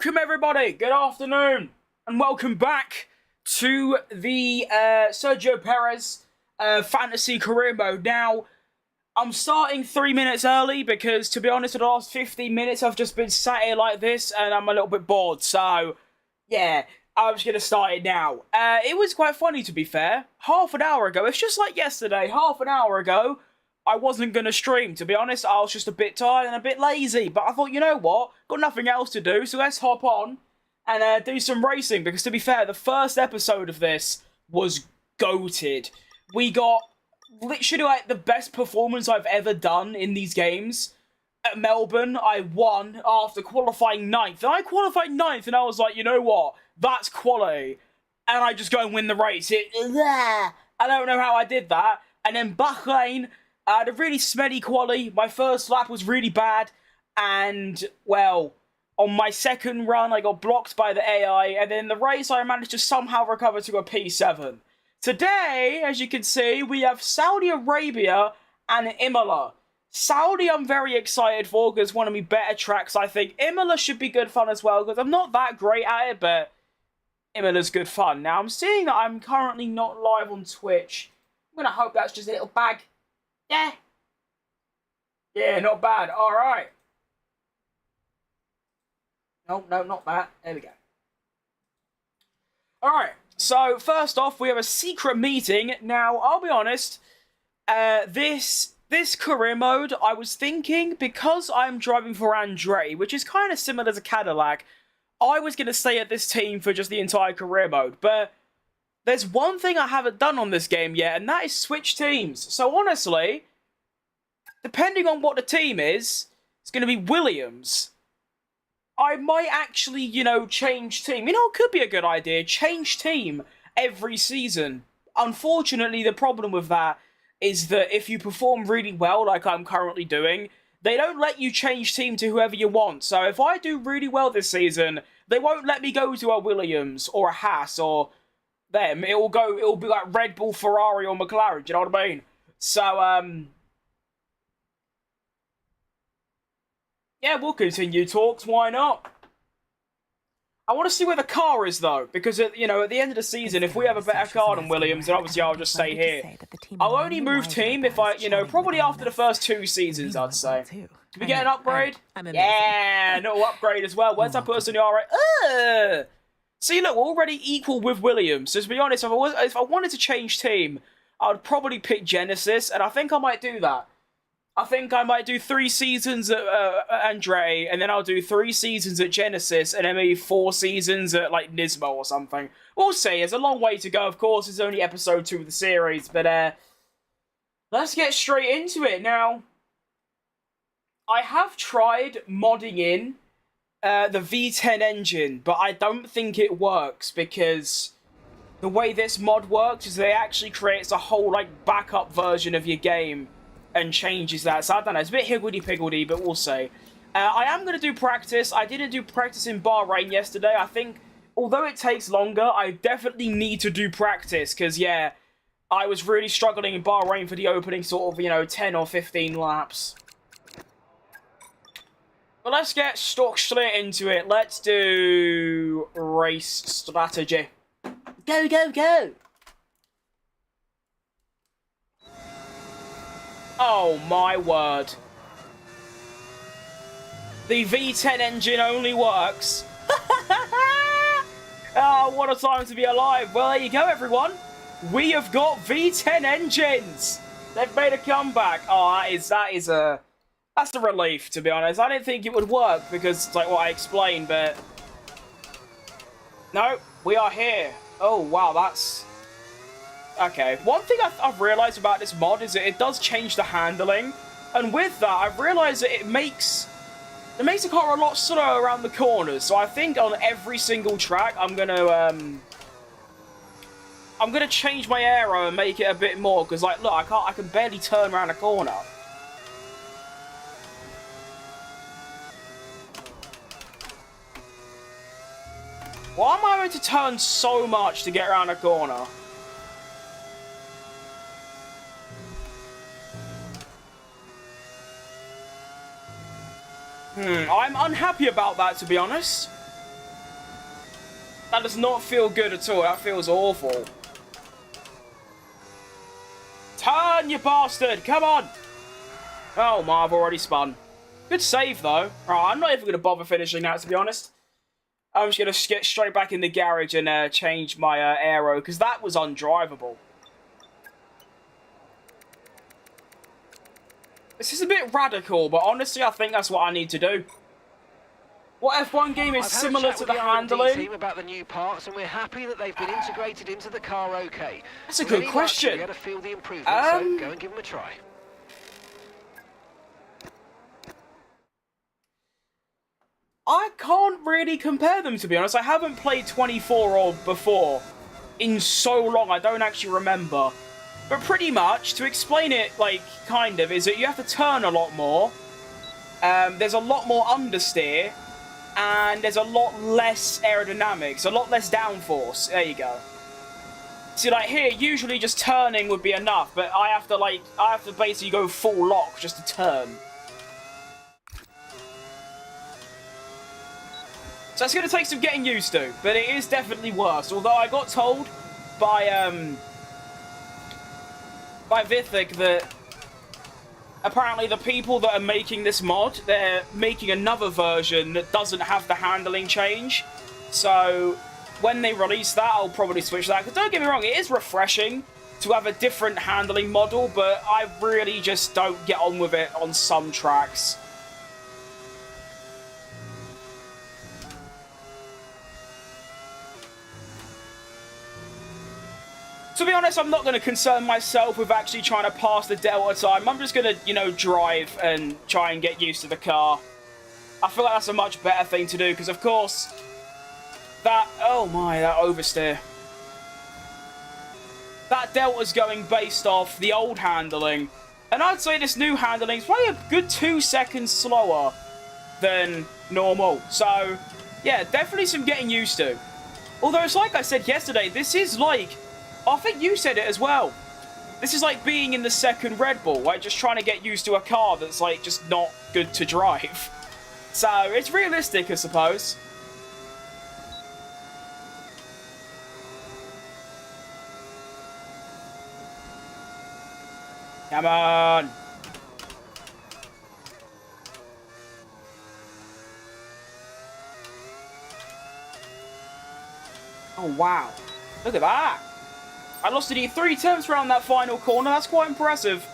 Welcome everybody, good afternoon, and welcome back to the Sergio Perez Fantasy Career Mode. Now, I'm starting 3 minutes early because, to be honest, for the last 15 minutes I've just been sat here like this and I'm a little bit bored, so yeah, I'm just going to start it now. It was quite funny, to be fair. Half an hour ago, it's just like yesterday, half an hour ago, I wasn't going to stream. To be honest, I was just a bit tired and a bit lazy. But I thought, you know what? Got nothing else to do, so let's hop on and do some racing. Because to be fair, the first episode of this was goated. We got literally like the best performance I've ever done in these games. At Melbourne, I won after qualifying 9th. And I qualified 9th and I was like, you know what? That's quality. And I just go and win the race. I don't know how I did that. And then Bahrain, I had a really smelly quali. My first lap was really bad. And, well, on my second run, I got blocked by the AI. And then the race, I managed to somehow recover to a P7. Today, as you can see, we have Saudi Arabia and Imola. Saudi, I'm very excited for because it's one of my better tracks, I think. Imola should be good fun as well because I'm not that great at it, but Imola's good fun. Now, I'm seeing that I'm currently not live on Twitch. I'm going to hope that's just a little bag. Yeah. Yeah, not bad. All right. No, not that. There we go. All right. So, first off, we have a secret meeting. Now, I'll be honest. This career mode, I was thinking, because I'm driving for Andre, which is kind of similar to Cadillac, I was going to stay at this team for just the entire career mode. But there's one thing I haven't done on this game yet, and that is switch teams. So honestly, depending on what the team is, it's going to be Williams. I might actually, change team. It could be a good idea. Change team every season. Unfortunately, the problem with that is that if you perform really well, like I'm currently doing, they don't let you change team to whoever you want. So if I do really well this season, they won't let me go to a Williams or a Haas or them. It'll be like Red Bull, Ferrari, or McLaren. Do you know what I mean? So, yeah, we'll continue talks. Why not? I want to see where the car is, though, because, at the end of the season, if we have a better car than Williams, then obviously I'll just stay here. I'll only move team if I, probably after the first 2 seasons, I'd say. Did we get an upgrade? Yeah, no upgrade as well. Where's that person who alright? See, look, we're already equal with Williams. So, to be honest, if I wanted to change team, I would probably pick Genesis, and I think I might do that. I think I might do 3 seasons at Andre, and then I'll do 3 seasons at Genesis, and then maybe 4 seasons at, like, Nismo or something. We'll see. There's a long way to go, of course. It's only episode 2 of the series, but, let's get straight into it. Now, I have tried modding in the V10 engine, but I don't think it works, because the way this mod works is that it actually creates a whole, like, backup version of your game and changes that. So I don't know, it's a bit higgledy-piggledy, but we'll see. I am going to do practice. I didn't do practice in Bahrain yesterday. I think, although it takes longer, I definitely need to do practice, because, yeah, I was really struggling in Bahrain for the opening sort of, 10 or 15 laps. But let's get stuck straight into it. Let's do race strategy. Go, go, go! Oh my word. The V10 engine only works. Oh, what a time to be alive. Well, there you go, everyone. We have got V10 engines. They've made a comeback. Oh, that's a relief, to be honest. I didn't think it would work because it's like what I explained, but no, we are here. Oh, wow, that's okay. One thing I've realised about this mod is that it does change the handling, and with that, I've realised that it makes the car a lot slower around the corners. So I think on every single track, I'm gonna change my aero and make it a bit more, because like, look, I can barely turn around a corner. Why am I having to turn so much to get around a corner? I'm unhappy about that, to be honest. That does not feel good at all. That feels awful. Turn, you bastard! Come on! Oh my, I've already spun. Good save, though. Right, I'm not even going to bother finishing that, to be honest. I'm just going to get straight back in the garage and change my aero, because that was undrivable. This is a bit radical, but honestly, I think that's what I need to do. What F1 game is similar to the handling? Team about the new parts, and we're happy that they've been integrated into the car. Okay. That's a good question. To feel the improvement, so go and give them a try. I can't really compare them, to be honest. I haven't played 24 or before in so long, I don't actually remember. But pretty much, to explain it, like, kind of, is that you have to turn a lot more. There's a lot more understeer. And there's a lot less aerodynamics, a lot less downforce. There you go. See, like, here, usually just turning would be enough. But I have to basically go full lock just to turn. So it's going to take some getting used to. But it is definitely worse. Although I got told by Vithic that apparently the people that are making this mod, they're making another version that doesn't have the handling change. So when they release that, I'll probably switch that. Because don't get me wrong, it is refreshing to have a different handling model, but I really just don't get on with it on some tracks. To be honest, I'm not going to concern myself with actually trying to pass the Delta time. I'm just going to, you know, drive and try and get used to the car. I feel like that's a much better thing to do because, of course, that... Oh my, that oversteer. That Delta's going based off the old handling. And I'd say this new handling is probably a good 2 seconds slower than normal. So, yeah, definitely some getting used to. Although, it's like I said yesterday, this is like... I think you said it as well. This is like being in the second Red Bull, like just trying to get used to a car that's like just not good to drive. So it's realistic, I suppose. Come on. Oh wow. Look at that. I lost it 3 attempts around that final corner. That's quite impressive.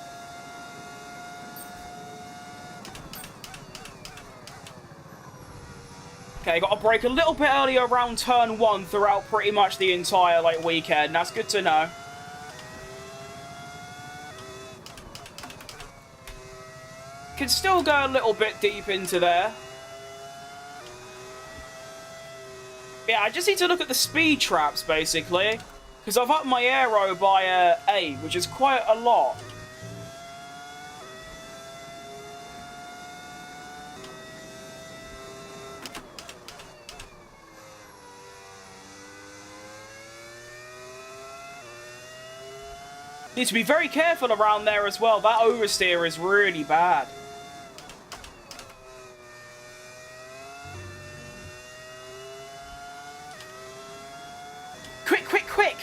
Okay, got to brake a little bit earlier around turn 1 throughout pretty much the entire like weekend. That's good to know. Can still go a little bit deep into there. Yeah, I just need to look at the speed traps, basically. Because I've upped my aero by A, which is quite a lot. Need to be very careful around there as well. That oversteer is really bad. Quick, quick, quick!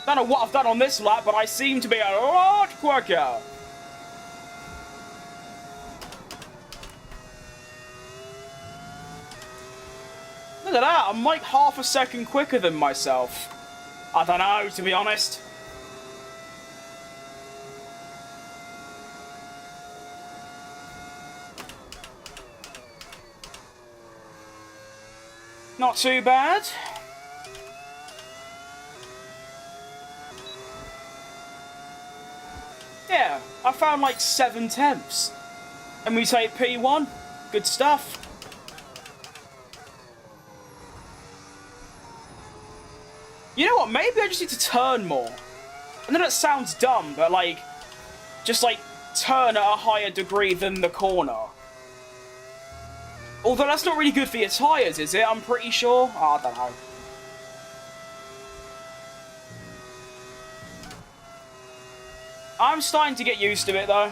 Don't know what I've done on this lap, but I seem to be a lot quicker. Look at that, I'm like half a second quicker than myself. I don't know, to be honest. Not too bad. Yeah, I found like 7 tenths. And we take P1. Good stuff. You know what? Maybe I just need to turn more. I know that sounds dumb, but like, just like turn at a higher degree than the corner. Although that's not really good for your tyres, is it? I'm pretty sure. Oh, I don't know. I'm starting to get used to it, though.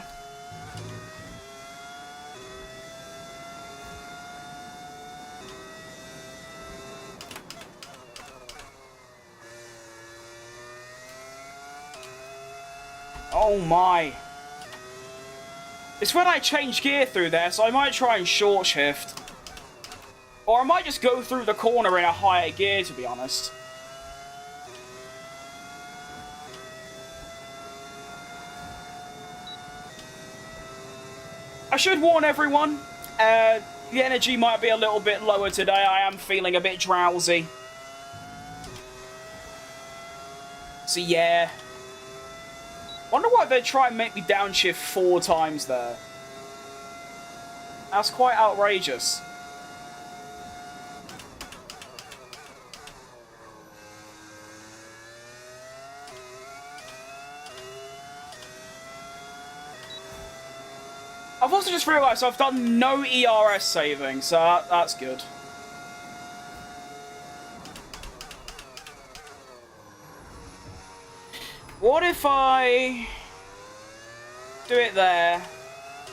Oh my. It's when I change gear through there, so I might try and short shift. Or I might just go through the corner in a higher gear, to be honest. I should warn everyone, the energy might be a little bit lower today. I am feeling a bit drowsy. So yeah. Wonder why they try and make me downshift 4 times there. That's quite outrageous. I've also just realised I've done no ERS saving, so that's good. What if I do it there,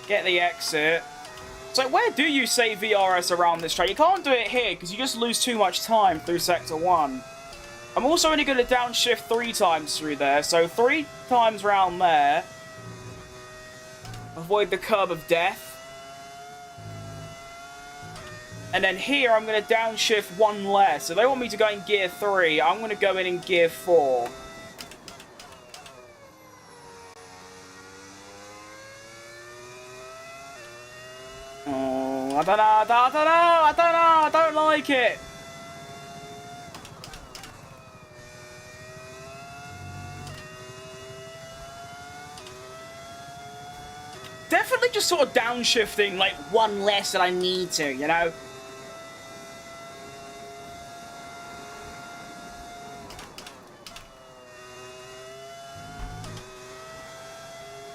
get the exit? So where do you save VRS around this track? You can't do it here because you just lose too much time through Sector 1. I'm also only going to downshift 3 times through there, so 3 times round there. Avoid the curb of death. And then here I'm going to downshift 1 less. So they want me to go in gear 3. I'm going to go in gear 4. Oh, I don't know, I don't like it. Definitely just sort of downshifting like 1 less than I need to, you know?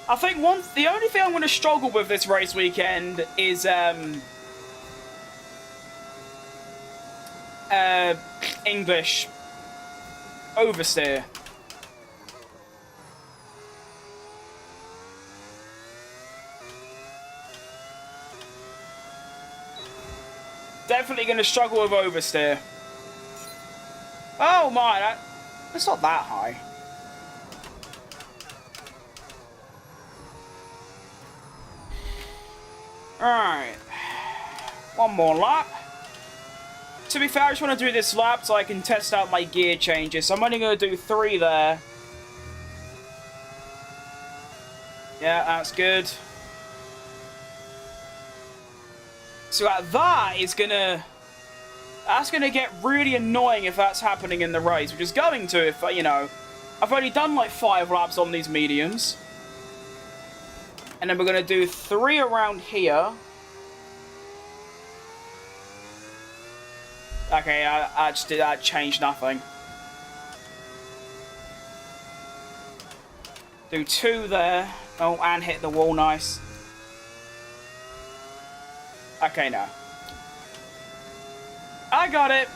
I think the only thing I'm going to struggle with this race weekend is English oversteer. Definitely going to struggle with oversteer. Oh my, that's not that high. Alright. 1 more lap. To be fair, I just want to do this lap so I can test out my gear changes. So I'm only going to do 3 there. Yeah, that's good. So that's gonna get really annoying if that's happening in the race, which is going to if, you know, I've only done like 5 laps on these mediums. And then we're gonna do 3 around here. Okay, I just did that, changed nothing. Do 2 there. Oh, and hit the wall, nice. Okay, no. I got it.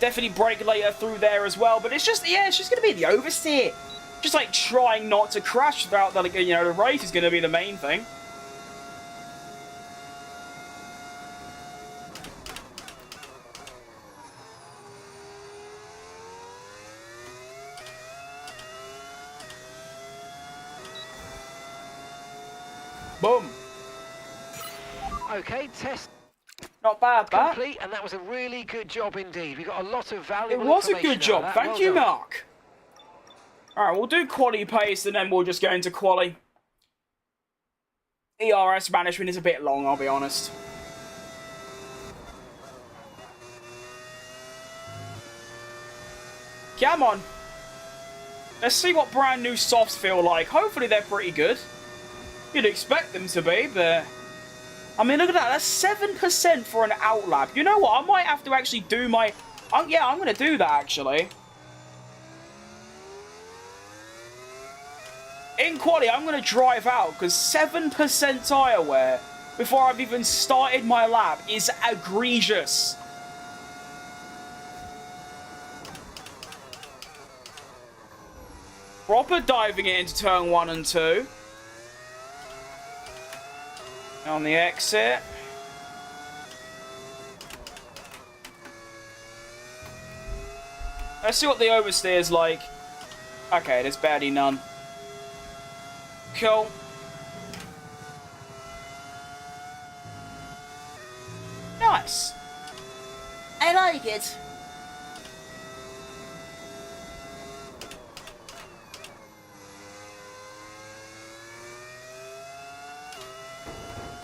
Definitely brake later through there as well, but it's just, yeah, it's just going to be the oversteer. Just like trying not to crash throughout the, you know, the race is going to be the main thing. Boom. Okay, test Not bad, that. complete, and that was a really good job indeed. We got a lot of valuable It was a information good job. out of that. Thank Well you, done. Mark. Alright, we'll do quali pace and then we'll just go into quali. ERS management is a bit long, I'll be honest. Come on. Let's see what brand new softs feel like. Hopefully they're pretty good. You'd expect them to be, but... I mean, look at that. That's 7% for an outlap. You know what? I might have to actually do my... yeah, I'm going to do that, actually. In quali, I'm going to drive out, because 7% tyre wear before I've even started my lap is egregious. Proper diving it into turn 1 and 2. On the exit. Let's see what the oversteer's like. Okay, there's barely none. Cool. Nice. I like it.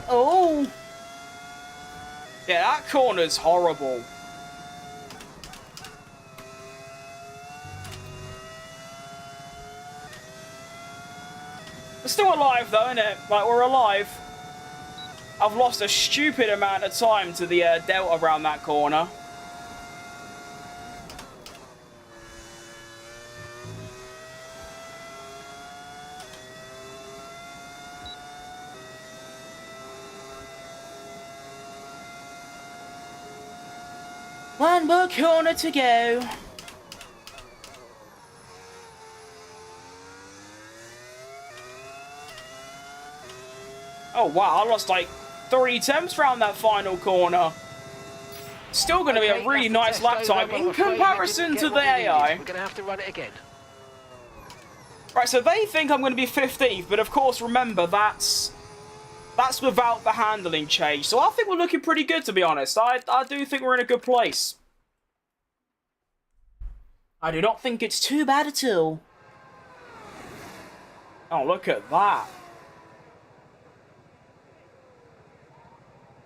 Oh. Yeah, that corner's horrible. We're still alive though, innit? Like, we're alive. I've lost a stupid amount of time to the delta around that corner. One more corner to go. Oh wow, I lost like 3 attempts around that final corner. Still going to be a really nice lap time in comparison to the AI. We're going to have to run it again. Right, so they think I'm going to be 15th, but of course, remember, that's without the handling change. So I think we're looking pretty good, to be honest. I do think we're in a good place. I do not think it's too bad at all. Oh, look at that.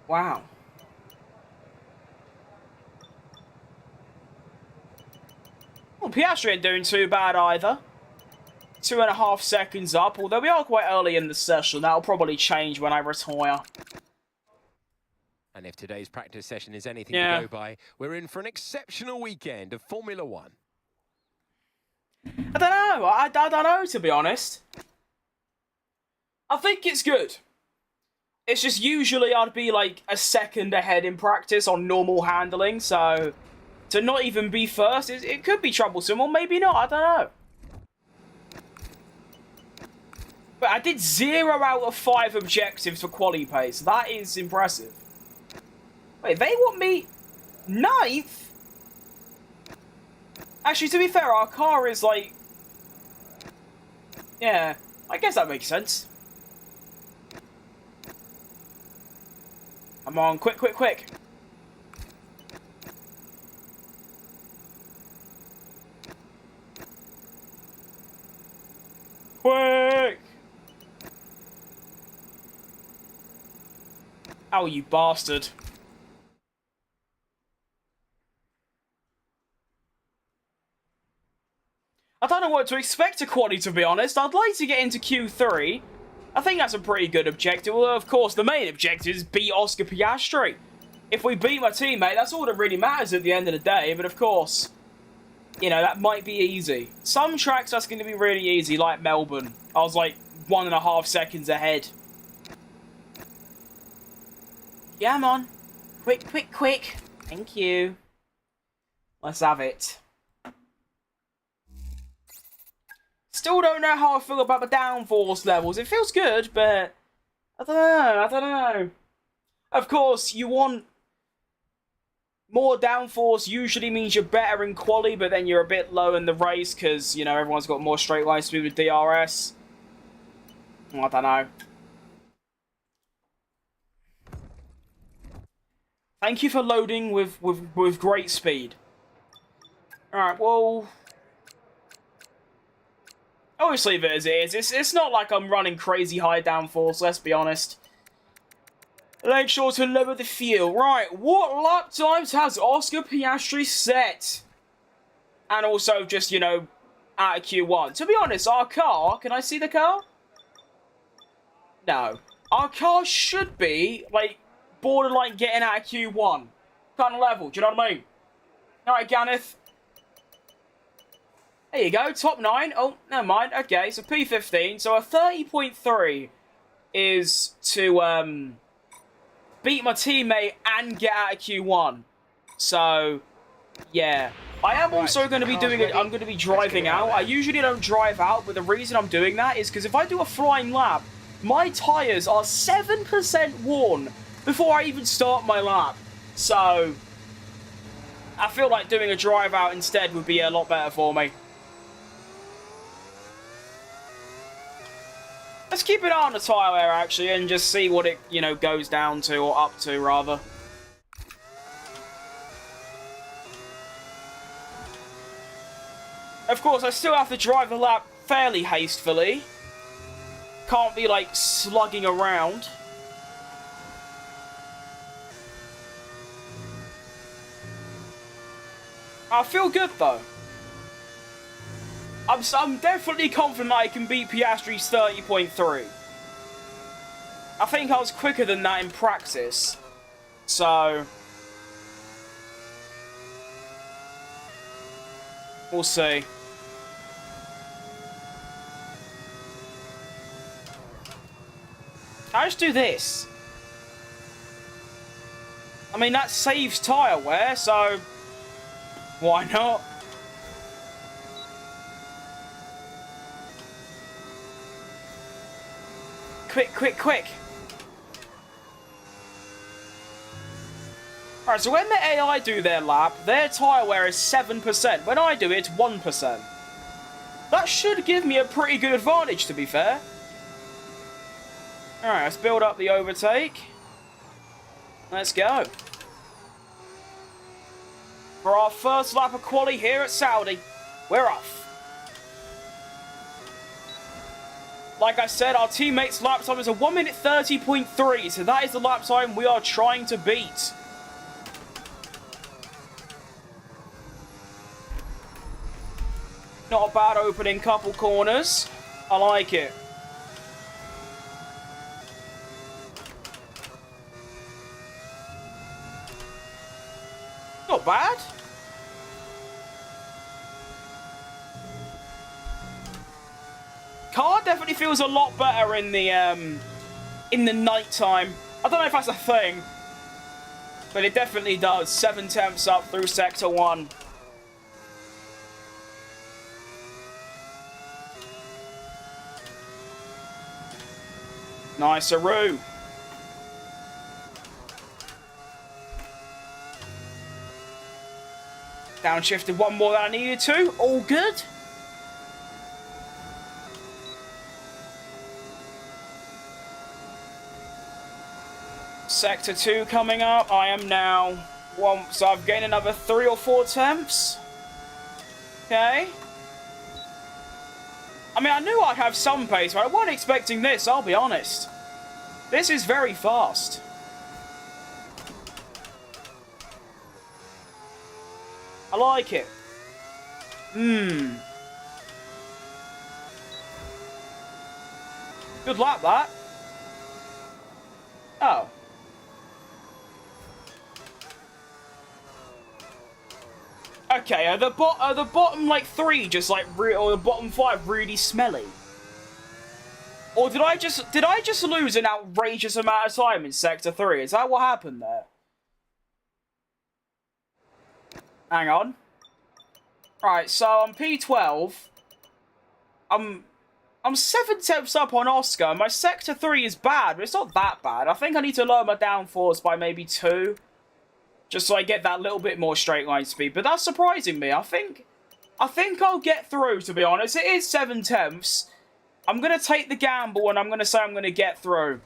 Wow. Well, Piastri ain't doing too bad either. 2.5 seconds up, although we are quite early in the session. That'll probably change when I retire. And if today's practice session is anything to go by, we're in for an exceptional weekend of Formula One. I don't know. I don't know, to be honest. I think it's good. It's just usually I'd be like a second ahead in practice on normal handling, so to not even be first, it could be troublesome, or maybe not, I don't know. But I did 0 out of 5 objectives for quali pace. That is impressive. Wait, they want me 9th? Actually, to be fair, our car is like... Yeah, I guess that makes sense. Come on, quick, quick, quick. Quick! Oh, you bastard. I don't know what to expect to quali, to be honest. I'd like to get into Q3. I think that's a pretty good objective. Although, of course, the main objective is beat Oscar Piastri. If we beat my teammate, that's all that really matters at the end of the day. But, of course, you know, that might be easy. Some tracks, that's going to be really easy, like Melbourne. I was, like, 1.5 seconds ahead. Yeah, I'm on. Quick, quick, quick. Thank you. Let's have it. Still don't know how I feel about the downforce levels. It feels good, but I don't know. Of course, you want more downforce usually means you're better in quali, but then you're a bit low in the race because, you know, everyone's got more straight line speed with DRS. I don't know. Thank you for loading with great speed. Alright, well... Obviously, if it is, it's not like I'm running crazy high downforce, let's be honest. Make sure to lower the fuel. Right, what lap times has Oscar Piastri set? And also just, you know, out of Q1. To be honest, our car, can I see the car? No. Our car should be, like, borderline getting out of Q1. Kind of level, do you know what I mean? Alright, Ganeth. There you go, top 9. Oh, never mind. Okay, so P15. So a 30.3 is to beat my teammate and get out of Q1. So, yeah. I am also going to be doing it. I'm going to be driving out. I usually don't drive out, but the reason I'm doing that is because if I do a flying lap, my tyres are 7% worn before I even start my lap. So, I feel like doing a drive out instead would be a lot better for me. Let's keep an eye on the tyre wear, actually, and just see what it, you know, goes down to, or up to, rather. Of course, I still have to drive the lap fairly hastily. Can't be, like, slugging around. I feel good, though. I'm definitely confident I can beat Piastri's 30.3. I think I was quicker than that in practice. So... we'll see. I just do this. I mean, that saves tyre wear, so... why not? Quick, quick, quick. Alright, so when the AI do their lap, their tyre wear is 7%. When I do it, it's 1%. That should give me a pretty good advantage, to be fair. Alright, let's build up the overtake. Let's go. For our first lap of quali here at Saudi, we're off. Like I said, our teammates' lap time is a 1 minute 30.3, so that is the lap time we are trying to beat. Not a bad opening couple corners. I like it. Not bad. Car definitely feels a lot better in the night time. I don't know if that's a thing, but it definitely does. 7 tenths up through sector 1. Nice-a-roo. Downshifted one more than I needed to. All good. Sector 2 coming up. I am now one, so I've gained another 3 or 4 tenths. Okay. I mean, I knew I'd have some pace, but I wasn't expecting this, I'll be honest. This is very fast. I like it. Good lap, that. Oh. Okay, are the bottom, like, 3 just, like, or the bottom 5 really smelly? Or did I just lose an outrageous amount of time in Sector 3? Is that what happened there? Hang on. Right, so on P12, I'm 7 tenths up on Oscar. My Sector 3 is bad, but it's not that bad. I think I need to lower my downforce by maybe 2. Just so I get that little bit more straight line speed. But that's surprising me. I think I'll get through, to be honest. It is 7 tenths. I'm going to take the gamble and I'm going to say I'm going to get through.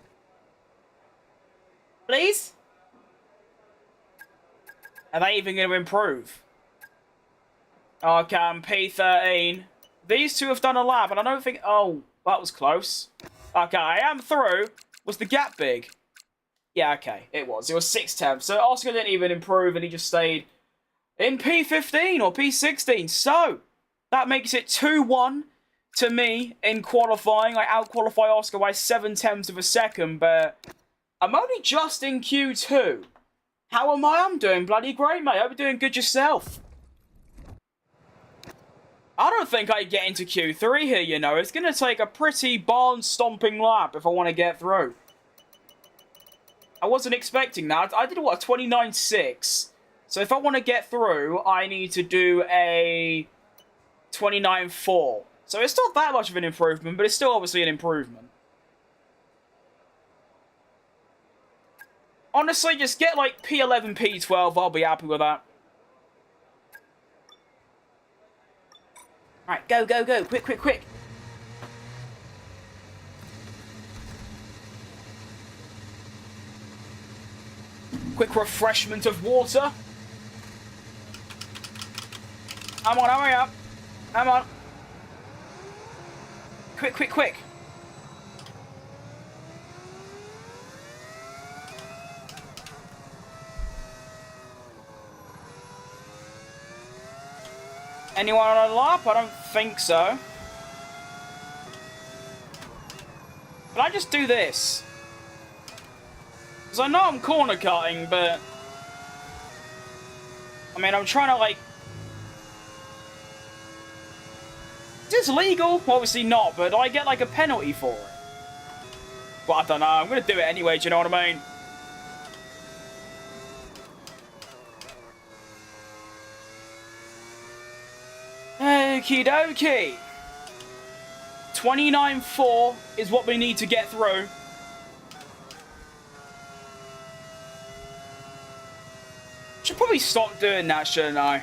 Please? Are they even going to improve? Okay, I'm P13. These two have done a lap, and I don't think... oh, that was close. Okay, I am through. Was the gap big? Yeah, okay, it was. It was 6 tenths. So Oscar didn't even improve, and he just stayed in P15 or P16. So, that makes it 2-1 to me in qualifying. I out-qualify Oscar by 7 tenths of a second, but I'm only just in Q2. How am I? I'm doing bloody great, mate. I hope you're doing good yourself. I don't think I get into Q3 here, you know. It's going to take a pretty barn-stomping lap if I want to get through. I wasn't expecting that. I did, what, a 29.6. So if I want to get through, I need to do a 29.4. So it's not that much of an improvement, but it's still obviously an improvement. Honestly, just get like P11, P12. I'll be happy with that. Go, go, go. Quick, quick, quick. Quick refreshment of water. Come on, hurry up. Come on. Quick, quick, quick. Anyone on a lap? I don't think so. Can I just do this? Because I know I'm corner cutting, but... I mean, I'm trying to, like... Is this legal? Well, obviously not, but do I get, like, a penalty for it? Well, I don't know. I'm going to do it anyway, do you know what I mean? Okie dokie. 29.4 is what we need to get through. Should probably stop doing that, shouldn't I?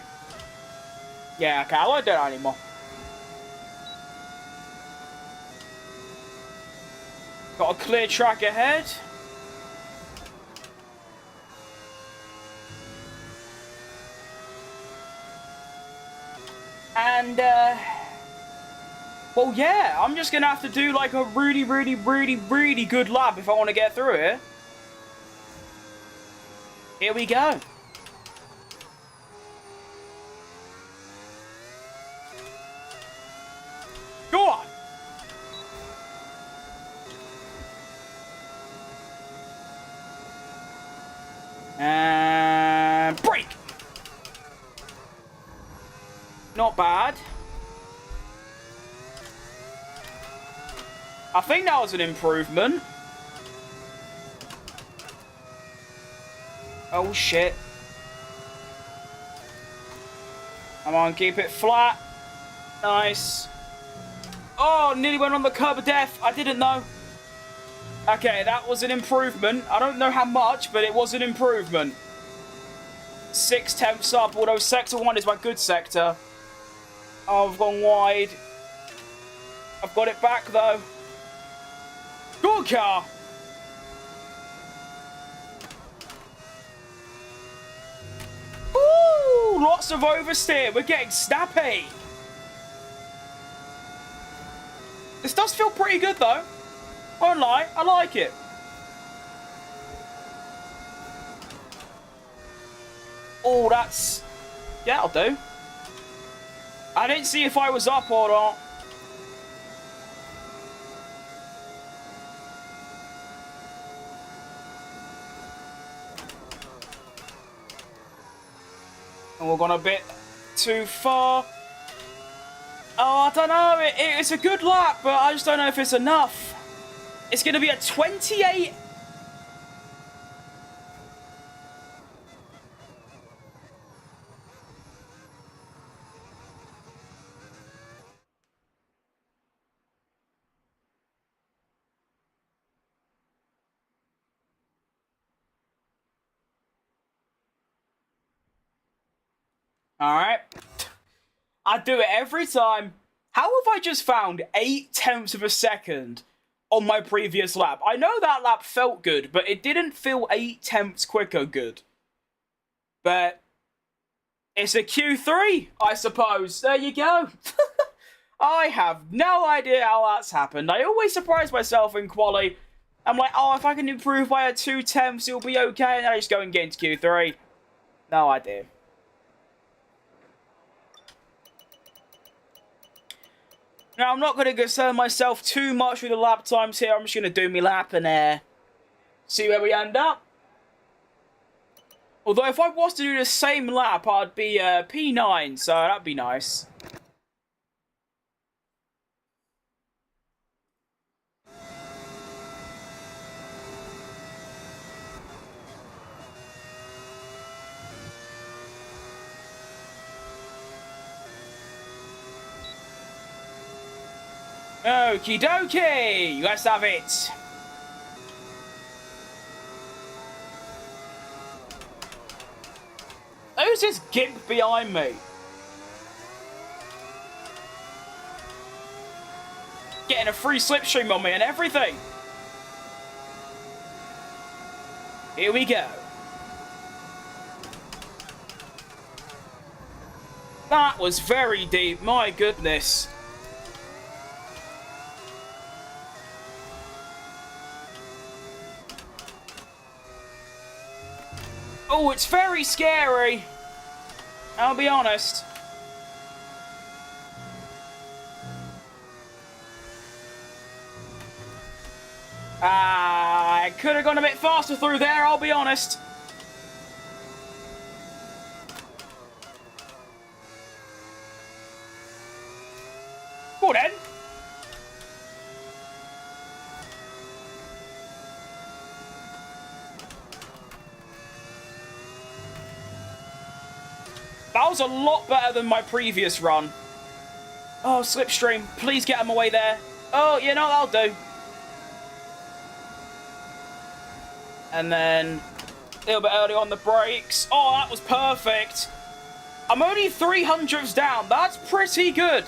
Yeah, okay, I won't do that anymore. Got a clear track ahead. And, well, yeah, I'm just going to have to do, like, a really, really, really, really good lap if I want to get through it. Here we go. Go on. And brake. Not bad. I think that was an improvement. Oh shit. Come on, keep it flat. Nice. Oh, nearly went on the curb of death. I didn't know. Okay, that was an improvement. I don't know how much, but it was an improvement. 6/10 up, although sector 1 is my good sector. Oh, I've gone wide. I've got it back, though. Good car. Ooh, lots of oversteer. We're getting snappy. This does feel pretty good, though. I won't lie, I like it. Oh, that's... Yeah, I'll do. I didn't see if I was up or not. And we've gone a bit too far. Oh, I don't know. It's a good lap, but I just don't know if it's enough. It's going to be a 28... Alright. I do it every time. How have I just found 0.8 of a second on my previous lap? I know that lap felt good, but it didn't feel 0.8 quicker good. But it's a Q3, I suppose. There you go. I have no idea how that's happened. I always surprise myself in quali. I'm like, oh, if I can improve by a 0.2, it'll be okay. And then I just go and get into Q3. No idea. Now, I'm not going to concern myself too much with the lap times here. I'm just going to do my lap and see where we end up. Although, if I was to do the same lap, I'd be P9, so that'd be nice. Okie dokie, let's have it. Who's this gimp behind me? getting a free slipstream on me and everything. Here we go. That was very deep, my goodness. Oh, it's very scary. I'll be honest. I could have gone a bit faster through there, I'll be honest. Go on, then. That was a lot better than my previous run. Oh, slipstream. Please get him away there. Oh, you know, that'll do. And then a little bit early on the brakes. Oh, that was perfect. I'm only 300ths down. That's pretty good.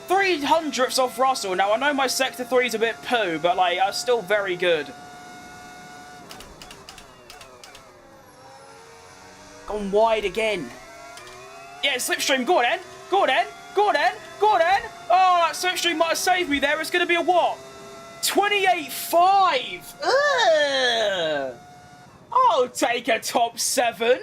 300ths off Russell. Now, I know my Sector 3 is a bit poo, but, like, that's still very good. Gone wide again. Yeah, slipstream. Go on, then. Go on, then. Go on, then. Go on, then. Oh, that slipstream might have saved me there. It's going to be a what? 28.5. Ugh. I'll take a top 7.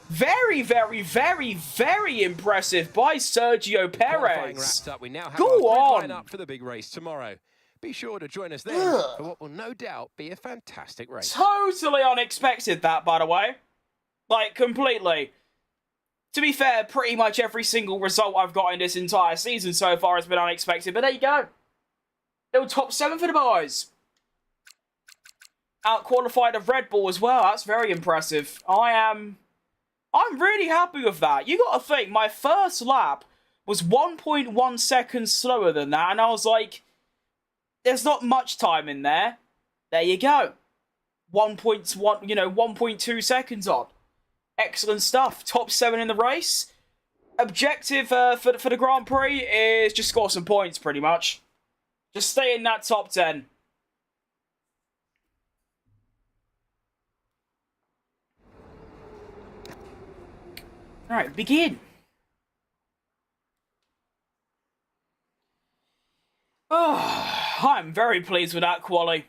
Very, very, very, very impressive by Sergio Perez. Wrapped up. We now have Go our on. lineup for the big race tomorrow. Be sure to join us then for what will no doubt be a fantastic race. Totally unexpected that, by the way. Like, completely. To be fair, pretty much every single result I've got in this entire season so far has been unexpected, but there you go. Little top 7 for the boys. Out-qualified of Red Bull as well. That's very impressive. I'm really happy with that. You got to think, my first lap was 1.1 seconds slower than that, and I was like, there's not much time in there. There you go. 1.1, 1.2 seconds on. Excellent stuff. Top 7 in the race. Objective for the Grand Prix is just score some points, pretty much. Just stay in that top 10. Alright, begin. Oh, I'm very pleased with that quali.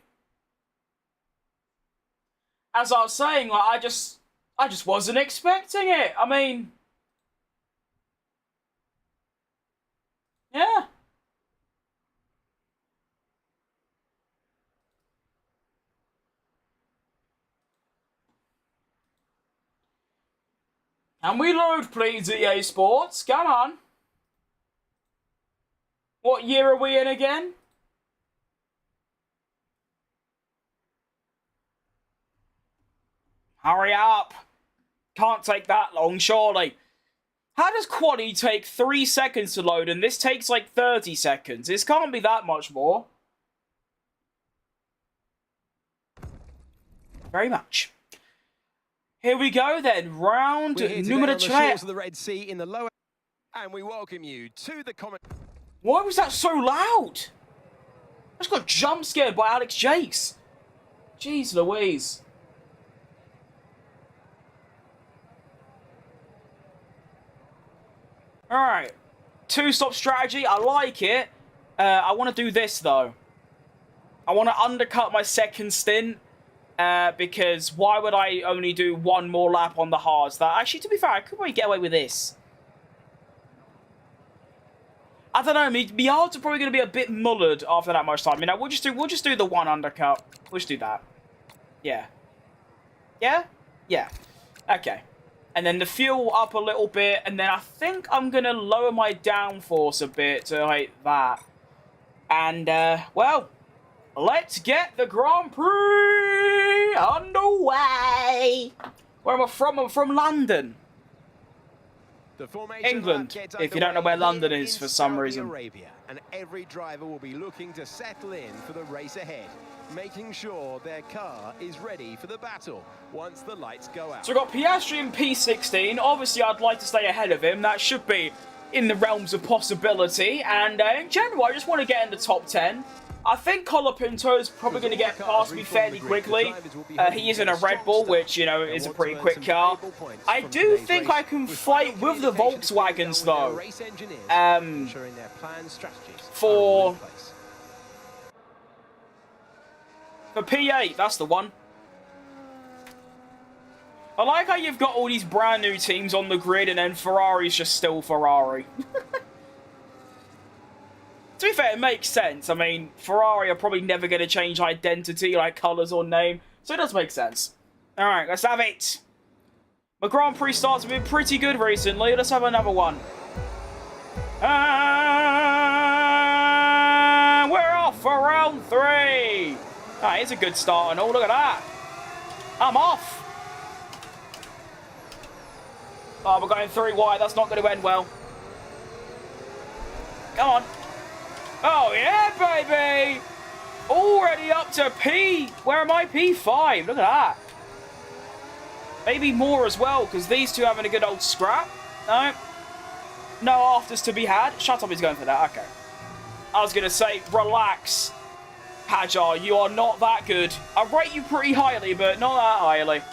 As I was saying, like, I just wasn't expecting it. I mean, yeah. Can we load, please, EA Sports? Come on. What year are we in again? Hurry up. Can't take that long, surely. How does Quaddy take 3 seconds to load and this takes like 30 seconds? This can't be that much more. Very much. Here we go then, round numero 3. Of the Red Sea in the lower, and we welcome you to the comment. Why was that so loud? I just got jump scared by Alex Jakes. Jeez Louise. Alright. 2-stop strategy, I like it. I want to do this though. I want to undercut my second stint. Because why would I only do 1 more lap on the hards? That actually, to be fair, I could probably get away with this. I don't know. My hards are probably going to be a bit mullered after that much time. You know, we'll just do the 1 undercut. We'll just do that. Yeah. Yeah. Yeah. Okay. And then the fuel up a little bit, and then I think I'm going to lower my downforce a bit to like that. And well. Let's get the Grand Prix underway. Where am I from? I'm from London. England, if you don't know where London is for some reason. Arabia, and every driver will be looking to settle in for the race ahead, making sure their car is ready for the battle once the lights go out. So we've got Piastri in P16. Obviously, I'd like to stay ahead of him. That should be in the realms of possibility. And in general, I just want to get in the top 10. I think Colapinto is probably going to get past me fairly quickly. He is in a Red Bull, which, you know, is a pretty quick car. I do think I can fight with the Volkswagens, though. For P8, that's the one. I like how you've got all these brand new teams on the grid and then Ferrari's just still Ferrari. To be fair, it makes sense. I mean, Ferrari are probably never going to change identity, like colours or name. So it does make sense. Alright, let's have it. My Grand Prix starts have been pretty good recently. Let's have another one. And we're off for round 3. That is a good start and all. Look at that. I'm off. Oh, we're going 3 wide. That's not going to end well. Come on. Oh, yeah, baby! Already up to P. Where am I? P5. Look at that. Maybe more as well, because these two having a good old scrap. No. No afters to be had. Shut up, he's going for that. Okay. I was going to say, relax, Hajar. You are not that good. I rate you pretty highly, but not that highly.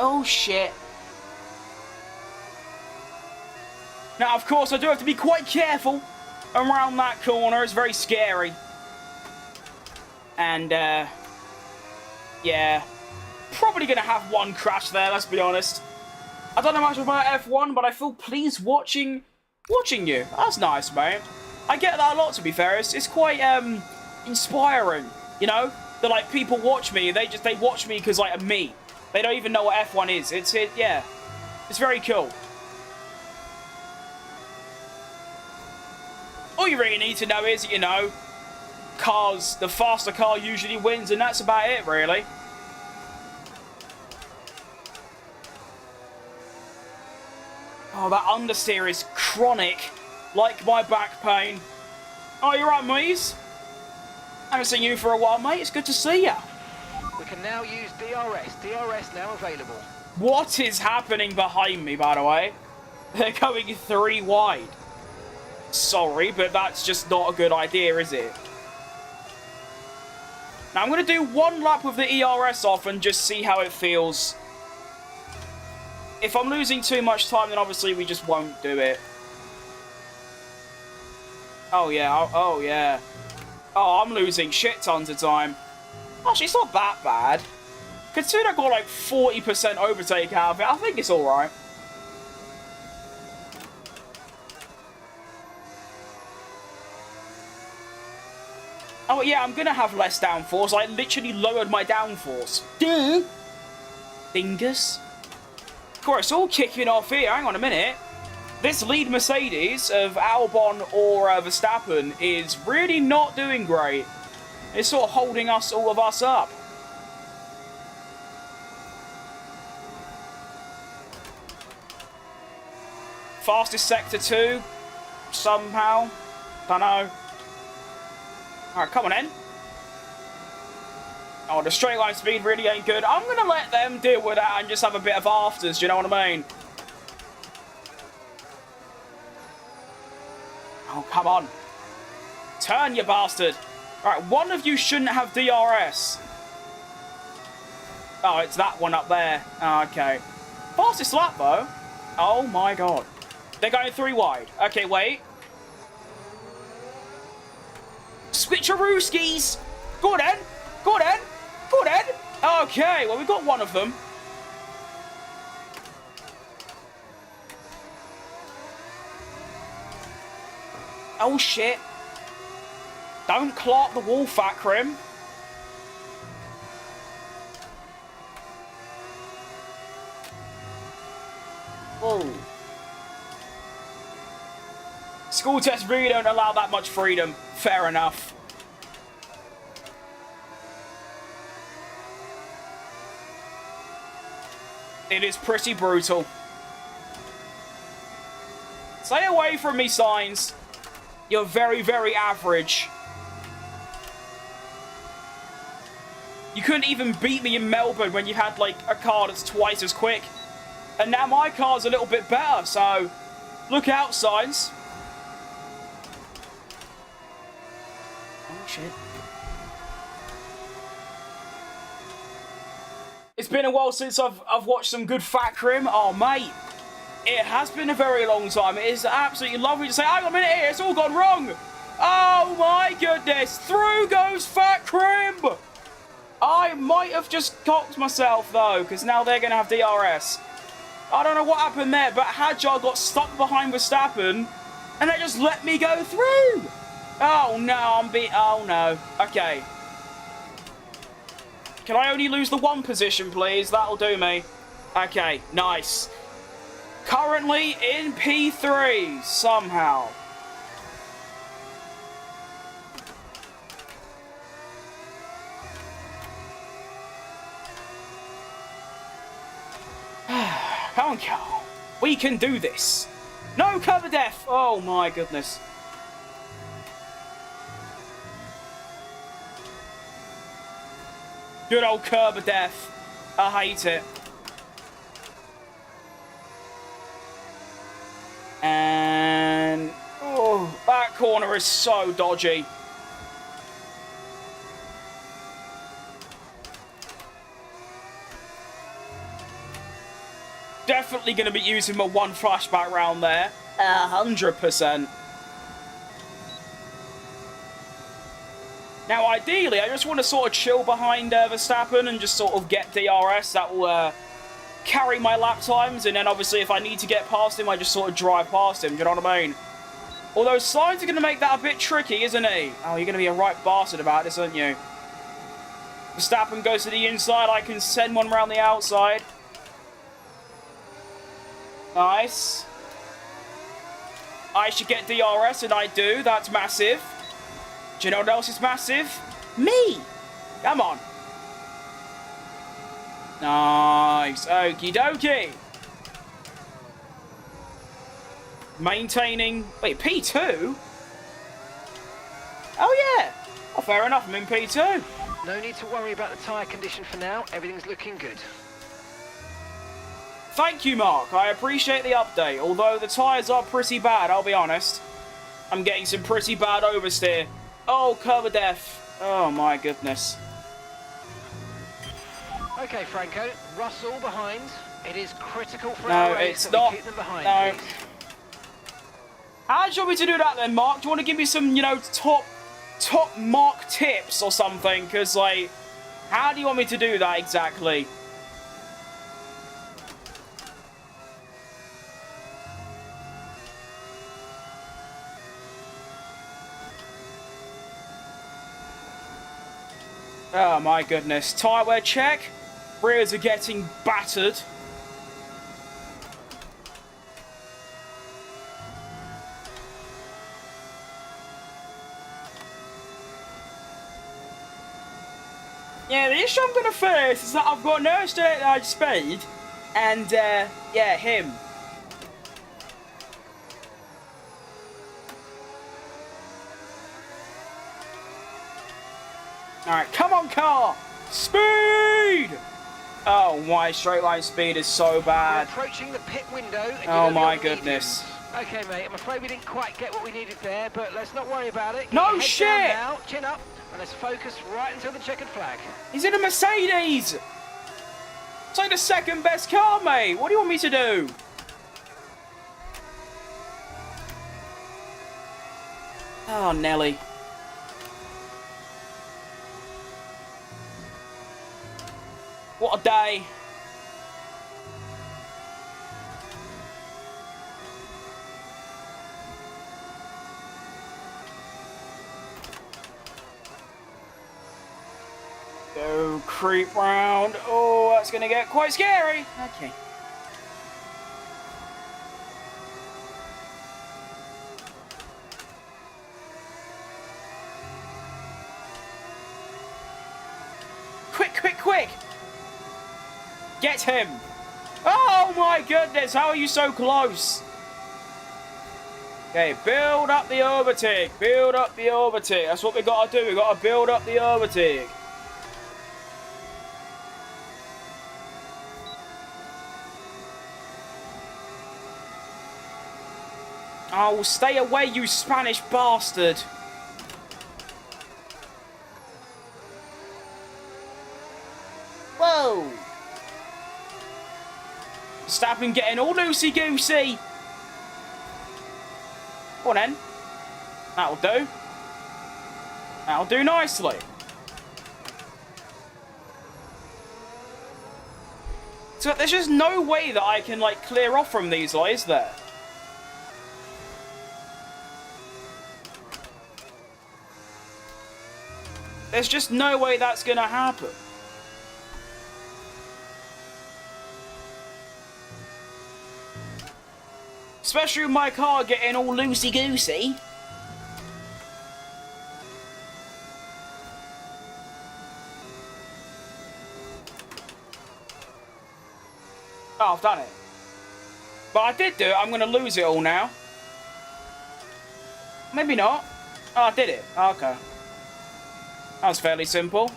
Oh, shit. Now, of course, I do have to be quite careful around that corner. It's very scary. And, yeah. Probably going to have one crash there, let's be honest. I don't know much about F1, but I feel pleased watching you. That's nice, mate. I get that a lot, to be fair. It's quite, inspiring, you know? That, like, people watch me, they watch me because, like, of me. They don't even know what F1 is. Yeah. It's very cool. All you really need to know is, you know, cars, the faster car usually wins, and that's about it, really. Oh, that understeer is chronic, like my back pain. Oh, you're right, Mees. I haven't seen you for a while, mate. It's good to see you. We can now use DRS. DRS now available. What is happening behind me, by the way? They're going 3 wide. Sorry, but that's just not a good idea, is it? Now, I'm going to do 1 lap with the ERS off and just see how it feels. If I'm losing too much time, then obviously we just won't do it. Oh, yeah. Oh, yeah. Oh, I'm losing shit tons of time. Actually, it's not that bad. Considering I got like 40% overtake out of it, I think it's alright. Oh, yeah, I'm going to have less downforce. I literally lowered my downforce. Duh. Dingus. Of course, it's all kicking off here. Hang on a minute. This lead Mercedes of Albon or Verstappen is really not doing great. It's sort of holding all of us up. Fastest sector 2. Somehow. Don't know. Alright, come on in. Oh, the straight line speed really ain't good. I'm going to let them deal with that and just have a bit of afters, do you know what I mean? Oh, come on. Turn, you bastard. Alright, one of you shouldn't have DRS. Oh, it's that one up there. Oh, okay. Fastest lap, though. Oh, my God. They're going 3 wide. Okay, wait. Switcherooskies! Go on then! Go on then! Go on then! Okay, well, we've got one of them. Oh, shit. Don't clock the wall, Fat Crim. Whoa. School tests really don't allow that much freedom. Fair enough. It is pretty brutal. Stay away from me, Signs. You're very, very average. You couldn't even beat me in Melbourne when you had, like, a car that's twice as quick. And now my car's a little bit better, so look out, signs. Oh, shit. It's been a while since I've watched some good Facecam. Oh, mate. It has been a very long time. It is absolutely lovely to say, hang on a minute here, it's all gone wrong. Oh, my goodness. Through goes Facecam. I might have just cocked myself, though, because now they're going to have DRS. I don't know what happened there, but Hadjar got stuck behind Verstappen, and they just let me go through. Oh, no, oh, no. Okay. Can I only lose the one position, please? That'll do me. Okay, nice. Currently in P3, somehow. Come on, Carl. We can do this. No cover death. Oh, my goodness. Good old curb of death. I hate it. And... oh, that corner is so dodgy. Definitely going to be using my one flashback round there. 100%. Now, ideally, I just want to sort of chill behind Verstappen and just sort of get DRS. That will carry my lap times. And then, obviously, if I need to get past him, I just sort of drive past him. Do you know what I mean? Although, Sainz are going to make that a bit tricky, isn't he? Oh, you're going to be a right bastard about this, aren't you? Verstappen goes to the inside. I can send one around the outside. Nice. I should get DRS, and I do. That's massive. Do you know what else is massive? Me! Come on. Nice. Okie dokie. Maintaining... wait, P2? Oh, yeah. Oh, fair enough. I'm in P2. No need to worry about the tyre condition for now. Everything's looking good. Thank you, Mark. I appreciate the update. Although the tyres are pretty bad, I'll be honest. I'm getting some pretty bad oversteer. Oh, cover death. Oh, my goodness. Okay, Franco. Russell behind. It is critical for no, our race it's that not. we keep them behind. No. Please. How do you want me to do that then, Mark? Do you want to give me some, you know, top Mark tips or something? Because, like, how do you want me to do that exactly? Oh my goodness. Tyre wear check. Rears are getting battered. Yeah, the issue I'm going to face is that I've got no straight line speed. And, yeah, him. Alright, come on, car! Speed! Oh, my straight line speed is so bad. We're approaching the pit window. And oh, my goodness. Okay, mate, I'm afraid we didn't quite get what we needed there, but let's not worry about it. Get no your head shit! down now, chin up, and let's focus right until the checkered flag. He's in a Mercedes! It's like the second best car, mate. What do you want me to do? Oh, Nelly. What a day. Go creep round. Oh, that's going to get quite scary. Okay. Quick, quick, quick. Get him! Oh my goodness, how are you so close? Okay, build up the overtake. Build up the overtake. That's what we got to do. We got to build up the overtake. Oh, stay away, you Spanish bastard. Whoa. Verstappen getting all loosey-goosey. Go on then. That'll do. That'll do nicely. So there's just no way that I can, like, clear off from these, is there? There's just no way that's gonna happen. Especially with my car getting all loosey-goosey. Oh, I've done it. But I did do it. I'm going to lose it all now. Maybe not. Oh, I did it. Okay. That was fairly simple.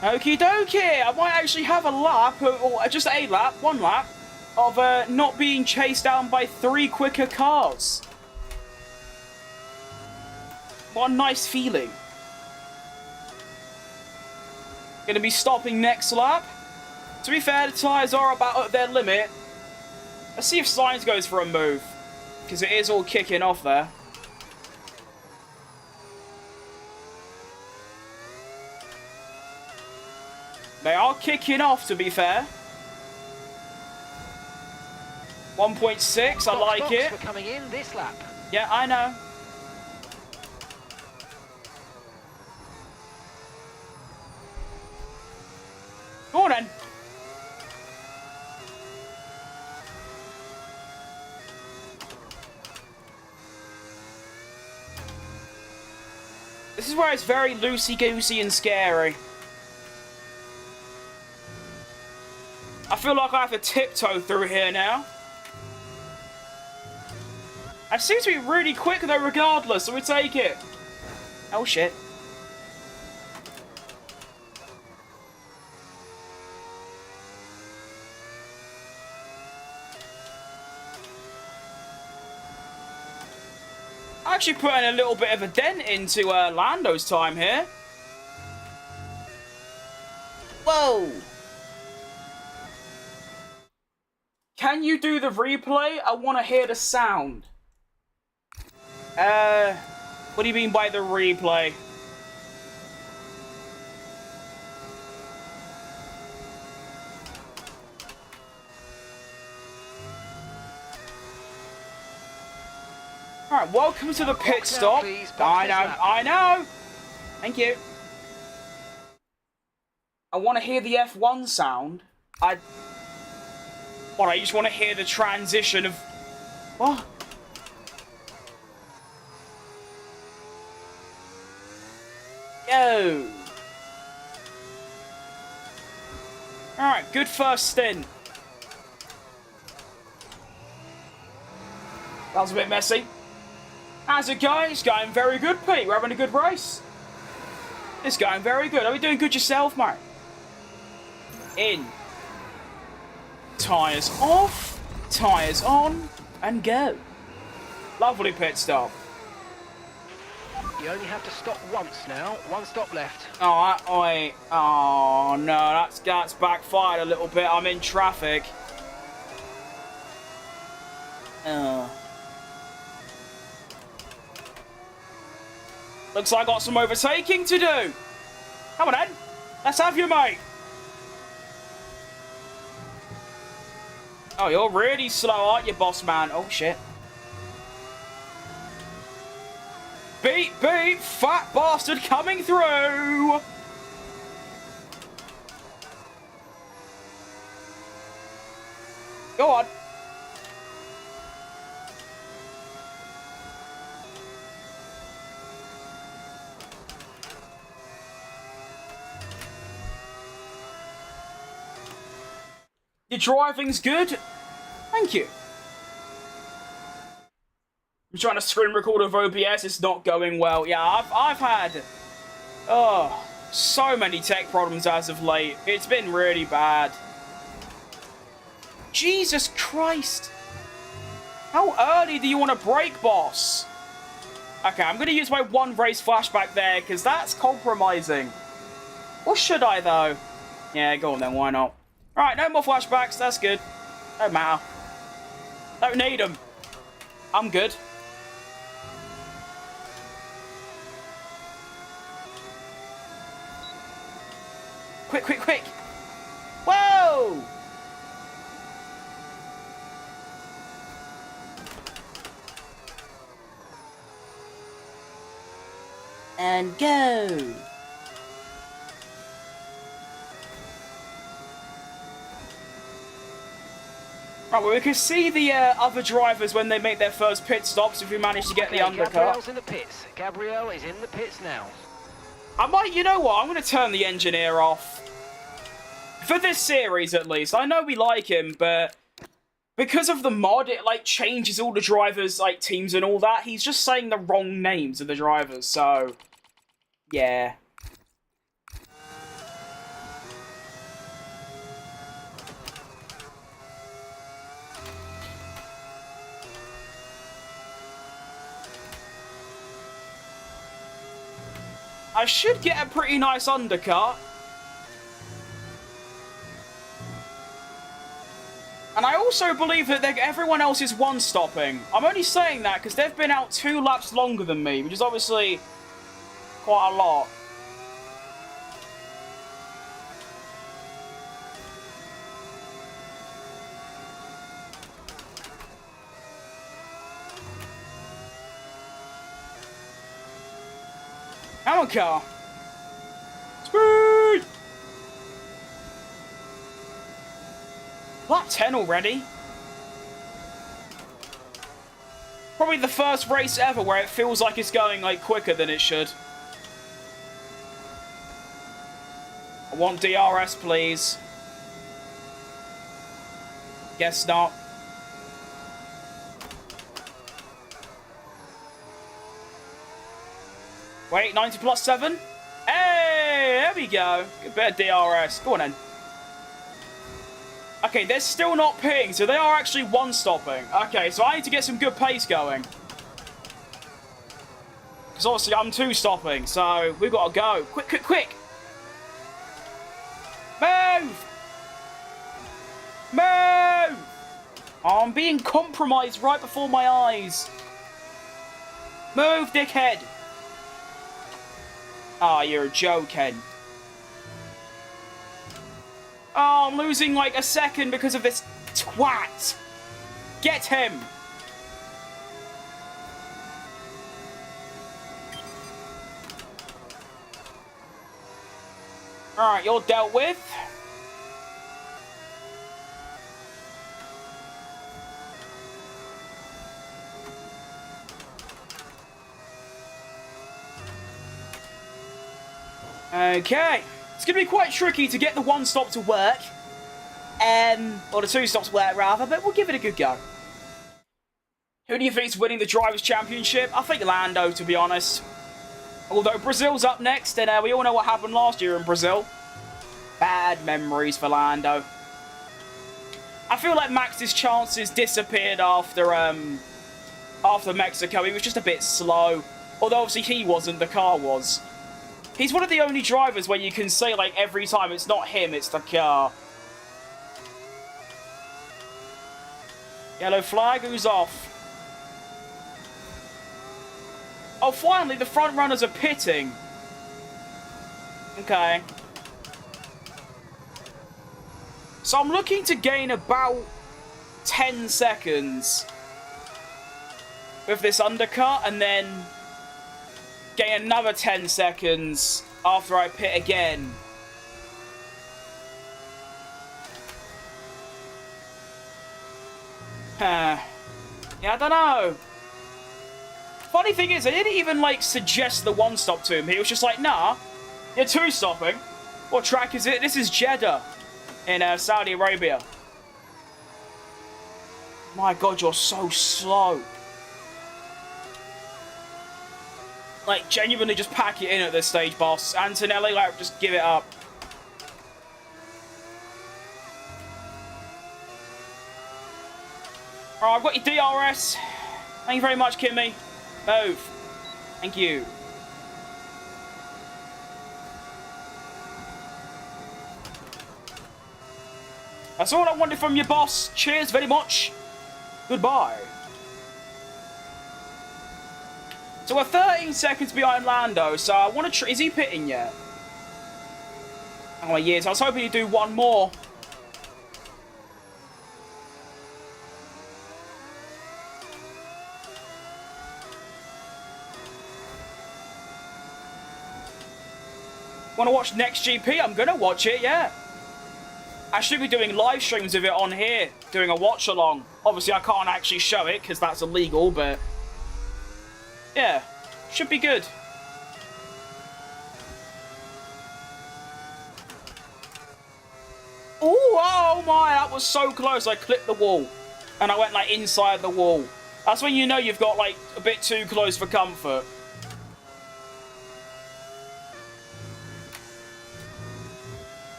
Okie dokie. I might actually have a lap, or just a lap, one lap, of not being chased down by 3 quicker cars. What a nice feeling. Gonna be stopping next lap. To be fair, the tyres are about at their limit. Let's see if Sainz goes for a move, because it is all kicking off there. They are kicking off, to be fair. 1.6, I like it. We're coming in this lap. Yeah, I know. Go on then. This is where it's very loosey-goosey and scary. I feel like I have to tiptoe through here now. I seem to be really quick though regardless, so we take it. Oh shit. Actually putting a little bit of a dent into Lando's time here. Whoa! Can you do the replay? I want to hear the sound. What do you mean by the replay? Alright, welcome to the pit stop. I know. Thank you. I want to hear the F1 sound. What, I just want to hear the transition of... What? Yo. Alright, good first stint. That was a bit messy. How's it going? It's going very good, Pete. We're having a good race. It's going very good. Are you doing good yourself, mate? In. Tyres off. Tyres on. And go. Lovely pit stop. You only have to stop once now. One stop left. Oh no, that's backfired a little bit. I'm in traffic. Looks like I got some overtaking to do. Come on, Ed. Let's have you, mate. Oh, you're really slow, aren't you, boss man? Oh, shit. Beep, beep, fat bastard coming through. Go on. Your driving's good. Thank you. I'm trying to screen record with OBS. It's not going well. Yeah, I've had... Oh. So many tech problems as of late. It's been really bad. Jesus Christ. How early do you want to brake, boss? Okay, I'm going to use my one race flashback there, because that's compromising. Or should I, though? Yeah, go on then, why not? Alright, no more flashbacks, that's good. Don't matter. Don't need them. I'm good. Quick, quick, quick! Whoa! And go! Right, well, we can see the other drivers when they make their first pit stops if we manage to get the undercut. Gabriel's in the pits. Gabriel is in the pits now. I might, you know what, I'm going to turn the engineer off. For this series, at least. I know we like him, but because of the mod, it, like, changes all the drivers, like, teams and all that. He's just saying the wrong names of the drivers, so... yeah. I should get a pretty nice undercut. And I also believe that everyone else is one-stopping. I'm only saying that because they've been out 2 laps longer than me, which is obviously quite a lot. Come on, car. Speed! Lap 10 already? Probably the first race ever where it feels like it's going, like, quicker than it should. I want DRS, please. Guess not. Wait, 90 plus 7? Hey, there we go. Good bit of DRS. Go on then. Okay, they're still not pitting, so they are actually one-stopping. Okay, so I need to get some good pace going. Because obviously I'm two-stopping, so we've got to go. Quick, quick, quick! Move! Move! Oh, I'm being compromised right before my eyes. Move, dickhead! Oh, you're a joke, Ken. Oh, I'm losing like a second because of this twat. Get him. Alright, you're dealt with. Okay. It's going to be quite tricky to get the one stop to work. Or the two stops work, rather, but we'll give it a good go. Who do you think is winning the Drivers' Championship? I think Lando, to be honest. Although Brazil's up next, and we all know what happened last year in Brazil. Bad memories for Lando. I feel like Max's chances disappeared after Mexico. He was just a bit slow. Although obviously he wasn't, the car was. He's one of the only drivers where you can say, like, every time it's not him, it's the car. Yellow flag, who's off? Oh, finally, the front runners are pitting. Okay. So I'm looking to gain about 10 seconds with this undercut, and then gain another 10 seconds after I pit again. Yeah, I don't know. Funny thing is, I didn't even, like, suggest the one stop to him. He was just like, nah, you're two stopping. What track is it? This is Jeddah in Saudi Arabia. My God, you're so slow. Like, genuinely just pack it in at this stage, boss. Antonelli, like, just give it up. Alright, I've got your DRS. Thank you very much, Kimmy. Move. Thank you. That's all I wanted from you, boss. Cheers very much. Goodbye. So we're 13 seconds behind Lando, so I want to... Is he pitting yet? Oh, my years. I was hoping he'd do one more. Want to watch Next GP? I'm going to watch it, yeah. I should be doing live streams of it on here, doing a watch along. Obviously, I can't actually show it because that's illegal, but yeah, should be good. Ooh, oh my, that was so close. I clipped the wall and I went like inside the wall. That's when you know you've got like a bit too close for comfort.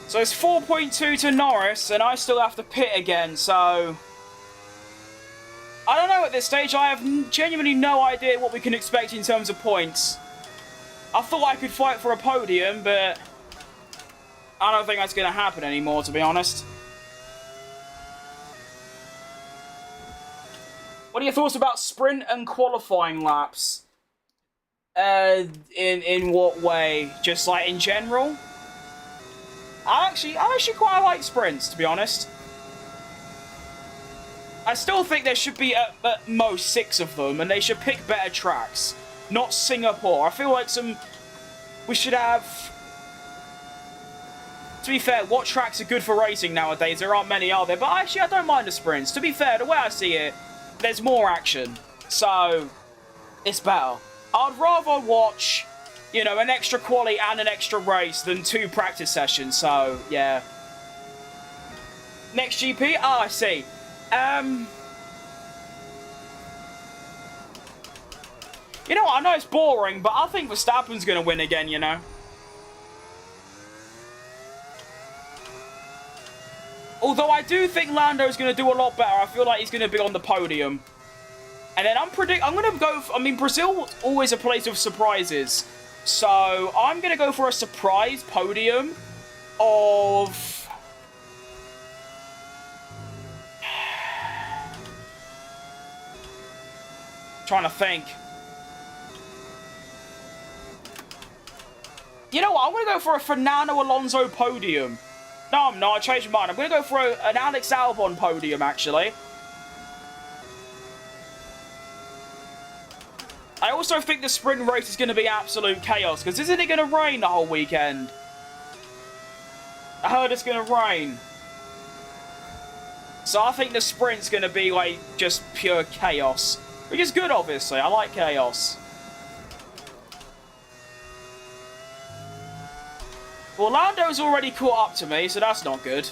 So it's 4.2 to Norris, and I still have to pit again, so... I don't know at this stage, I have genuinely no idea what we can expect in terms of points. I thought I could fight for a podium, but... I don't think that's going to happen anymore, to be honest. What are your thoughts about sprint and qualifying laps? In what way? Just like in general? I actually quite like sprints, to be honest. I still think there should be at most 6 of them, and they should pick better tracks, not Singapore. I feel like we should have... To be fair, what tracks are good for racing nowadays? There aren't many, are there? But actually, I don't mind the sprints. To be fair, the way I see it, there's more action, so it's better. I'd rather watch... you know, an extra quali and an extra race than 2 practice sessions, so, yeah. Next GP? Oh, I see. You know what, I know it's boring, but I think Verstappen's going to win again, you know. Although I do think Lando's going to do a lot better. I feel like he's going to be on the podium. And then I'm going to go... I mean, Brazil always a place of surprises. So, I'm going to go for a surprise podium of... trying to think. You know what? I'm going to go for a Fernando Alonso podium. No, I'm not. I changed my mind. I'm going to go for an Alex Albon podium, actually. I also think the sprint race is going to be absolute chaos, because isn't it going to rain the whole weekend? I heard it's going to rain. So I think the sprint's going to be, like, just pure chaos. Which is good, obviously. I like chaos. Well, Lando's already caught up to me, so that's not good.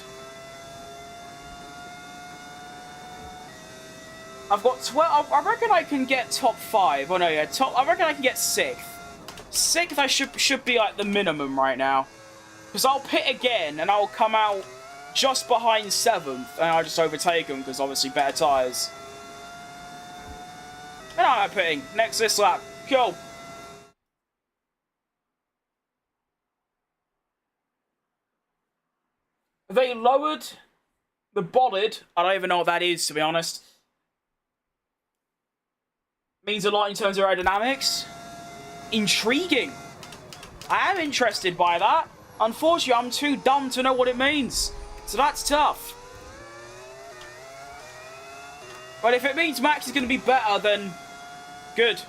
I've got 12. I reckon I can get top 5. Oh no, yeah, I reckon I can get 6th. 6th I should be like the minimum right now. Because I'll pit again and I'll come out just behind 7th and I'll just overtake them because obviously better tyres. And I'm pitting. Next this lap. Cool. They lowered the bollard. I don't even know what that is, to be honest. Means a lot in terms of aerodynamics. Intriguing. I am interested by that. Unfortunately, I'm too dumb to know what it means. So that's tough. But if it means Max is going to be better, then good.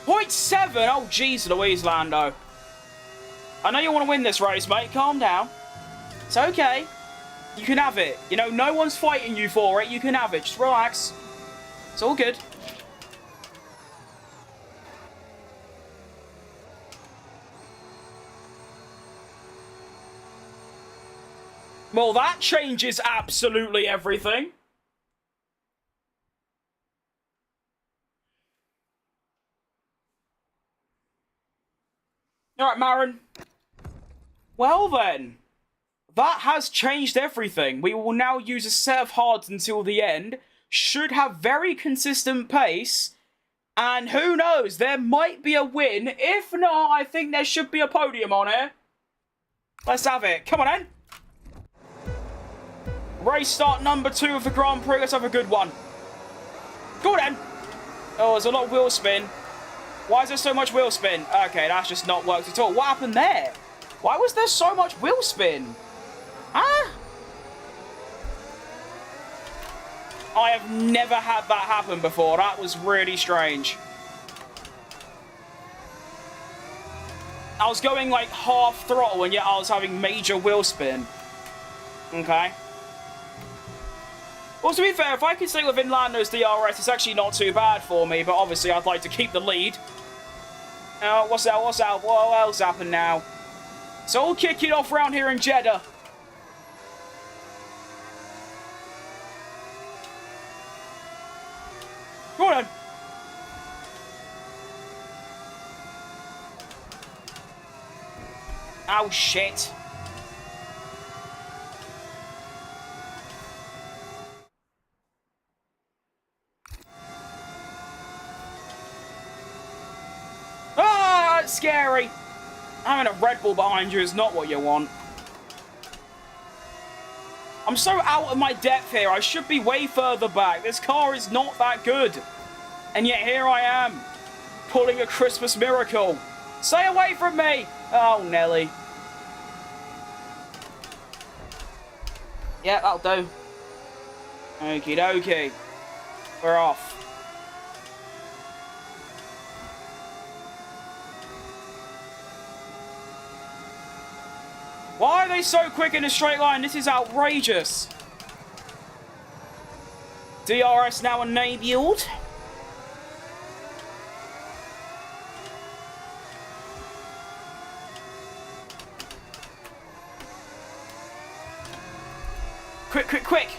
.7? Oh, jeez Louise, Lando. I know you want to win this race, mate. Calm down. It's okay. You can have it. You know, no one's fighting you for it. You can have it. Just relax. It's all good. Well, that changes absolutely everything. Alright, Marin. Well then, that has changed everything. We will now use a set of hards until the end. Should have very consistent pace. And who knows, there might be a win. If not, I think there should be a podium on here. Let's have it. Come on then. Race start number 2 of the Grand Prix. Let's have a good one. Go on then. Oh, there's a lot of wheel spin. Why is there so much wheel spin? Okay, that's just not worked at all. What happened there? Why was there so much wheel spin? Huh? I have never had that happen before. That was really strange. I was going like half throttle and yet I was having major wheel spin. Okay. Well, to be fair, if I could stay within Lando's DRS, it's actually not too bad for me, but obviously I'd like to keep the lead. What's that? What's that? What else happened now? It's all kicking off around here in Jeddah. Go on then. Oh, shit. Ah, it's scary. Having a Red Bull behind you is not what you want. I'm so out of my depth here. I should be way further back. This car is not that good. And yet here I am, pulling a Christmas miracle. Stay away from me. Oh, Nelly. Yeah, that'll do. Okie dokie. We're off. Why are they so quick in a straight line? This is outrageous. DRS now enabled. Quick, quick, quick.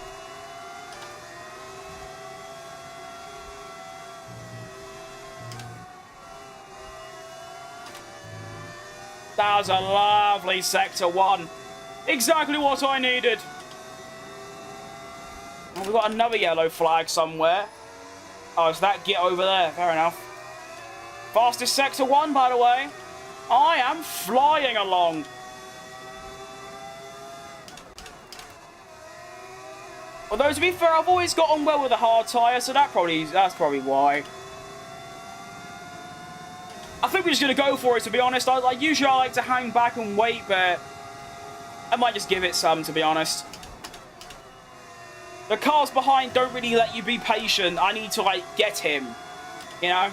That was a lovely Sector 1. Exactly what I needed. Oh, we've got another yellow flag somewhere. Oh, it's that git over there. Fair enough. Fastest Sector 1, by the way. I am flying along. Although, to be fair, I've always got on well with a hard tyre, so that's probably why. I think we're just going to go for it, to be honest. Usually I like to hang back and wait, but I might just give it some, to be honest. The cars behind don't really let you be patient. I need to, like, get him, you know?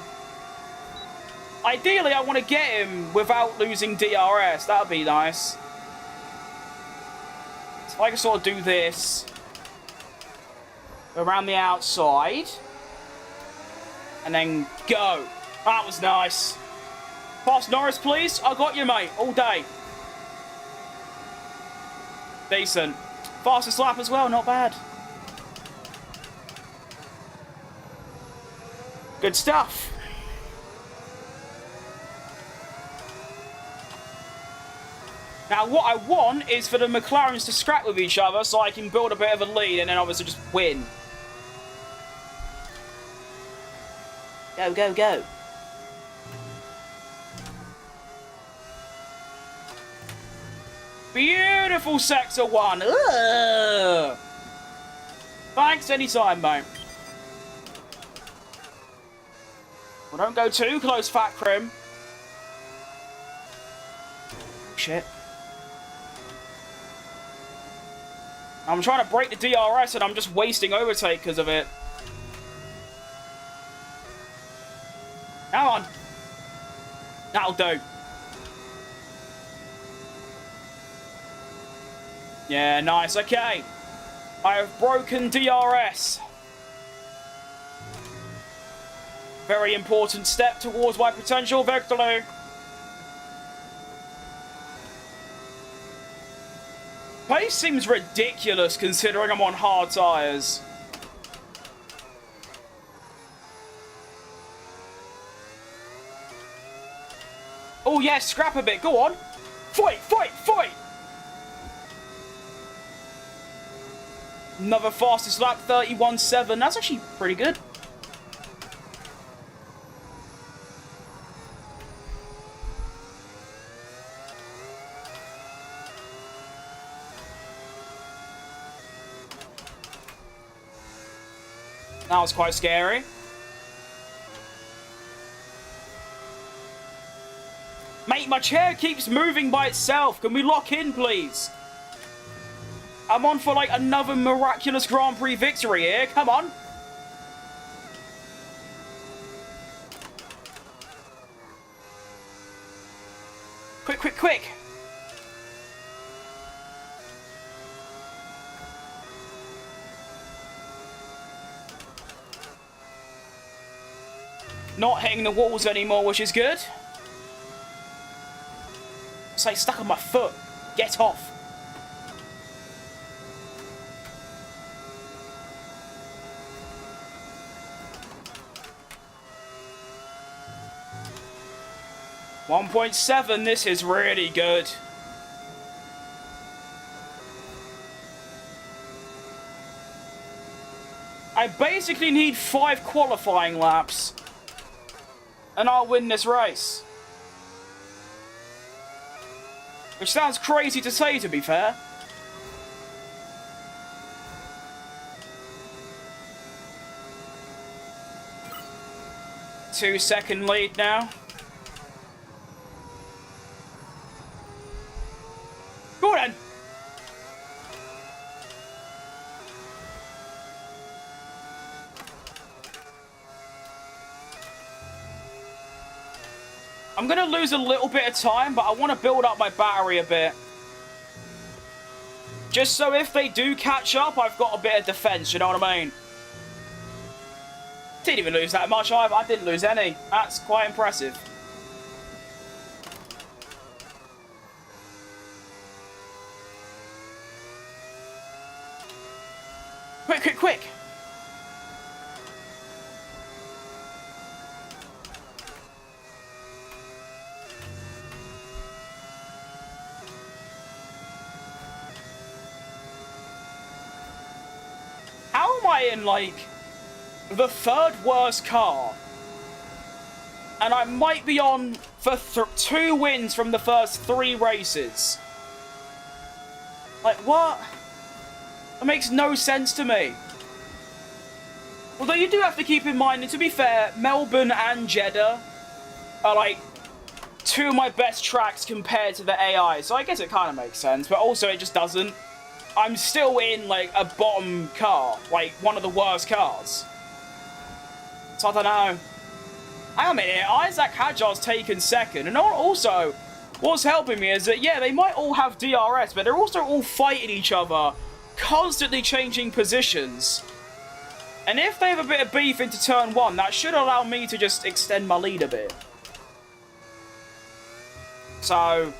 Ideally, I want to get him without losing DRS. That would be nice. So if I can sort of do this around the outside and then go. That was nice. Pass Norris, please. I got you, mate. All day. Decent. Fastest lap as well. Not bad. Good stuff. Now, what I want is for the McLarens to scrap with each other so I can build a bit of a lead and then obviously just win. Go, go, go. Beautiful Sector 1. Ugh. Thanks anytime, mate. Well, don't go too close, Fat Crim. Shit. I'm trying to break the DRS and I'm just wasting overtake because of it. Come on. That'll do. Yeah, nice. Okay. I have broken DRS. Very important step towards my potential victory. Pace seems ridiculous considering I'm on hard tyres. Oh yeah, scrap a bit, go on. Fight, fight, fight! Another fastest lap, 31.7. That's actually pretty good. That was quite scary. Mate, my chair keeps moving by itself. Can we lock in, please? I'm on for, like, another miraculous Grand Prix victory here. Come on. Quick, quick, quick. Not hitting the walls anymore, which is good. It's like stuck on my foot. Get off. .7, this is really good. I basically need 5 qualifying laps. And I'll win this race. Which sounds crazy to say, to be fair. Two-second lead now. Go on then. I'm going to lose a little bit of time, but I want to build up my battery a bit. Just so if they do catch up, I've got a bit of defense, you know what I mean? Didn't even lose that much either. I didn't lose any. That's quite impressive. Quick, quick, quick! How am I in, like, the 3rd worst car? And I might be on for 2 wins from the first 3 races. Like, what? That makes no sense to me. Although you do have to keep in mind, and to be fair, Melbourne and Jeddah are, like, 2 of my best tracks compared to the AI. So I guess it kind of makes sense, but also it just doesn't. I'm still in, like, a bottom car. Like, one of the worst cars. So I don't know. Hang on a minute, Isaac Hadjar's taken 2nd. And also, what's helping me is that, yeah, they might all have DRS, but they're also all fighting each other, constantly changing positions. And if they have a bit of beef into turn 1, that should allow me to just extend my lead a bit. So,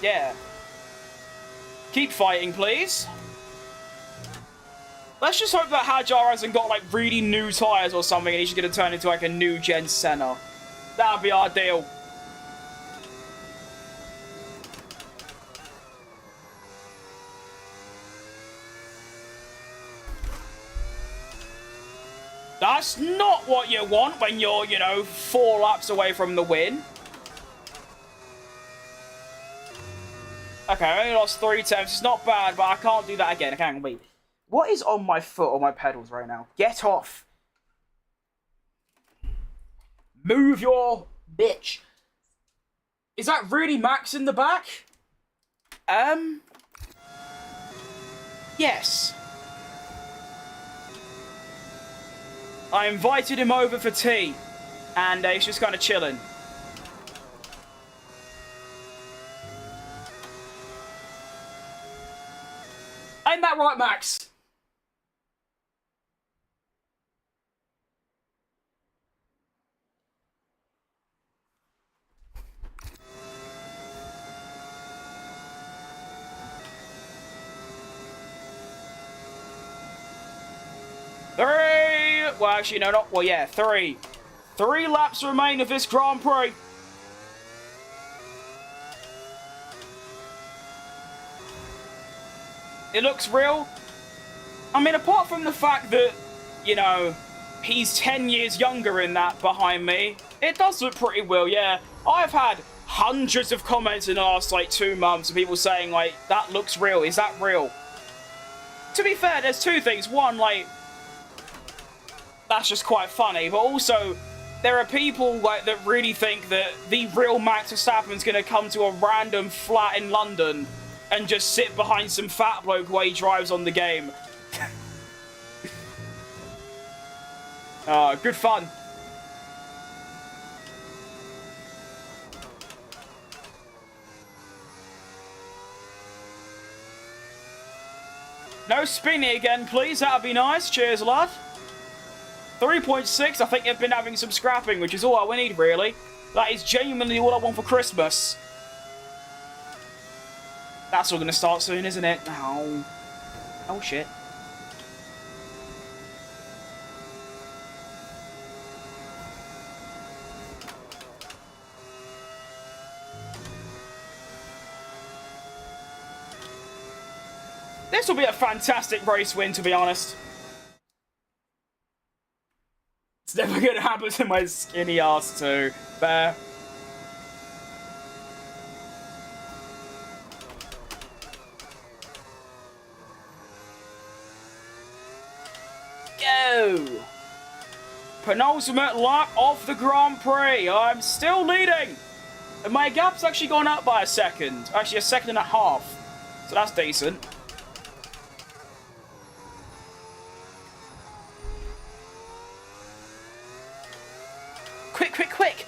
yeah. Keep fighting, please. Let's just hope that Hadjar hasn't got, like, really new tyres or something and he's just going to turn into, like, a new gen Senna. That would be ideal. That's not what you want when you're, you know, 4 laps away from the win. Okay, I only lost 3 attempts. It's not bad, but I can't do that again. Okay, hang on, wait. What is on my foot or my pedals right now? Get off. Move your bitch. Is that really Max in the back? Yes. I invited him over for tea, and he's just kind of chilling. Ain't that right, Max? well, actually, no, not... Well, yeah, 3. 3 laps remain of this Grand Prix. It looks real. I mean, apart from the fact that, you know, he's 10 years younger in that behind me, it does look pretty real, yeah. I've had hundreds of comments in the last, like, 2 months of people saying, like, that looks real. Is that real? To be fair, there's 2 things. One, like, that's just quite funny, but also there are people like that really think that the real Max Verstappen's going to come to a random flat in London and just sit behind some fat bloke while he drives on the game. Good fun. No spinning again, please. That'd be nice. Cheers, lad. 3.6. I think they've been having some scrapping, which is all I need, really. That is genuinely all I want for Christmas. That's all going to start soon, isn't it? Oh. Oh, shit. This will be a fantastic race win, to be honest. It's never going to happen to my skinny ass, too. Fair. Go! Penultimate lap of the Grand Prix. I'm still leading. And my gap's actually gone up by a second. Actually, a second and a half. So that's decent. Quick, quick, quick!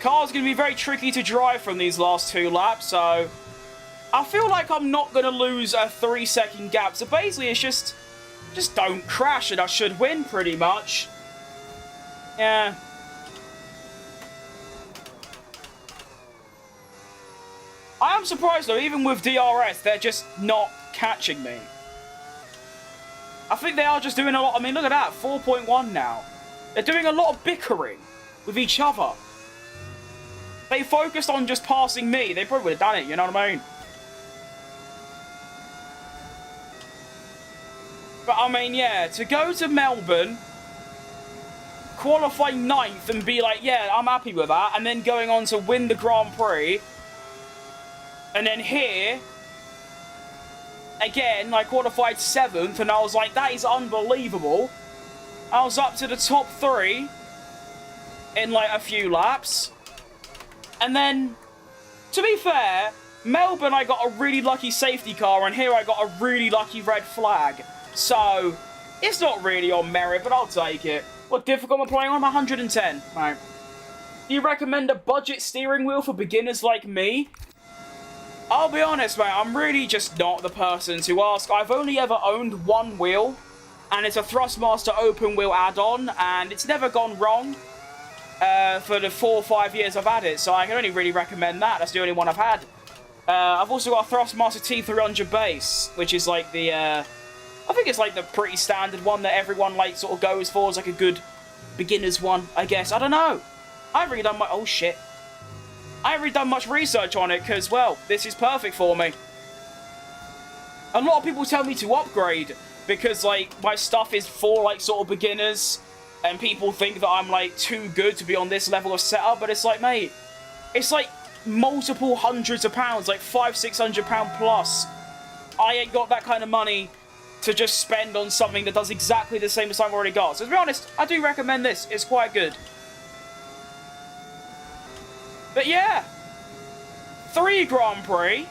Car's going to be very tricky to drive from these last 2 laps, so I feel like I'm not going to lose a 3-second gap. So basically, it's just don't crash and I should win, pretty much. Yeah. I am surprised, though, even with DRS, they're just not catching me. I think they are just doing a lot. I mean, look at that, 4.1 now. They're doing a lot of bickering with each other. They focused on just passing me. They probably would have done it, you know what I mean? But, I mean, yeah, to go to Melbourne, qualify 9th and be like, yeah, I'm happy with that, and then going on to win the Grand Prix, and then here, again, I qualified 7th, and I was like, that is unbelievable. I was up to the top 3 in, like, a few laps. And then, to be fair, Melbourne, I got a really lucky safety car, and here I got a really lucky red flag. So, it's not really on merit, but I'll take it. What difficult am I playing on? I'm 110. Right. Do you recommend a budget steering wheel for beginners like me? I'll be honest, mate, I'm really just not the person to ask. I've only ever owned 1 wheel, and it's a Thrustmaster open wheel add-on, and it's never gone wrong for the 4 or 5 years I've had it, so I can only really recommend that. That's the only one I've had. I've also got a Thrustmaster T300 base, which is like the, I think it's like the pretty standard one that everyone like sort of goes for. It's like a good beginner's one, I guess. I don't know. I haven't really done my, oh shit. I haven't really done much research on it because, well, this is perfect for me. A lot of people tell me to upgrade because, like, my stuff is for, like, sort of beginners and people think that I'm, like, too good to be on this level of setup, but it's like, mate, it's, like, multiple hundreds of pounds, like £500–600 plus. I ain't got that kind of money to just spend on something that does exactly the same as I've already got. So, to be honest, I do recommend this. It's quite good. But yeah, 3 Grand Prix,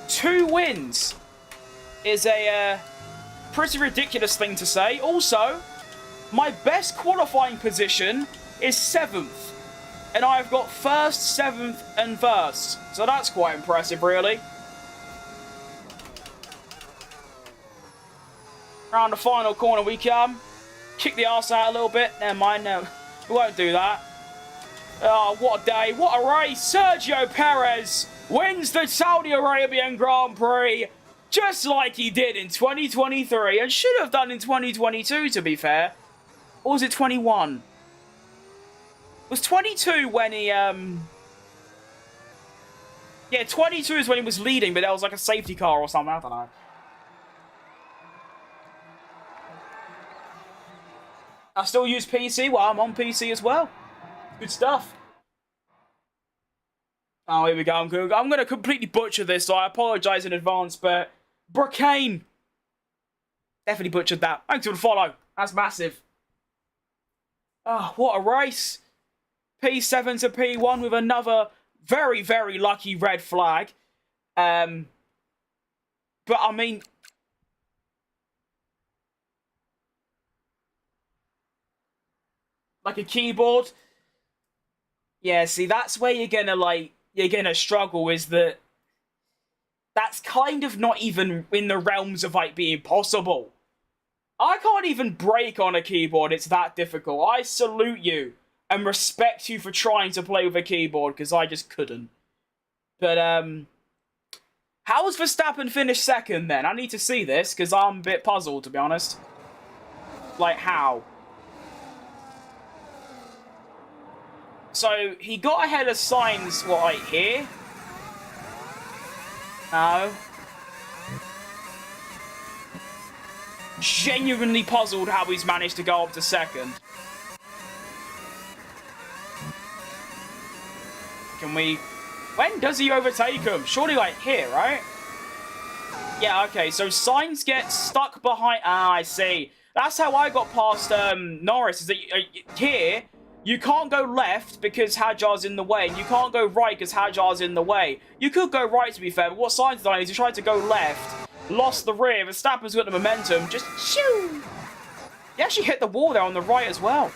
2 wins is a pretty ridiculous thing to say. Also, my best qualifying position is 7th, and I've got 1st, 7th, and 1st. So that's quite impressive, really. Around the final corner we come. Kick the arse out a little bit. Never mind, no, we won't do that. Oh, what a day. What a race. Sergio Perez wins the Saudi Arabian Grand Prix just like he did in 2023 and should have done in 2022, to be fair. Or was it 21? It was 22 when he, Yeah, 22 is when he was leading, but that was like a safety car or something. I don't know. I still use PC. Well, I'm on PC as well. Good stuff. Oh, here we go. I'm going to completely butcher this, so I apologise in advance, but Bracane. Definitely butchered that. Thanks for the follow. That's massive. Oh, what a race. P7 to P1 with another very, very lucky red flag. But, I mean... like a keyboard. Yeah, see, that's where you're gonna struggle, is that that's kind of not even in the realms of, like, being possible. I can't even brake on a keyboard, it's that difficult. I salute you and respect you for trying to play with a keyboard, because I just couldn't. But, how was Verstappen finished second, then? I need to see this, because I'm a bit puzzled, to be honest. Like, how? So, he got ahead of Sainz, what, like here? No. Genuinely puzzled how he's managed to go up to second. Can we... when does he overtake him? Surely, like, here, right? Yeah, okay, so Sainz gets stuck behind... ah, I see. That's how I got past Norris, is that here... you can't go left because Hajar's in the way, and you can't go right because Hajar's in the way. You could go right, to be fair, but what Sainz done is he tried to go left, lost the rear, Verstappen's got the momentum, just shoo! He actually hit the wall there on the right as well.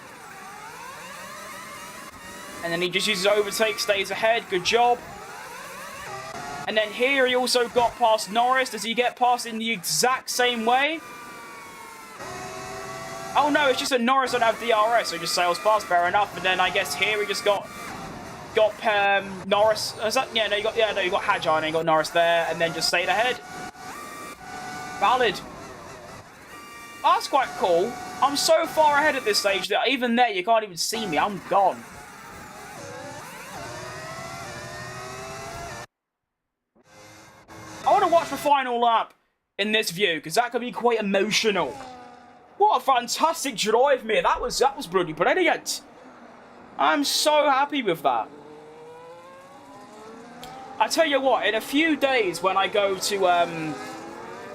And then he just uses overtake, stays ahead, good job. And then here he also got past Norris. Does he get past in the exact same way? Oh no, it's just that Norris don't have DRS, so he just sails past, fair enough. And then I guess here we just got Norris. Is that, yeah, no, you got Hajar and then you got Norris there, and then just stayed ahead. Valid. Oh, that's quite cool. I'm so far ahead at this stage that even there you can't even see me. I'm gone. I want to watch the final lap in this view, because that could be quite emotional. What a fantastic drive, mate. That was bloody brilliant. I'm so happy with that. I tell you what, in a few days when I go to I'm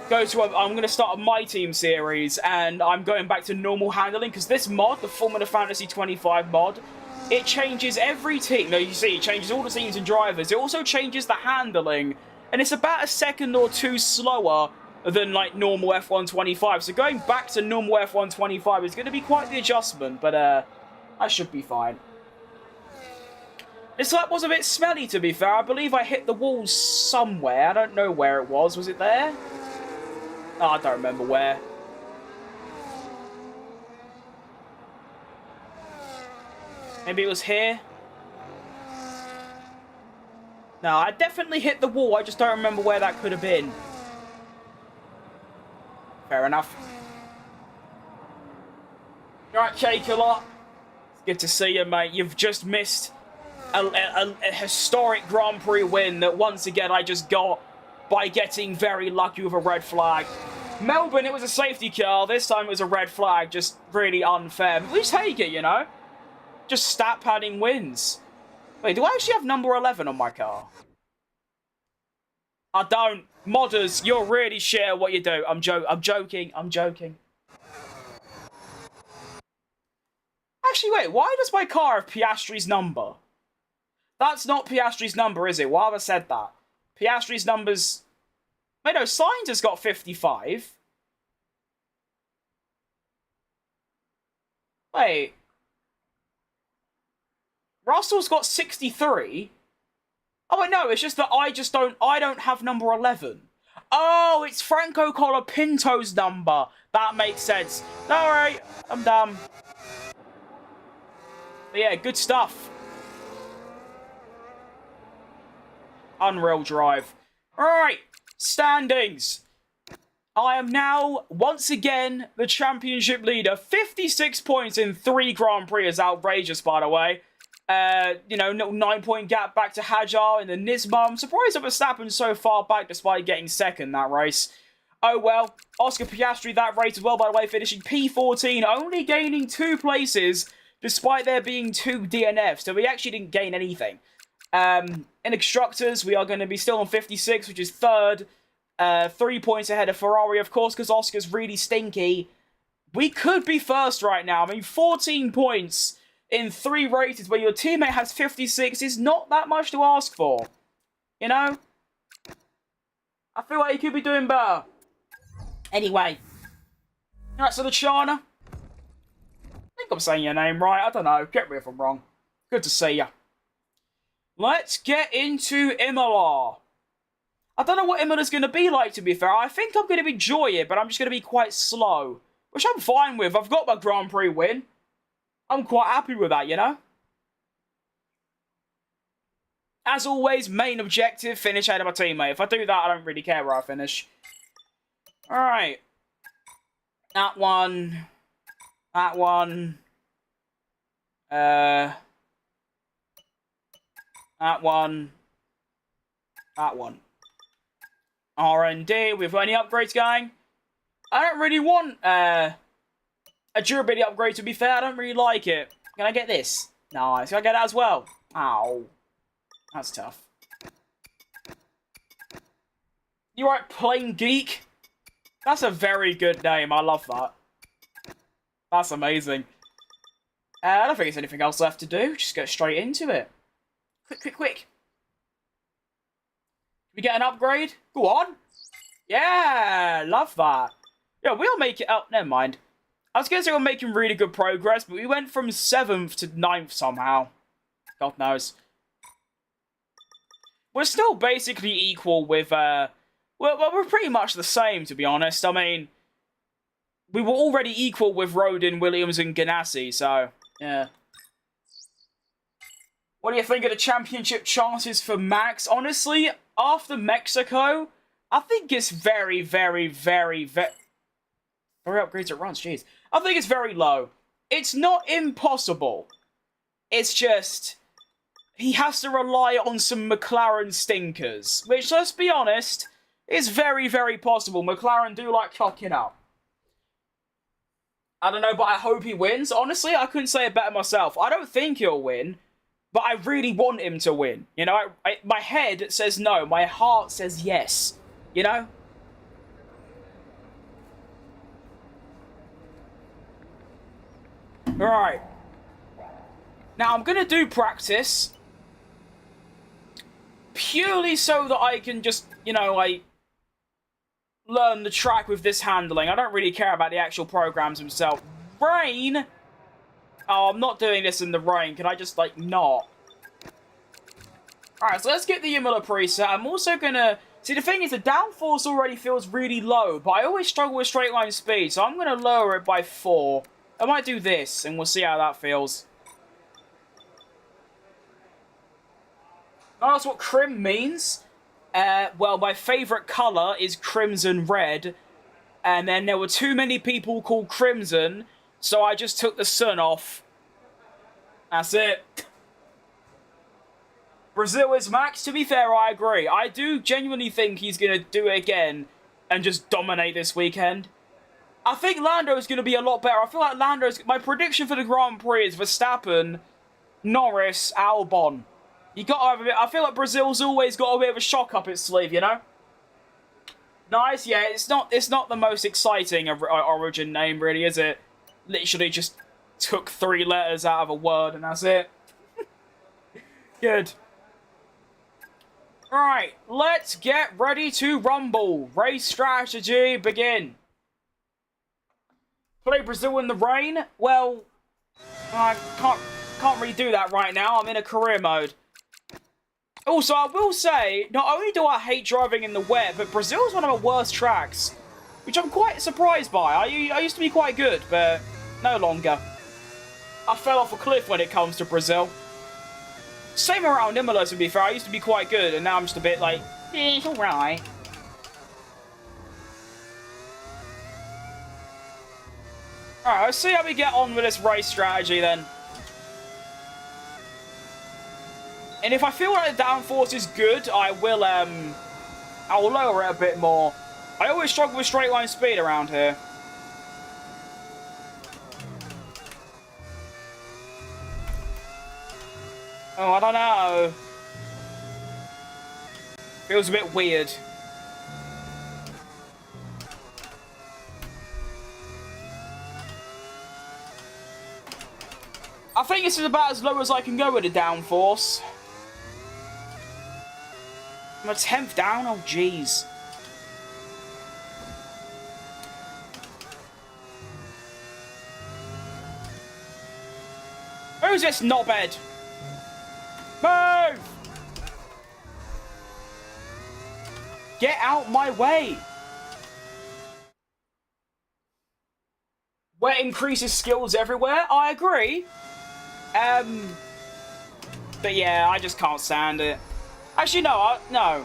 going to start a My Team series, and I'm going back to normal handling, because this mod, the Formula Fantasy 25 mod, it changes every team. No, you see, it changes all the teams and drivers. It also changes the handling, and it's about a second or two slower than, like, normal F1 25. So going back to normal F1 25 is going to be quite the adjustment, but I should be fine. This lap was a bit smelly, to be fair. I believe I hit the wall somewhere. I don't know where it was. Was it there? Oh, I don't remember where. Maybe it was here? No, I definitely hit the wall. I just don't remember where that could have been. Fair enough. Alright, CHECO. It's good to see you, mate. You've just missed a historic Grand Prix win that, once again, I just got by getting very lucky with a red flag. Melbourne, it was a safety car. This time it was a red flag. Just really unfair. But we take it, you know? Just stat padding wins. Wait, do I actually have number 11 on my car? I don't. Modders, you're really shit at what you do. I'm joking. Actually, wait, why does my car have Piastri's number? That's not Piastri's number, is it? Why have I said that? Piastri's number's... wait, no, Sainz has got 55. Wait. Russell's got 63. Oh, wait, no, it's just that I don't have number 11. Oh, it's Franco Colapinto's number. That makes sense. Alright, I'm dumb. But yeah, good stuff. Unreal Drive. Alright, standings. I am now, once again, the championship leader. 56 points in 3 Grand Prix is outrageous, by the way. You know, 9-point gap back to Hajar in the Nismo. I'm surprised that Verstappen's so far back despite getting second that race. Oh well, Oscar Piastri that race as well, by the way, finishing P14, only gaining 2 places despite there being 2 DNFs, so we actually didn't gain anything. In Constructors, we are going to be still on 56, which is third. 3 points ahead of Ferrari, of course, because Oscar's really stinky. We could be first right now. I mean, 14 points in 3 races where your teammate has 56 is not that much to ask for. You know? I feel like he could be doing better. Anyway. Alright, so Luciana. I think I'm saying your name right. I don't know. Get me if I'm wrong. Good to see ya. Let's get into Imola. I don't know what Imola's going to be like, to be fair. I think I'm going to enjoy it, but I'm just going to be quite slow. Which I'm fine with. I've got my Grand Prix win. I'm quite happy with that, you know? As always, main objective, finish ahead of my teammate. If I do that, I don't really care where I finish. Alright. That one. That one. That one. That one. R&D. We've got any upgrades going? I don't really want a durability upgrade, to be fair. I don't really like it. Can I get this? Nice. Can I get that as well? Ow. That's tough. You right, Plain Geek? That's a very good name. I love that. That's amazing. I don't think there's anything else left to do. Just go straight into it. Quick, quick, quick. We get an upgrade? Go on. Yeah, love that. Yeah, we'll make it up. Never mind. I was going to say we're making really good progress, but we went from 7th to 9th somehow. God knows. We're still basically equal with, well, we're pretty much the same, to be honest. I mean, we were already equal with Rodin, Williams, and Ganassi, so, yeah. What do you think of the championship chances for Max? Honestly, after Mexico, I think it's very, very, very, very... 3 upgrades at runs, jeez. I think it's very low. It's not impossible. It's just... he has to rely on some McLaren stinkers. Which, let's be honest, is very, very possible. McLaren do like cocking up. I don't know, but I hope he wins. Honestly, I couldn't say it better myself. I don't think he'll win, but I really want him to win. You know, my head says no. My heart says yes. You know? Alright. Now, I'm going to do practice. Purely so that I can just, you know, like, learn the track with this handling. I don't really care about the actual programs themselves. Rain? Oh, I'm not doing this in the rain. Can I just, like, not? Alright, so let's get the Imola preset. I'm also gonna... see, the thing is, the downforce already feels really low, but I always struggle with straight line speed, so I'm gonna lower it by 4. I might do this, and we'll see how that feels. Oh, that's what crim means? Well, my favourite colour is crimson red, and then there were too many people called crimson, so I just took the sun off. That's it. Brazil is Max. To be fair, I agree. I do genuinely think he's going to do it again and just dominate this weekend. I think Lando is going to be a lot better. I feel like Lando's... my prediction for the Grand Prix is Verstappen, Norris, Albon. You got to have a bit... I feel like Brazil's always got a bit of a shock up its sleeve, you know? Nice, yeah. It's not the most exciting origin name, really, is it? Literally just took 3 letters out of a word and that's it. Good. Alright, let's get ready to rumble. Race strategy, begin. Play Brazil in the rain? Well, I can't really do that right now. I'm in a career mode. Also, I will say, not only do I hate driving in the wet, but Brazil is one of my worst tracks, which I'm quite surprised by. I used to be quite good, but no longer. I fell off a cliff when it comes to Brazil. Same around Imola, to be fair. I used to be quite good, and now I'm just a bit like, it's alright. Alright, let's see how we get on with this race strategy then. And if I feel like the downforce is good, I will lower it a bit more. I always struggle with straight line speed around here. Oh, I don't know. Feels a bit weird. I think this is about as low as I can go with the downforce. I'm a 10th down? Oh, jeez. Who's this knobhead? Move! Get out my way! Wet increases skills everywhere, I agree. But yeah, I just can't stand it. Actually, no, no.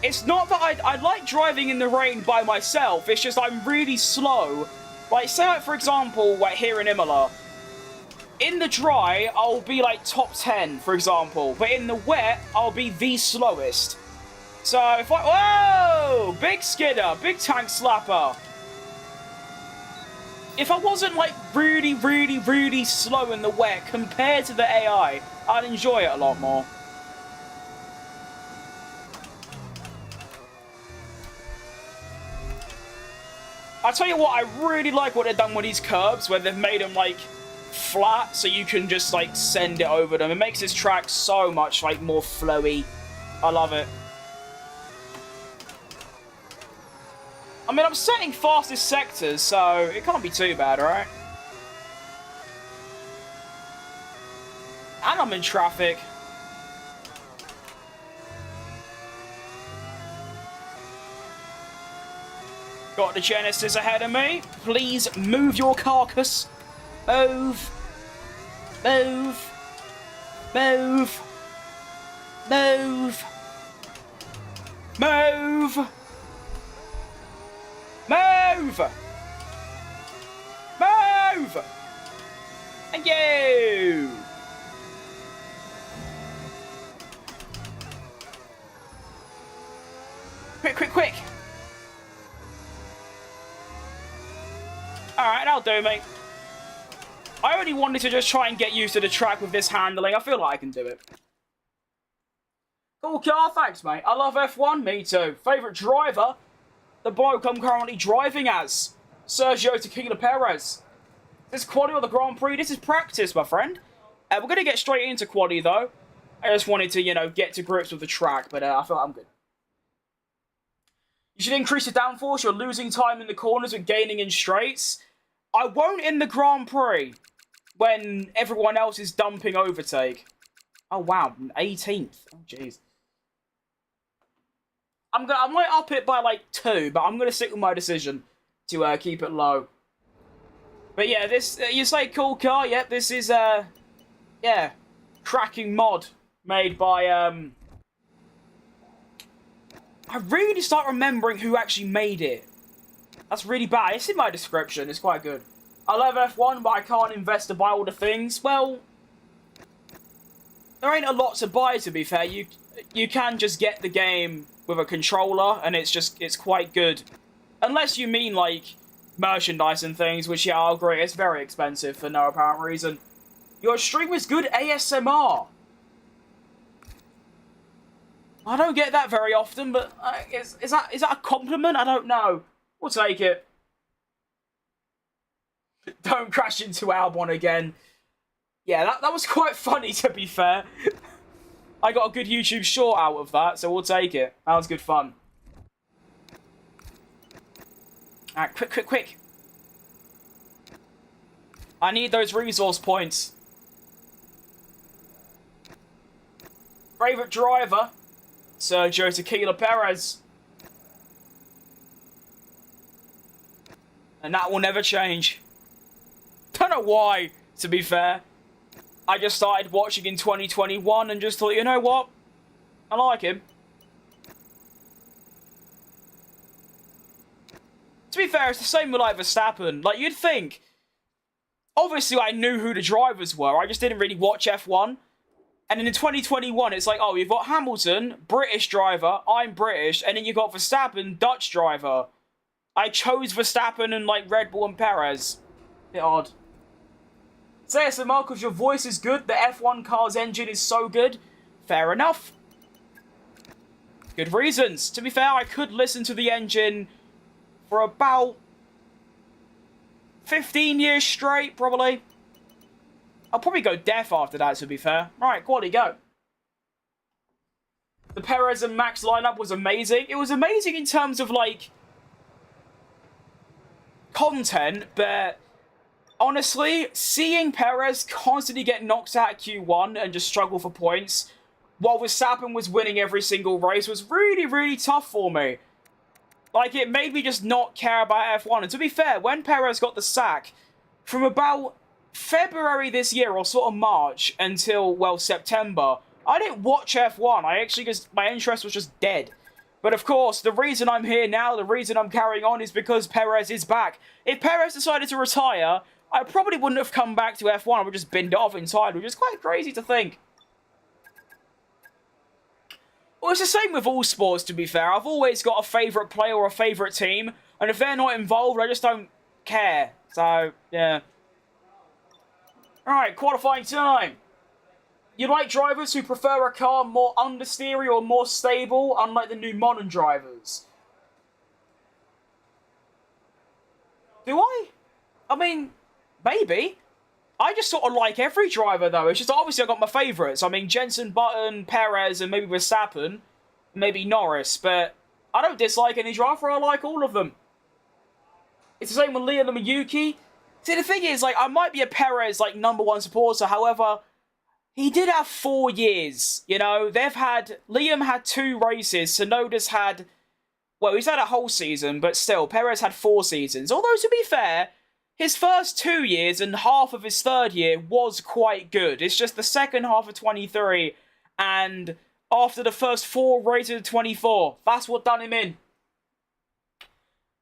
It's not that I like driving in the rain by myself, it's just I'm really slow. Like, say, like, for example, like here in Imola. In the dry, I'll be like top 10, for example. But in the wet, I'll be the slowest. So if I... Whoa! Big skidder, big tank slapper. If I wasn't like really, really, really slow in the wet compared to the AI, I'd enjoy it a lot more. I tell you what, I really like what they've done with these curbs, where they've made them like flat, so you can just like send it over them. It makes this track so much like more flowy. I love it. I mean, I'm setting fastest sectors, so it can't be too bad, right? And I'm in traffic. Got the Genesis ahead of me. Please move your carcass. Move. Move. Move. Move. Move. Move! Move! Thank you! Quick, quick, quick! Alright, that'll do, mate. I only wanted to just try and get used to the track with this handling. I feel like I can do it. Cool car, thanks, mate. I love F1, me too. Favourite driver? The bloke I'm currently driving as, Sergio Tequila Perez. This is quali or the Grand Prix? This is practice, my friend. We're going to get straight into quali, though. I just wanted to, you know, get to grips with the track, but I feel like I'm good. You should increase the downforce. You're losing time in the corners and gaining in straights. I won't in the Grand Prix when everyone else is dumping overtake. Oh, wow. 18th. Oh, jeez. I might up it by like 2, but I'm gonna stick with my decision to keep it low. But yeah, this you say cool car. Yep, this is yeah, cracking mod made by I really need to start remembering who actually made it. That's really bad. It's in my description. It's quite good. I love F1, but I can't invest to buy all the things. Well, there ain't a lot to buy, to be fair. You can just get the game with a controller, and it's quite good. Unless you mean, like, merchandise and things, which, yeah, I'll agree, it's very expensive for no apparent reason. Your stream is good ASMR. I don't get that very often, but is that a compliment? I don't know. We'll take it. Don't crash into Albon again. Yeah, that was quite funny, to be fair. I got a good YouTube short out of that, so we'll take it. That was good fun. Alright, quick, quick, quick. I need those resource points. Favorite driver? Sergio Tequila Perez. And that will never change. Don't know why, to be fair. I just started watching in 2021 and just thought, you know what? I like him. To be fair, it's the same with, like, Verstappen. Like, you'd think... Obviously, I knew who the drivers were. I just didn't really watch F1. And then in 2021, it's like, oh, you've got Hamilton, British driver, I'm British, and then you've got Verstappen, Dutch driver. I chose Verstappen and, like, Red Bull and Perez. Bit odd. Say yes, Marcus, your voice is good. The F1 car's engine is so good. Fair enough. Good reasons. To be fair, I could listen to the engine for about 15 years straight, probably. I'll probably go deaf after that, to be fair. Right, quality, go. The Perez and Max lineup was amazing. It was amazing in terms of, like, content, but honestly, seeing Perez constantly get knocked out at Q1 and just struggle for points, while Verstappen was winning every single race, was really, really tough for me. Like, it made me just not care about F1. And to be fair, when Perez got the sack, from about February this year, or sort of March, until, well, September, I didn't watch F1. I actually just, my interest was just dead. But of course, the reason I'm here now, the reason I'm carrying on, is because Perez is back. If Perez decided to retire, I probably wouldn't have come back to F1. I would just binned it off entirely, which is quite crazy to think. Well, it's the same with all sports, to be fair. I've always got a favourite player or a favourite team, and if they're not involved, I just don't care. So, yeah. Alright, qualifying time. You like drivers who prefer a car more understeery or more stable, unlike the new modern drivers? Do I? I mean, maybe. I just sort of like every driver, though. It's just, obviously, I've got my favourites. I mean, Jensen, Button, Perez, and maybe Verstappen. Maybe Norris. But I don't dislike any driver. I like all of them. It's the same with Liam and Miyuki. See, the thing is, like, I might be a Perez, like, #1 supporter. However, he did have 4 years. You know, Liam had 2 races. Tsunoda's had, well, he's had a whole season. But still, Perez had 4 seasons. Although, to be fair, his first 2 years and half of his third year was quite good. It's just the second half of 23 and after the first 4 races of 24. That's what done him in.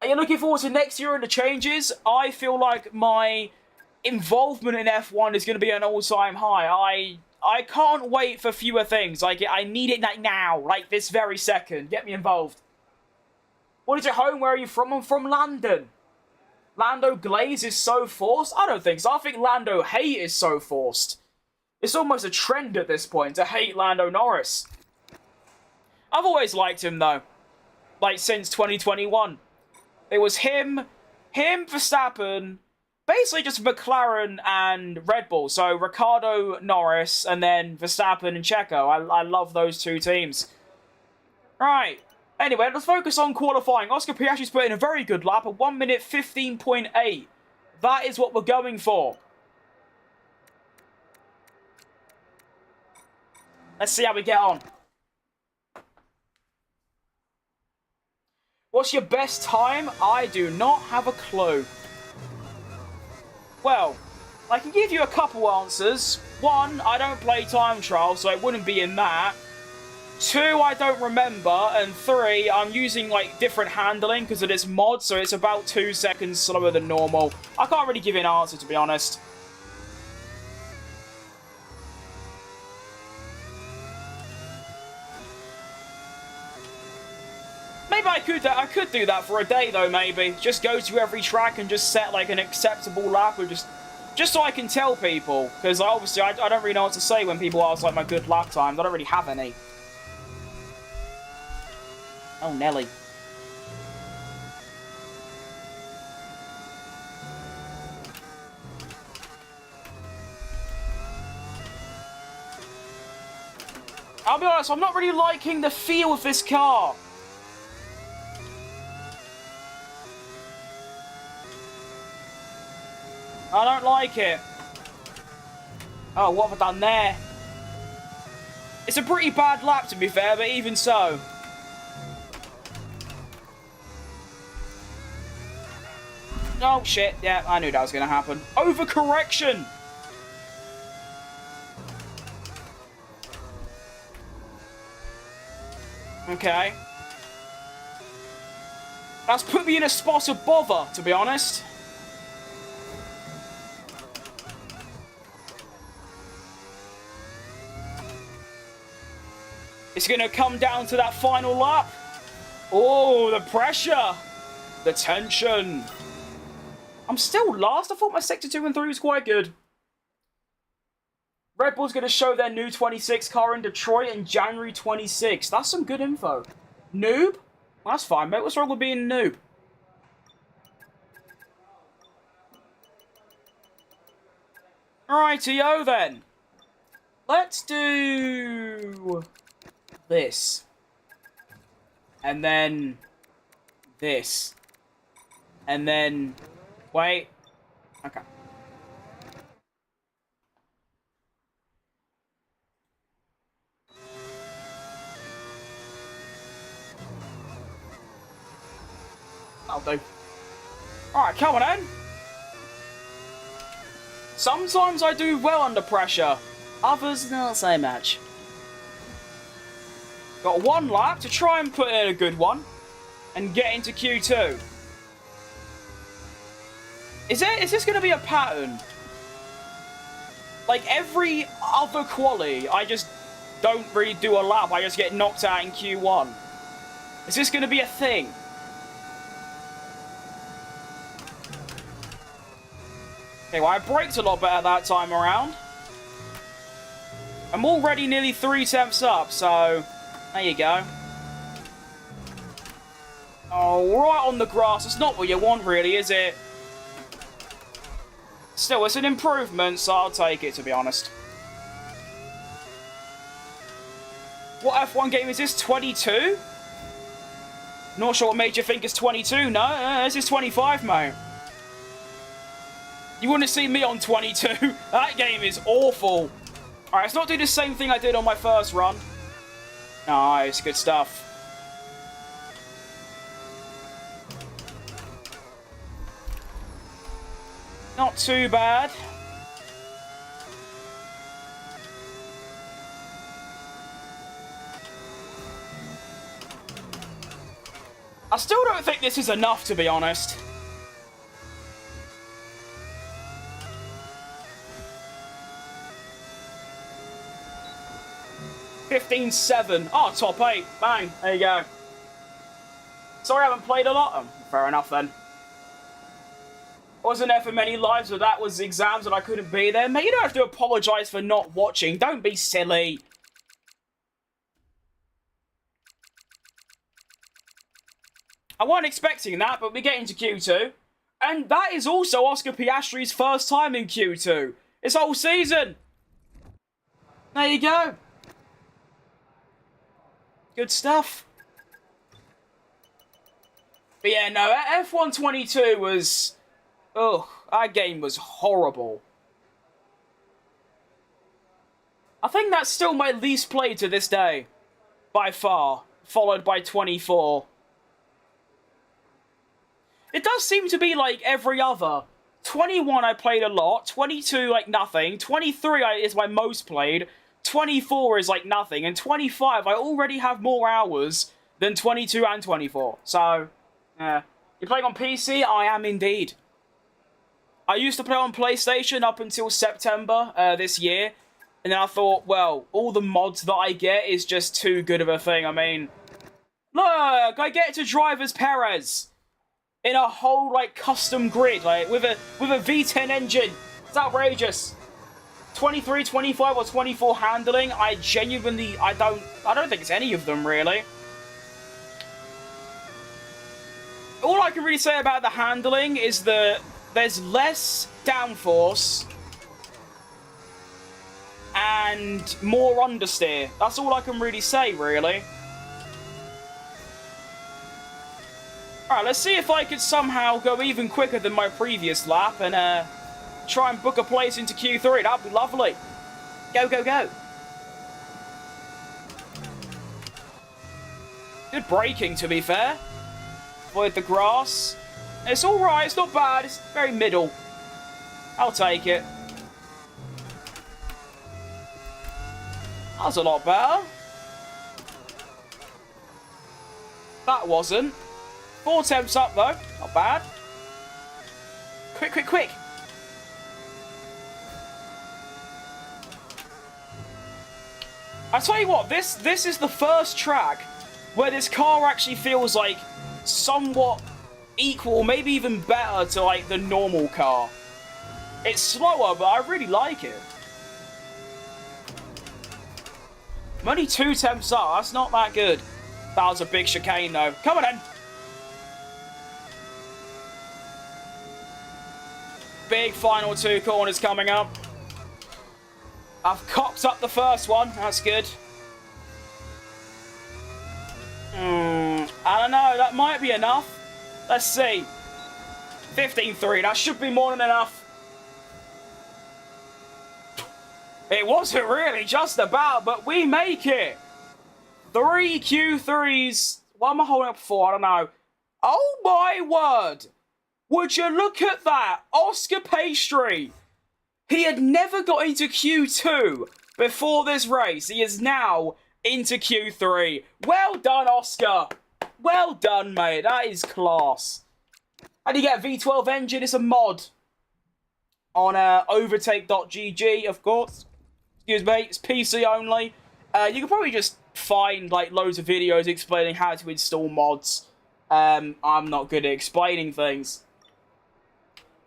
Are you looking forward to next year and the changes? I feel like my involvement in F1 is going to be an all-time high. I can't wait for fewer things. Like, I need it like now, like this very second. Get me involved. What is your home? Where are you from? I'm from London. Lando glaze is so forced? I don't think so. I think Lando hate is so forced. It's almost a trend at this point to hate Lando Norris. I've always liked him, though. Like, since 2021. It was him, Verstappen, basically just McLaren and Red Bull. So, Ricciardo, Norris, and then Verstappen and CHECO. I love those 2 teams. Right. Anyway, let's focus on qualifying. Oscar Piastri's put in a very good lap, a 1 minute 15.8. That is what we're going for. Let's see how we get on. What's your best time? I do not have a clue. Well, I can give you a couple answers. 1, I don't play time trial, so it wouldn't be in that. 2, I don't remember, and 3, I'm using, like, different handling because of this mod, so it's about 2 seconds slower than normal. I can't really give you an answer, to be honest. Maybe I could do that for a day, though, maybe. Just go to every track and just set, like, an acceptable lap, or just so I can tell people, because obviously I don't really know what to say when people ask, like, my good lap times. I don't really have any. Oh, Nelly. I'll be honest, I'm not really liking the feel of this car. I don't like it. Oh, what have I done there? It's a pretty bad lap, to be fair, but even so. Oh, shit. Yeah, I knew that was going to happen. Overcorrection! Okay. That's put me in a spot of bother, to be honest. It's going to come down to that final lap. Oh, the pressure. The tension. I'm still last. I thought my Sector 2 and 3 was quite good. Red Bull's going to show their new 26 car in Detroit in January 26. That's some good info. Noob? Well, that's fine, mate. What's wrong with being a noob? Rightio then. Let's do this. And then this. And then... Wait. Okay. That'll do. Alright, come on then. Sometimes I do well under pressure. Others, not so much. Got one lap to try and put in a good one. And get into Q2. Is this going to be a pattern? Like every other quali, I just don't really do a lap. I just get knocked out in Q1. Is this going to be a thing? Okay, well, I braked a lot better that time around. I'm already nearly 3 tenths up, so there you go. Oh, right on the grass. It's not what you want, really, is it? Still, it's an improvement, so I'll take it, to be honest. What F1 game is this? 22? Not sure what made you think it's 22. No, this is 25, mate. You wouldn't see me on 22. That game is awful. Alright, let's not do the same thing I did on my first run. Nice, good stuff. Not too bad. I still don't think this is enough, to be honest. $15.7. Oh, top 8. Bang. There you go. Sorry I haven't played a lot. Fair enough, then. Wasn't there for many lives, but that was exams and I couldn't be there. Mate, you don't have to apologise for not watching. Don't be silly. I wasn't expecting that, but we get into Q2. And that is also Oscar Piastri's first time in Q2. This whole season. There you go. Good stuff. But yeah, no, F1 22 was... Ugh, that game was horrible. I think that's still my least played to this day. By far. Followed by 24. It does seem to be like every other. 21 I played a lot. 22 like nothing. 23 is my most played. 24 is like nothing. And 25 I already have more hours than 22 and 24. So, yeah. You're playing on PC? I am indeed. I used to play on PlayStation up until September this year. And then I thought, well, all the mods that I get is just too good of a thing. I mean, look, I get to drive as Perez. In a whole, like, custom grid, like, with a V10 engine. It's outrageous. 23, 25, or 24 handling, I genuinely, I don't think it's any of them, really. All I can really say about the handling is that there's less downforce and more understeer. That's all I can really say, really. Alright, let's see if I could somehow go even quicker than my previous lap and try and book a place into Q3. That'd be lovely. Go, go, go. Good braking, to be fair. Avoid the grass. It's alright, it's not bad. It's very middle. I'll take it. That was a lot better. That wasn't. 4 attempts up, though. Not bad. Quick, quick, quick. I tell you what, this is the first track where this car actually feels like somewhat equal, maybe even better to like the normal car. It's slower, but I really like it. I'm only 2 attempts up. That's not that good. That was a big chicane, though. Come on, then. Big final 2 corners coming up. I've cocked up the first one. That's good. I don't know. That might be enough. Let's see. 15.3. That should be more than enough. It wasn't really, just about, but we make it. 3 Q3s. What am I holding up for? I don't know. Oh my word. Would you look at that? Oscar Pastry. He had never got into Q2 before this race. He is now into Q3. Well done, Oscar. Well done, mate. That is class. How do you get a V12 engine? It's a mod on overtake.gg, of course. Excuse me, it's PC only. You can probably just find like loads of videos explaining how to install mods. I'm not good at explaining things.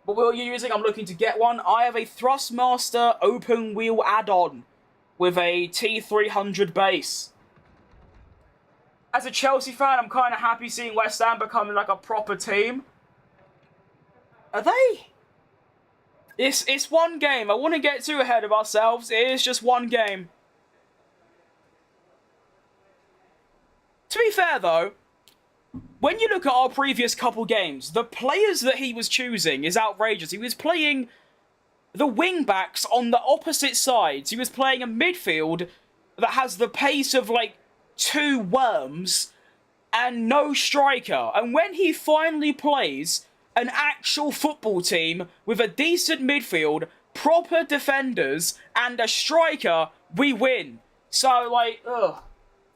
What wheel are you using? I'm looking to get one. I have a Thrustmaster open wheel add-on with a T300 base. As a Chelsea fan, I'm kind of happy seeing West Ham becoming like a proper team. Are they? It's one game. I wouldn't get too ahead of ourselves. It is just one game. To be fair, though, when you look at our previous couple games, the players that he was choosing is outrageous. He was playing the wing-backs on the opposite sides. He was playing a midfield that has the pace of, like, 2 worms and no striker. And when he finally plays an actual football team with a decent midfield, proper defenders, and a striker, we win. So, like, ugh.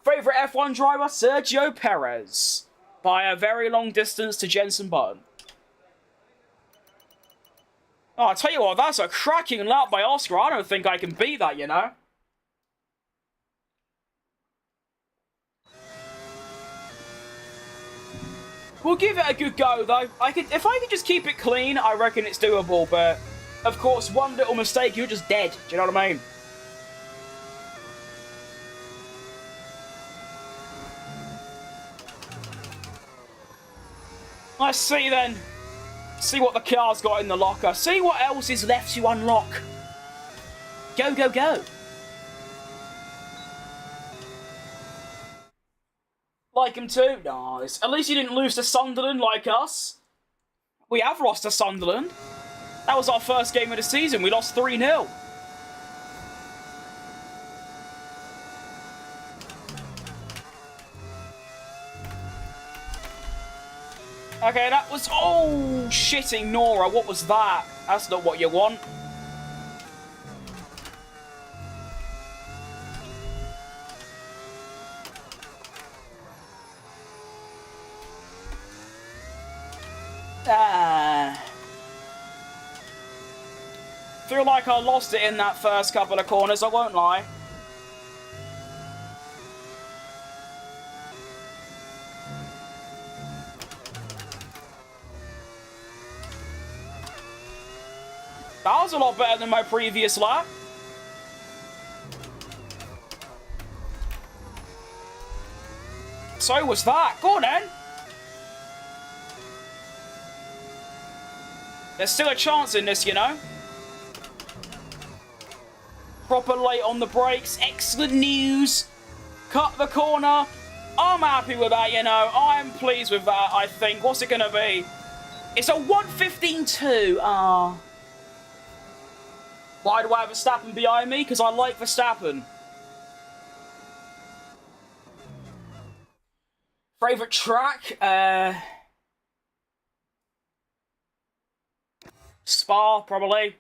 Favourite F1 driver? Sergio Perez. By a very long distance to Jenson Button. Oh, I'll tell you what, that's a cracking lap by Oscar. I don't think I can beat that, you know? We'll give it a good go, though. If I could just keep it clean, I reckon it's doable, but... Of course, one little mistake, you're just dead. Do you know what I mean? Let's see, then. See what the car's got in the locker. See what else is left to unlock. Go, go, go. Like him too? Nice. At least you didn't lose to Sunderland like us. We have lost to Sunderland. That was our first game of the season. We lost 3-0. Okay, that was... Oh, shitting Nora. What was that? That's not what you want. Feel like I lost it in that first couple of corners, I won't lie. That was a lot better than my previous lap. So was that. Go on, then. There's still a chance in this, you know. Proper late on the brakes. Excellent news. Cut the corner. I'm happy with that, you know. I'm pleased with that, I think. What's it going to be? It's a 1:15.2. Ah. Why do I have Verstappen behind me? Because I like Verstappen. Favourite track? Spa, probably.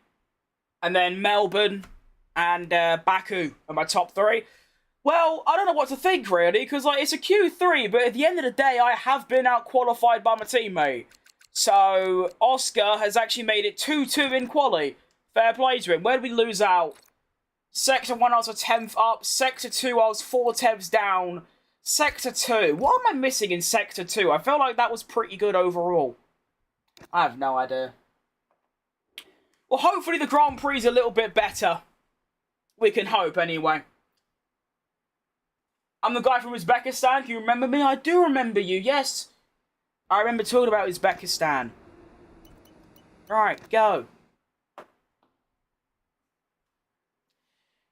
And then Melbourne and Baku are my top 3. Well, I don't know what to think, really, because, like, it's a Q3, but at the end of the day, I have been out-qualified by my teammate. So, Oscar has actually made it 2-2 in quali. Fair play to him. Where did we lose out? Sector 1, I was a 10th up. Sector 2, I was 4 tenths down. Sector 2. What am I missing in Sector 2? I felt like that was pretty good overall. I have no idea. Well, hopefully the Grand Prix is a little bit better. We can hope, anyway. I'm the guy from Uzbekistan. Do you remember me? I do remember you, yes. I remember talking about Uzbekistan. Right, go.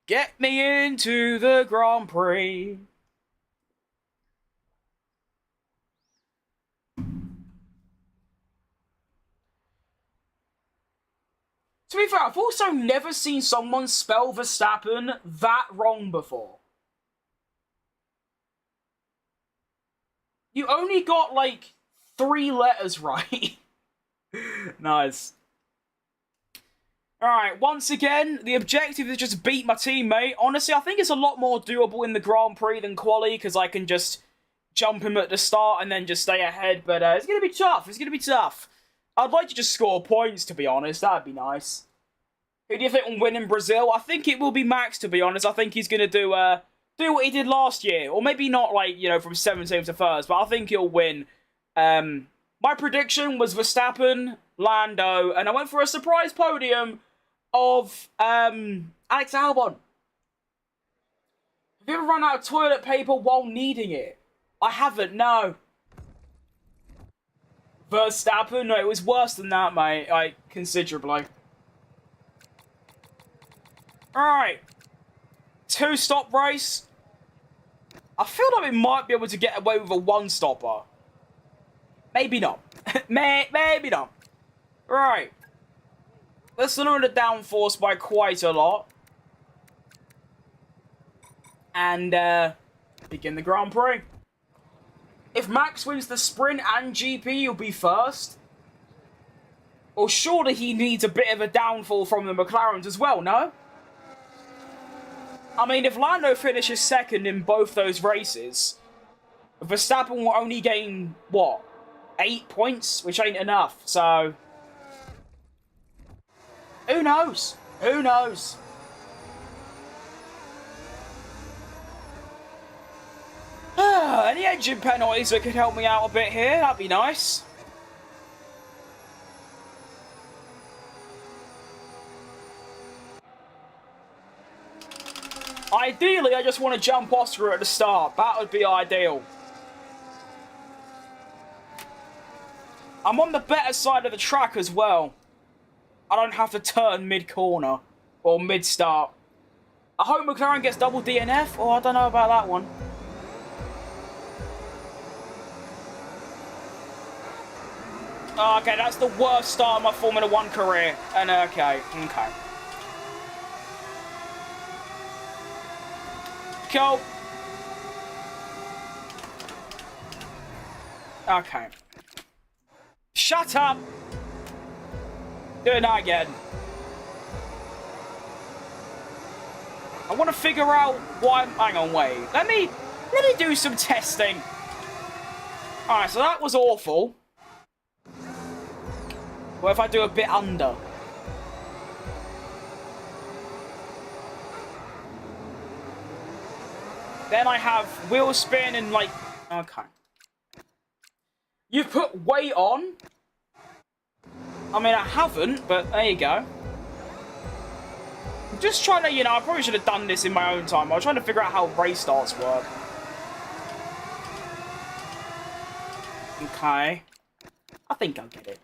Get me into the Grand Prix. To be fair, I've also never seen someone spell Verstappen that wrong before. You only got, like, 3 letters right. Nice. Alright, once again, the objective is just beat my teammate. Honestly, I think it's a lot more doable in the Grand Prix than quali, because I can just jump him at the start and then just stay ahead. But it's going to be tough. It's going to be tough. I'd like to just score points, to be honest. That'd be nice. Who do you think will win in Brazil? I think it will be Max, to be honest. I think he's going to do what he did last year. Or maybe not, like, you know, from 17th to 1st, but I think he'll win. My prediction was Verstappen, Lando, and I went for a surprise podium of Alex Albon. Have you ever run out of toilet paper while needing it? I haven't, no. Verstappen? No, it was worse than that, mate. Like, considerably. Alright. 2-stop race. I feel like we might be able to get away with a 1-stopper. Maybe not. Maybe not. Right. Let's lower the downforce by quite a lot. And, begin the Grand Prix. If Max wins the sprint and GP, he'll be first. Or surely he needs a bit of a downfall from the McLarens as well, no? I mean, if Lando finishes second in both those races, Verstappen will only gain, what, 8 points? Which ain't enough, so... Who knows? Who knows? Any engine penalties that could help me out a bit here? That'd be nice. Ideally, I just want to jump Oscar at the start. That would be ideal. I'm on the better side of the track as well. I don't have to turn mid-corner or mid-start. I hope McLaren gets double DNF. Oh, I don't know about that one. Oh, okay, that's the worst start of my Formula 1 career. And okay. Cool. Okay. Shut up! Doing that again. I want to figure out why... Hang on, wait. Let me do some testing. Alright, so that was awful. What if I do a bit under? Then I have wheel spin and, like... Okay. You've put weight on? I mean, I haven't, but there you go. I'm just trying to, you know, I probably should have done this in my own time. I was trying to figure out how race starts work. Okay. I think I'll get it.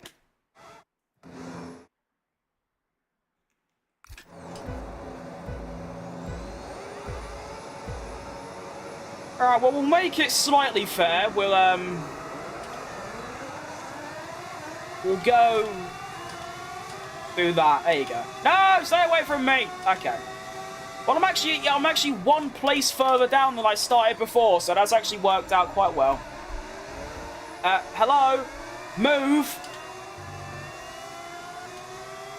Alright, well, we'll make it slightly fair. We'll go... do that. There you go. No! Stay away from me! Okay. Well, I'm actually 1 place further down than I started before, so that's actually worked out quite well. Hello? Move!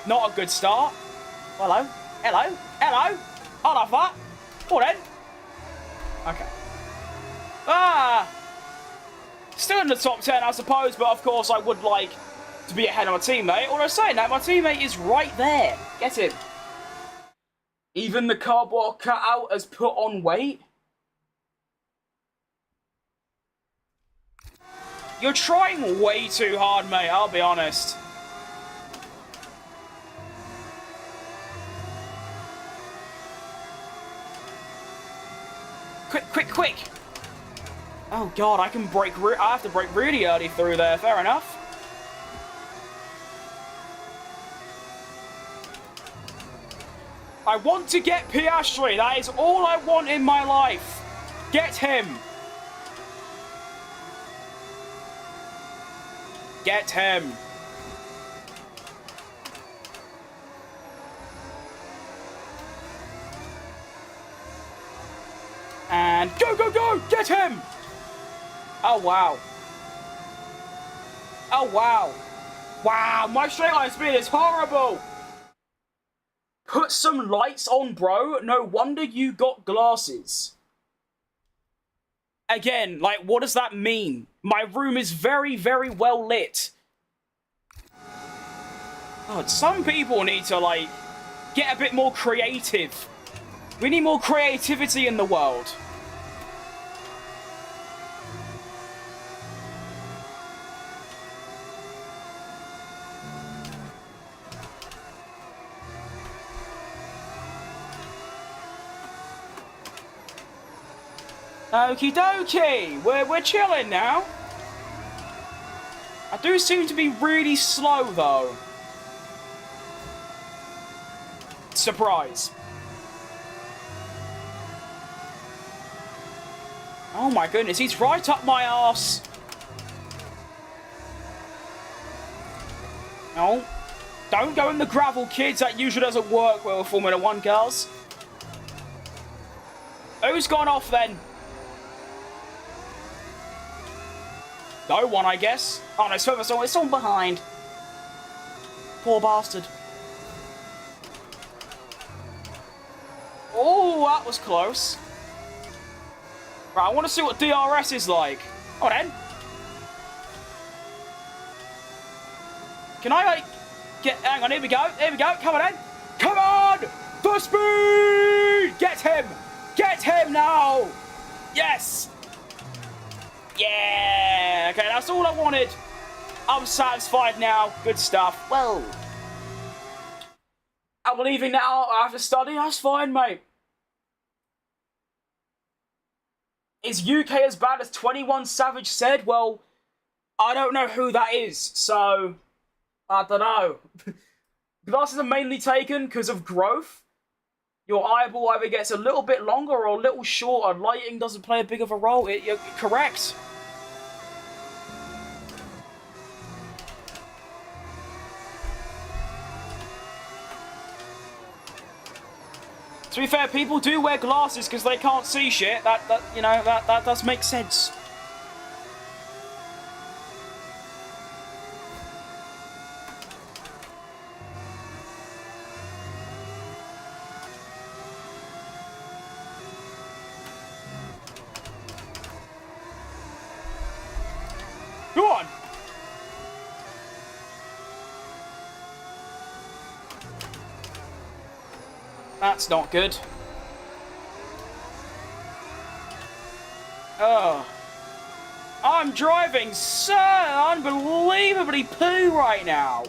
Not a good start. Hello? Hello? Hello? Hold off that. Well then. Okay. Ah! Still in the top 10, I suppose, but of course I would like to be ahead of my teammate. Although saying that, my teammate is right there. Get him. Even the cardboard cutout has put on weight? You're trying way too hard, mate, I'll be honest. Quick, quick, quick! Oh god, I can break. I have to break really early through there. Fair enough. I want to get Piastri. That is all I want in my life. Get him. Get him. And go, go, go! Get him! Oh, wow. Oh, wow. Wow, my straight line speed is horrible! Put some lights on, bro. No wonder you got glasses. Again, like, what does that mean? My room is very, very well lit. God, some people need to, like, get a bit more creative. We need more creativity in the world. Okie dokie, we're chilling now. I do seem to be really slow though. Surprise. Oh my goodness, he's right up my arse. No. Don't go in the gravel, kids. That usually doesn't work well with Formula 1 cars. Who's gone off then? No one, I guess. Oh no, it's someone behind. Poor bastard. Oh, that was close. Right, I want to see what DRS is like. Oh, then. Can I, like, get... Hang on, here we go. Here we go. Come on, then. Come on! The speed! Get him! Get him now! Yes! Yeah! Okay, that's all I wanted. I'm satisfied now. Good stuff. Well... I'm leaving now. I have to study. That's fine, mate. Is UK as bad as 21 Savage said? Well, I don't know who that is, so I don't know. Glasses are mainly taken because of growth. Your eyeball either gets a little bit longer or a little shorter. Lighting doesn't play a big of a role. You're correct. To be fair, people do wear glasses because they can't see shit. That does make sense. Go on. That's not good. Oh. I'm driving so unbelievably poo right now.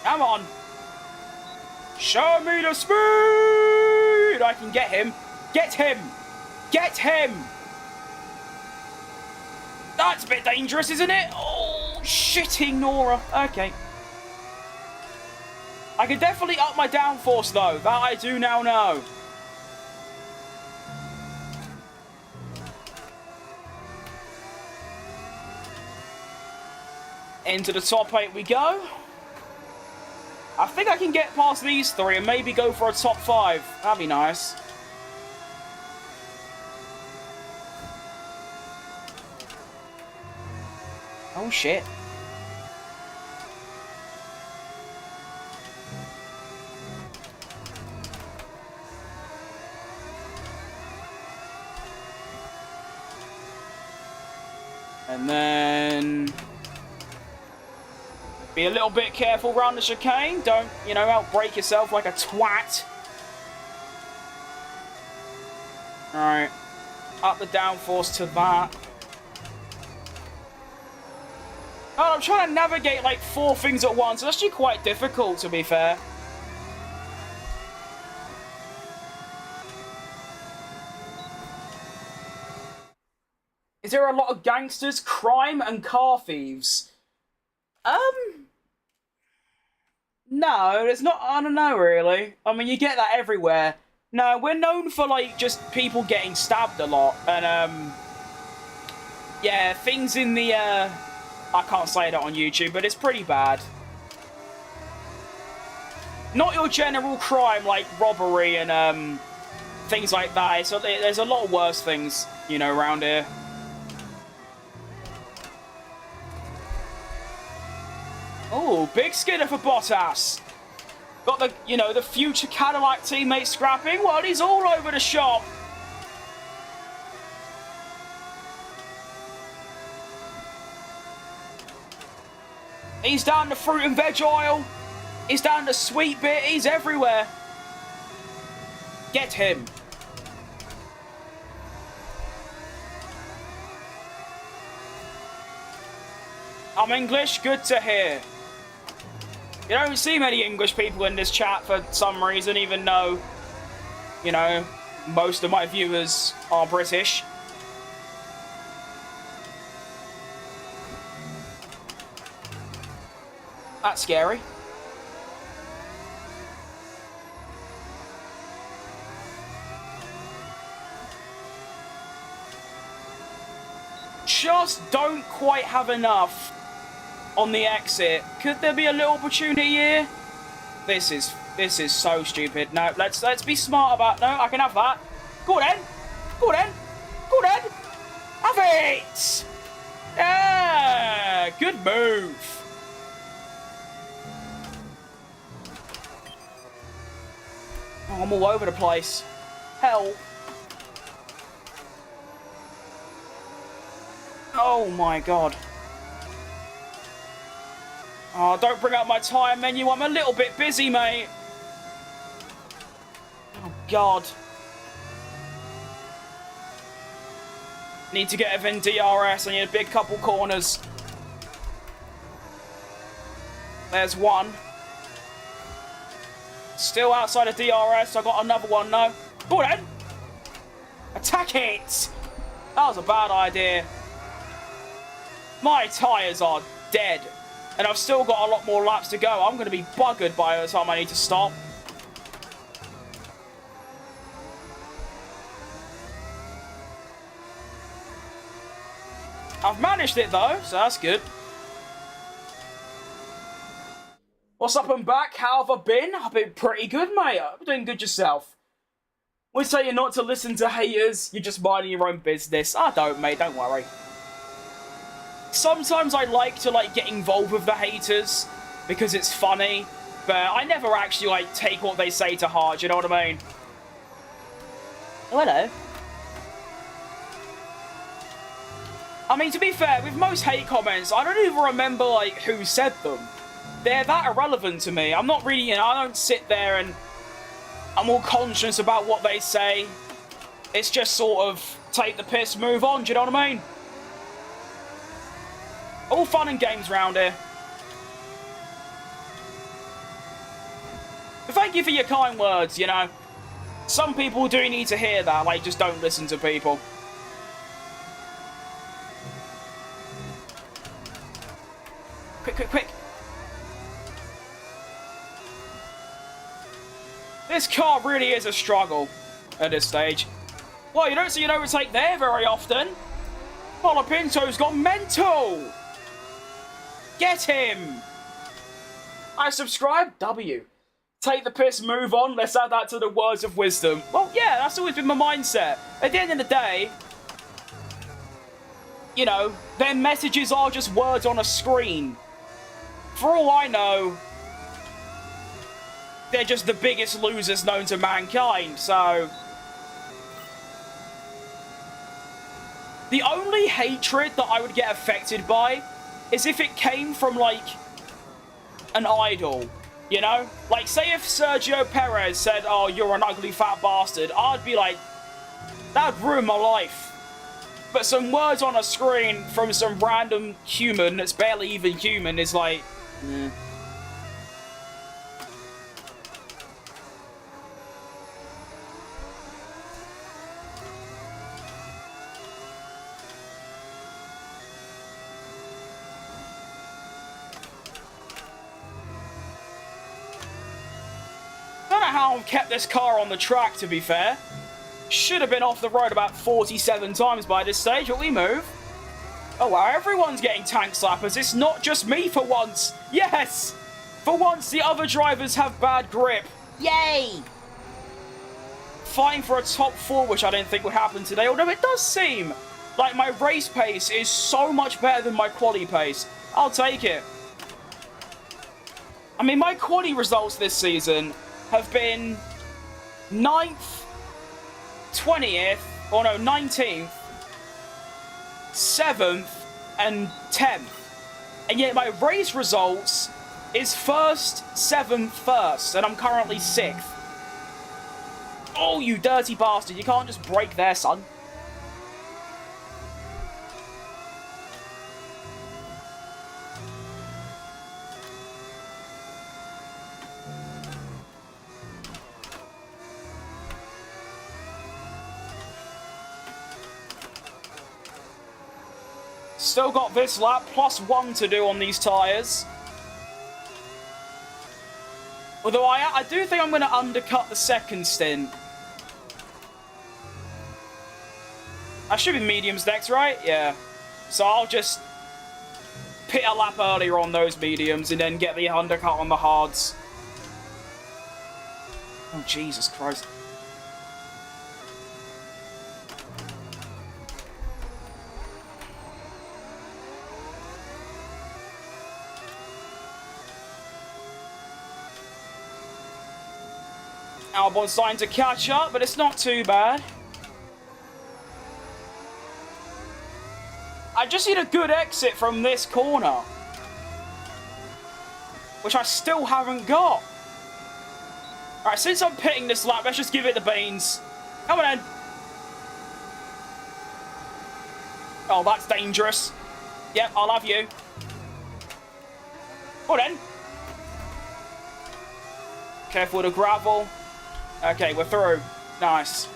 Come on. Show me the speed! I can get him. Get him! Get him! That's a bit dangerous, isn't it? Oh, shitting Nora. Okay. I can definitely up my downforce, though. That I do now know. Into the top 8 we go. I think I can get past these 3 and maybe go for a top 5. That'd be nice. Oh, shit. And then be a little bit careful around the chicane. Don't, you know, outbrake yourself like a twat. Alright. Up the downforce to that. Oh, I'm trying to navigate like 4 things at once. It's actually quite difficult, to be fair. Is there a lot of gangsters, crime, and car thieves? No, there's not. I don't know, really. I mean, you get that everywhere. No, we're known for, like, just people getting stabbed a lot. And, yeah, things in the, I can't say that on YouTube, but it's pretty bad. Not your general crime, like robbery and, things like that. So there's a lot of worse things, you know, around here. Oh, big skidder for Bottas. Got the, you know, the future Cadillac teammate scrapping. Well, he's all over the shop. He's down the fruit and veg aisle. He's down the sweet bit. He's everywhere. Get him. I'm English. Good to hear. You don't see many English people in this chat for some reason, even though, you know, most of my viewers are British. That's scary. Just don't quite have enough on the exit. Could there be a little opportunity here? This is so stupid. No, let's be smart about. No, I can have that. Go then. Go then. Go then. Have it. Yeah, good move. Oh, I'm all over the place. Hell. Oh my god. Oh, don't bring up my time menu. I'm a little bit busy, mate. Oh, God. Need to get in DRS. I need a big couple corners. There's one. Still outside of DRS. I got another one, no. Go on, then. Attack it. That was a bad idea. My tyres are dead. And I've still got a lot more laps to go. I'm going to be buggered by the time I need to stop. I've managed it though, so that's good. What's up and back? How have I been? I've been pretty good, mate. I'm doing good yourself. We say you're not to listen to haters. You're just minding your own business. I don't, mate. Don't worry. Sometimes I like to, like, get involved with the haters because it's funny, but I never actually, like, take what they say to heart, you know what I mean? Oh, hello. I mean, to be fair, with most hate comments, I don't even remember, like, who said them. They're that irrelevant to me. I'm not really, you know, I don't sit there and I'm all conscious about what they say. It's just sort of take the piss, move on, do you know what I mean? All fun and games round here. But thank you for your kind words, you know. Some people do need to hear that, like, just don't listen to people. Quick, quick, quick. This car really is a struggle at this stage. Well, you don't see an overtake there very often. Polapinto's got mental. Get him! I subscribe. W. Take the piss, move on. Let's add that to the words of wisdom. Well, yeah, that's always been my mindset. At the end of the day, you know, their messages are just words on a screen. For all I know, they're just the biggest losers known to mankind, so... The only hatred that I would get affected by is if it came from, like, an idol, you know? Like, say if Sergio Perez said, oh, you're an ugly fat bastard, I'd be like, that'd ruin my life. But some words on a screen from some random human that's barely even human is like, I don't know how I've kept this car on the track, to be fair. Should have been off the road about 47 times by this stage, but we move. Oh wow, everyone's getting tank slappers. It's not just me for once. Yes! For once, the other drivers have bad grip. Yay! Fighting for a top 4, which I didn't think would happen today, although it does seem like my race pace is so much better than my quali pace. I'll take it. I mean, my quali results this season have been 9th, 20th, or no, 19th, 7th, and 10th. And yet my race results is 1st, 7th, 1st, and I'm currently 6th. Oh, you dirty bastard, you can't just break there, son. Still got this lap, +1 to do on these tyres. Although I do think I'm going to undercut the second stint. I should be mediums next, right? Yeah. So I'll just pit a lap earlier on those mediums and then get the undercut on the hards. Oh, Jesus Christ. Albon's starting to catch up, but it's not too bad. I just need a good exit from this corner, which I still haven't got. Alright, since I'm pitting this lap, let's just give it the beans. Come on then. Oh, that's dangerous. Yep, I'll have you. Go on then. Careful with the gravel. Okay, we're through. Nice.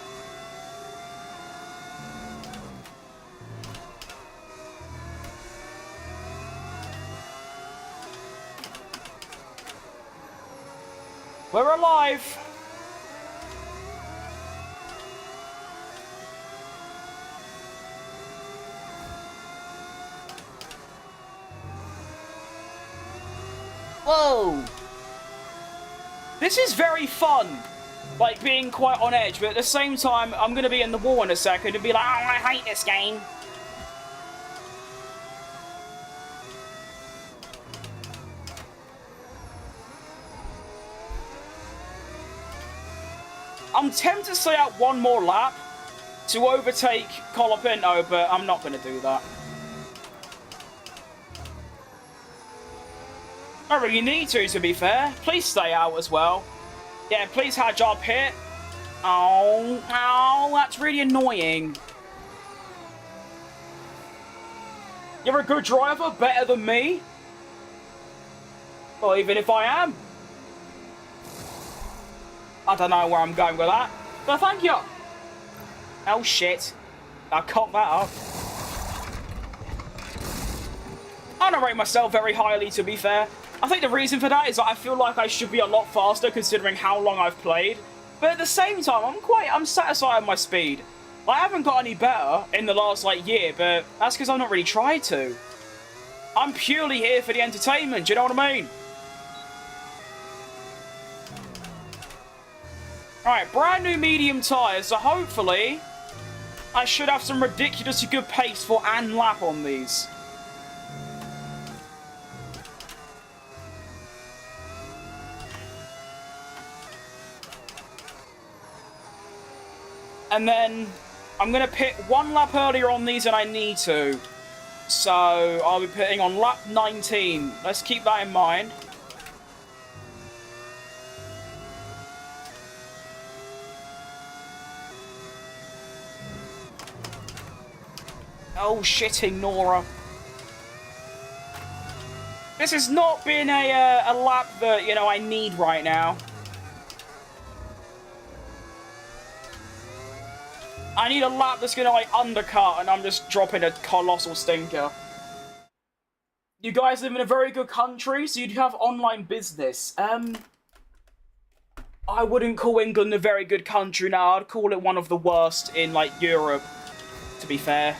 We're alive. Whoa. This is very fun. Like, being quite on edge, but at the same time, I'm going to be in the wall in a second and be like, oh, I hate this game. I'm tempted to stay out one more lap to overtake Colapinto, but I'm not going to do that. I don't really need to be fair. Please stay out as well. Yeah, please have job hit. Oh, that's really annoying. You're a good driver, better than me? Well, even if I am. I don't know where I'm going with that, but thank you. Oh, shit. I cocked that up. I don't rate myself very highly, to be fair. I think the reason for that is that I feel like I should be a lot faster considering how long I've played. But at the same time, I'm satisfied with my speed. I haven't got any better in the last, like, year, but that's because I've not really tried to. I'm purely here for the entertainment, do you know what I mean? Alright, brand new medium tyres, so hopefully I should have some ridiculously good pace for an lap on these. And then I'm going to pit 1 lap earlier on these than I need to. So, I'll be pitting on lap 19. Let's keep that in mind. Oh, shitting Nora. This has not been a lap that, you know, I need right now. I need a lap that's gonna, like, undercut, and I'm just dropping a colossal stinker. You guys live in a very good country, so you'd have online business. I wouldn't call England a very good country now. I'd call it one of the worst in, like, Europe, to be fair.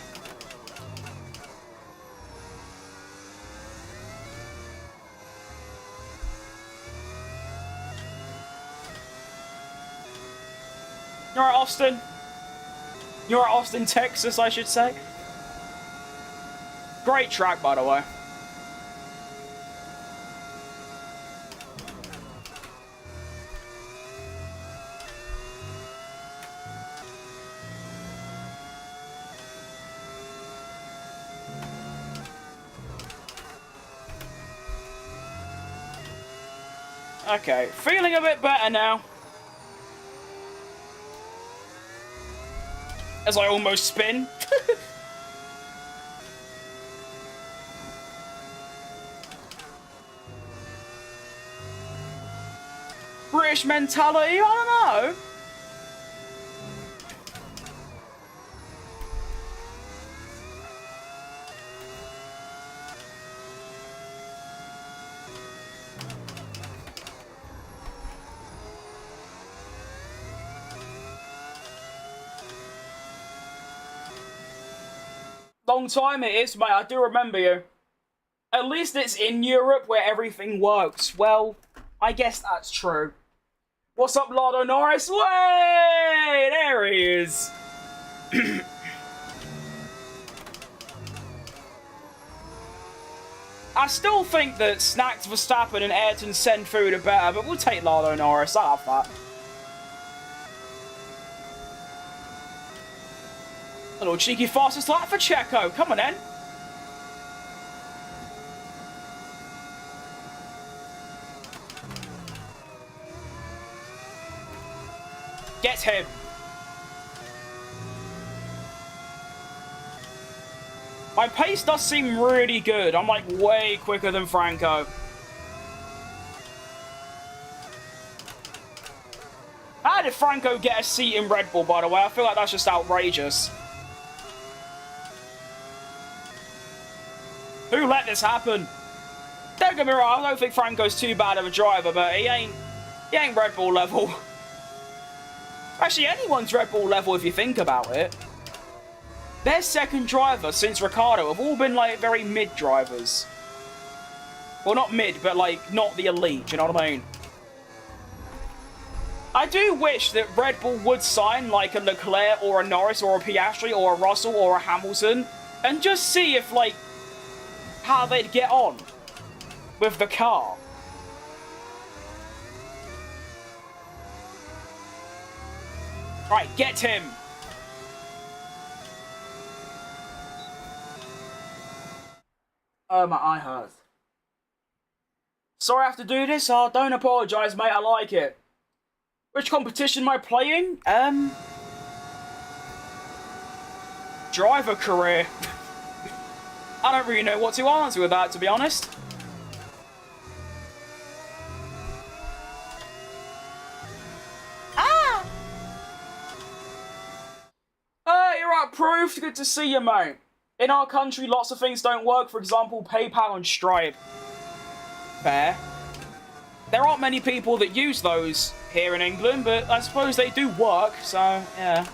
You're at Austin. You're at Austin, Texas, I should say. Great track, by the way. Okay, feeling a bit better now. As I almost spin. British mentality, I don't know. Long time it is, mate. I do remember you. At least it's in Europe where everything works. Well, I guess that's true. What's up, Lando Norris? Way! There he is. I still think that Snacks Verstappen and Ayrton Senna are better, but we'll take Lando Norris. I'll have that. A little cheeky fastest lap for CHECO. Come on, then. Get him. My pace does seem really good. I'm like way quicker than Franco. How did Franco get a seat in Red Bull, by the way? I feel like that's just outrageous. Who let this happen? Don't get me wrong, I don't think Franco's too bad of a driver, but he ain't Red Bull level. Actually, anyone's Red Bull level if you think about it. Their second driver since Ricciardo have all been, like, very mid drivers. Well, not mid, but, like, not the elite, do you know what I mean? I do wish that Red Bull would sign, like, a Leclerc or a Norris or a Piastri or a Russell or a Hamilton and just see if, like, how they'd get on with the car. Right, get him. Oh, my eye hurts. Sorry I have to do this. Oh, don't apologise, mate. I like it. Which competition am I playing? Driver career. I don't really know what to answer with that, to be honest. Ah! You're right, Proof. Good to see you, mate. In our country, lots of things don't work. For example, PayPal and Stripe. Fair. There aren't many people that use those here in England, but I suppose they do work, so, yeah.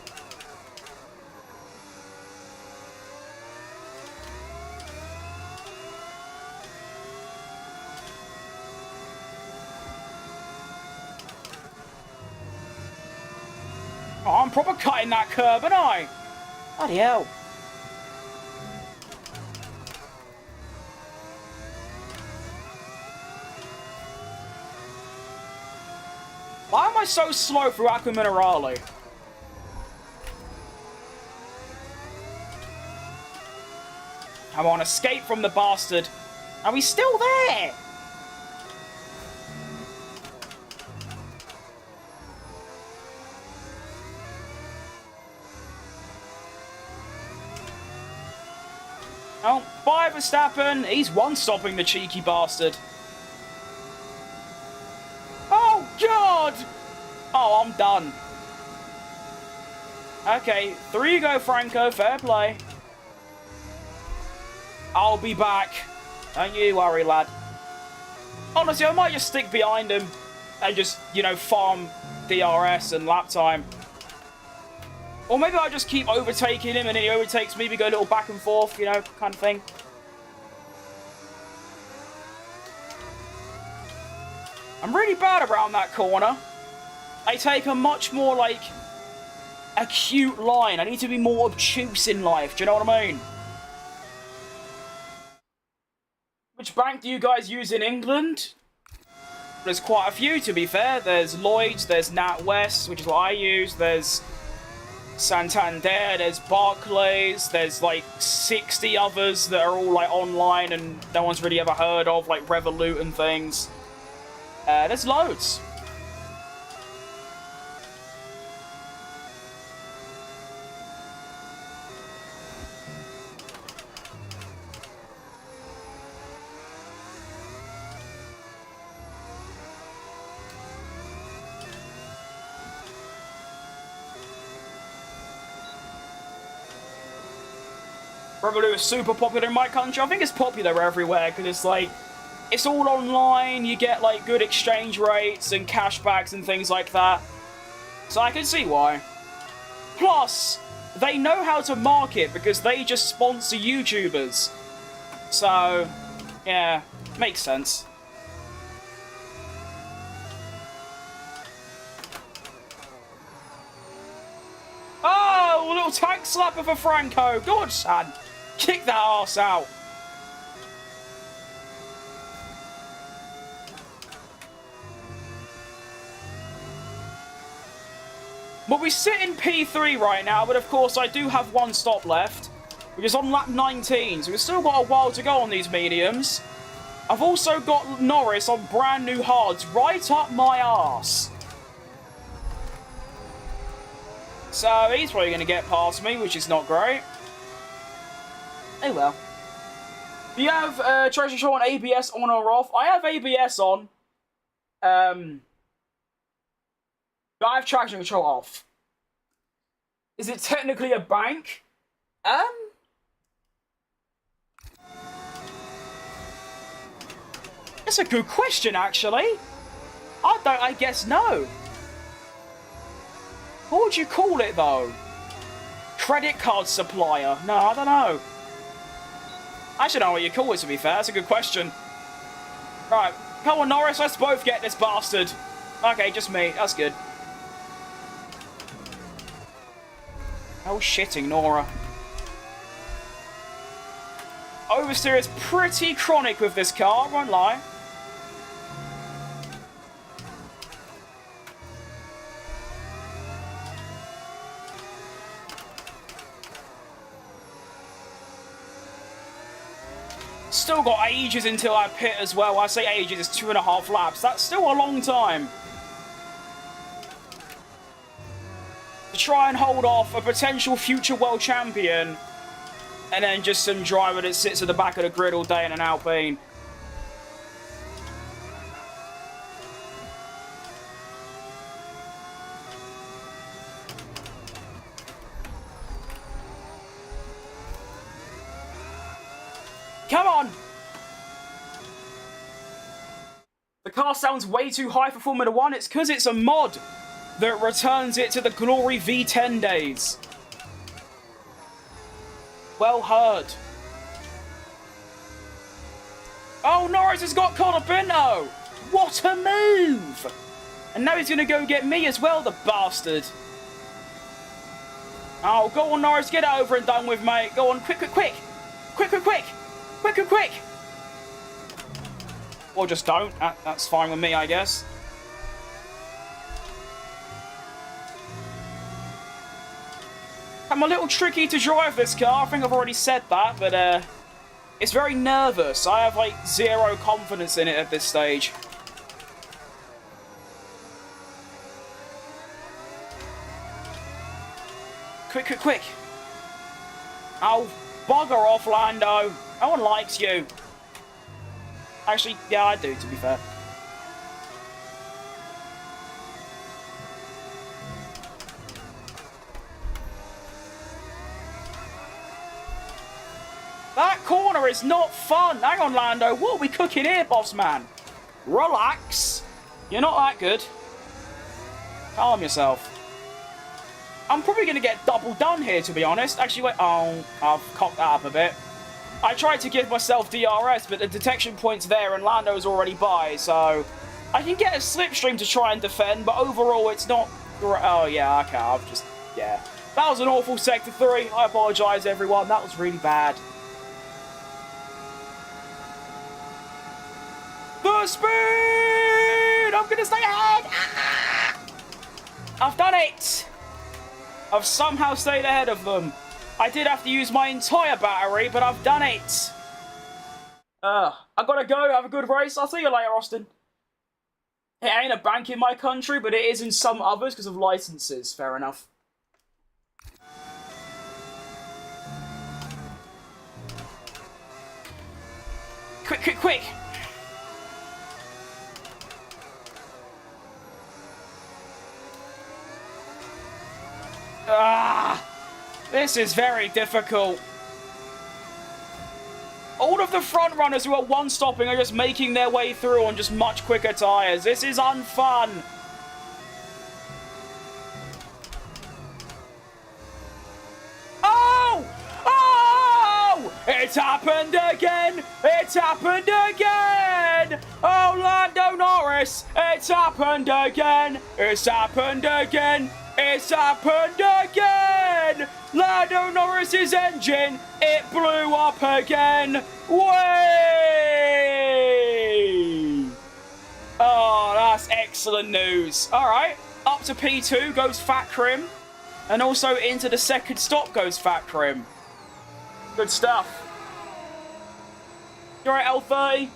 Oh, I'm proper cutting that curb, aren't I? Bloody hell. Why am I so slow through Aqua Minerale? Come on, escape from the bastard. Are we still there? Oh, bye Verstappen. He's one-stopping the cheeky bastard. Oh, God! Oh, I'm done. Okay, through you go, Franco. Fair play. I'll be back. Don't you worry, lad. Honestly, I might just stick behind him and just, you know, farm DRS and lap time. Or maybe I'll just keep overtaking him and he overtakes me. We go a little back and forth, you know, kind of thing. I'm really bad around that corner. I take a much more, like, acute line. I need to be more obtuse in life. Do you know what I mean? Which bank do you guys use in England? There's quite a few, to be fair. There's Lloyds, there's NatWest, which is what I use. There's Santander, there's Barclays, there's like 60 others that are all like online and no one's really ever heard of, like Revolut and things. There's loads. Revolut is super popular in my country. I think it's popular everywhere because it's like, it's all online. You get like good exchange rates and cashbacks and things like that. So I can see why. Plus, they know how to market because they just sponsor YouTubers. So, yeah, makes sense. Oh, a little tank slapper for Franco. Good, son. Kick that arse out. Well, we sit in P3 right now, but of course I do have one stop left, which is on lap 19, so we've still got a while to go on these mediums. I've also got Norris on brand new hards right up my arse. So he's probably going to get past me, which is not great. Oh well. Do you have traction control and ABS on or off? I have ABS on. But I have traction control off. Is it technically a bank? That's a good question, actually. I guess no. What would you call it, though? Credit card supplier? No, I don't know. I should know what you call it, to be fair. That's a good question. Right, come on, Norris. Let's both get this bastard. Okay, just me. That's good. Oh, shitting, Nora. Oversteer is pretty chronic with this car, I won't lie. Still got ages until I pit as well. I say ages, it's 2.5 laps. That's still a long time. To try and hold off a potential future world champion and then just some driver that sits at the back of the grid all day in an Alpine. Come on! The car sounds way too high for Formula 1. It's because it's a mod that returns it to the glory V10 days. Well heard. Oh, Norris has got Colapinto! What a move! And now he's going to go get me as well, the bastard. Oh, go on, Norris, get it over and done with, mate. Go on, quick, quick, quick! Quick, quick, quick! Quick, quick, quick! Or just don't. That's fine with me, I guess. I'm a little tricky to drive this car. I think I've already said that, but It's very nervous. I have, like, zero confidence in it at this stage. Quick, quick, quick. Oh, bugger off, Lando. No one likes you. Actually, yeah, I do, to be fair. That corner is not fun. Hang on, Lando. What are we cooking here, boss man? Relax. You're not that good. Calm yourself. I'm probably going to get double done here, to be honest. Actually, wait. Oh, I've cocked that up a bit. I tried to give myself DRS, but the detection point's there and Lando's already by, so I can get a slipstream to try and defend, but overall it's not... Oh, yeah, okay, I've just... Yeah. That was an awful Sector 3. I apologise, everyone. That was really bad. The speed! I'm going to stay ahead! Ah! I've done it! I've somehow stayed ahead of them. I did have to use my entire battery, but I've done it. I gotta go. Have a good race. I'll see you later, Austin. It ain't a bank in my country, but it is in some others because of licenses. Fair enough. Quick, quick, quick. Ah! This is very difficult. All of the front runners who are one-stopping are just making their way through on just much quicker tyres. This is unfun. Oh! Oh! It's happened again! It's happened again! Oh, Lando Norris! It's happened again! It's happened again! It's happened again! Lando Norris's engine, it blew up again! Way! Oh, that's excellent news. Alright, up to P2 goes Fat Crim, and also into the second stop goes Fat Crim. Good stuff. You alright, L30?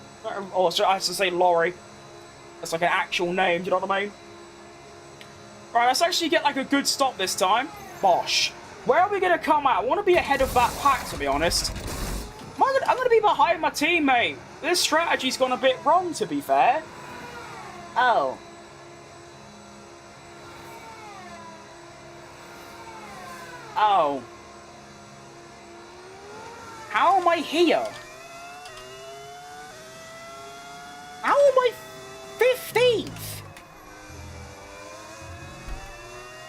Oh, I have to say Lorry. That's like an actual name, do you know what I mean? Right, let's actually get like a good stop this time. Bosh. Where are we going to come out? I want to be ahead of that pack, to be honest. I'm going to be behind my teammate. This strategy's gone a bit wrong, to be fair. Oh. Oh. How am I here? How am I 15th?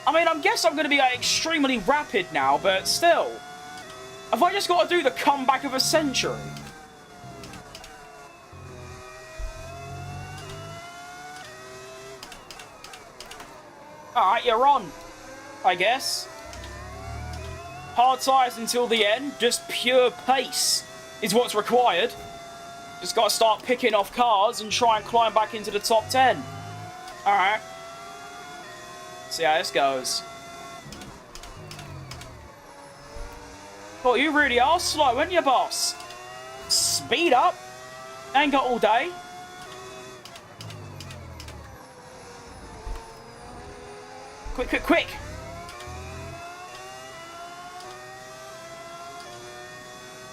I mean, I guess I'm going to be like, extremely rapid now, but still. Have I just got to do the comeback of a century? Alright, you're on, I guess. Hard tyres until the end, just pure pace is what's required. Just got to start picking off cars and try and climb back into the top 10. Alright. See how this goes. Oh, you really are slow, aren't you, boss? Speed up. Ain't got all day. Quick, quick, quick.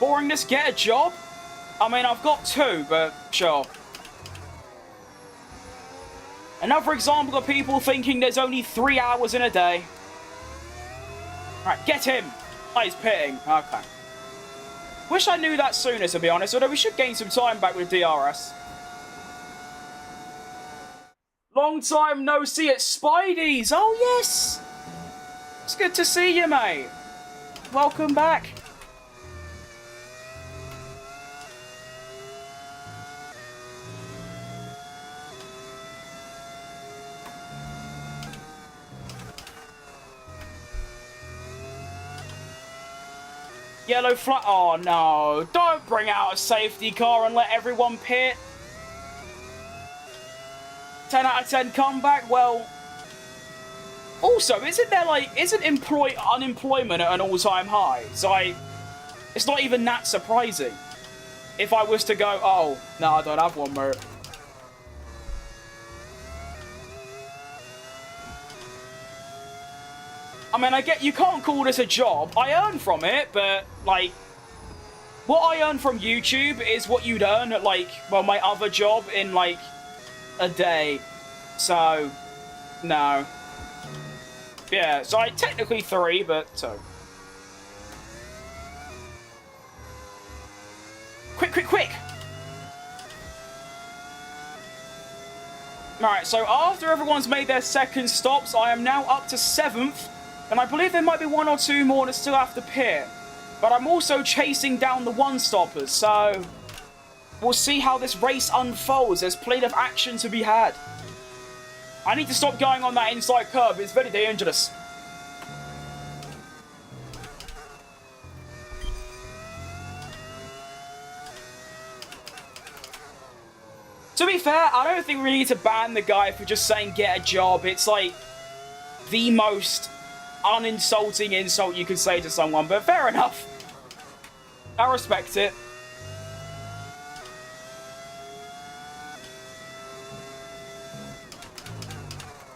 Boringness, get a job? I mean, I've got two, but sure. Another example of people thinking there's only 3 hours in a day. Right, get him. Oh, he's pitting. Okay. Wish I knew that sooner, to be honest, although we should gain some time back with DRS. Long time no see at Spidey's. Oh, yes. It's good to see you, mate. Welcome back. Yellow flag. Oh, no. Don't bring out a safety car and let everyone pit. 10 out of 10 comeback. Well, also, isn't unemployment at an all-time high? So it's not even that surprising. if I was to go, oh, no, I don't have one, mate. I mean, I get you can't call this a job. I earn from it, but, like, what I earn from YouTube is what you'd earn at, like, well, my other job in, like, a day. So, no. Yeah, so technically 3, but 2. Quick, quick, quick! Alright, so after everyone's made their second stops, I am now up to 7th. And I believe there might be 1 or 2 more that still have to pit. But I'm also chasing down the one-stoppers, so we'll see how this race unfolds. There's plenty of action to be had. I need to stop going on that inside curb. It's very dangerous. To be fair, I don't think we need to ban the guy for just saying get a job. It's like the most uninsulting insult you could say to someone, but fair enough. I respect it.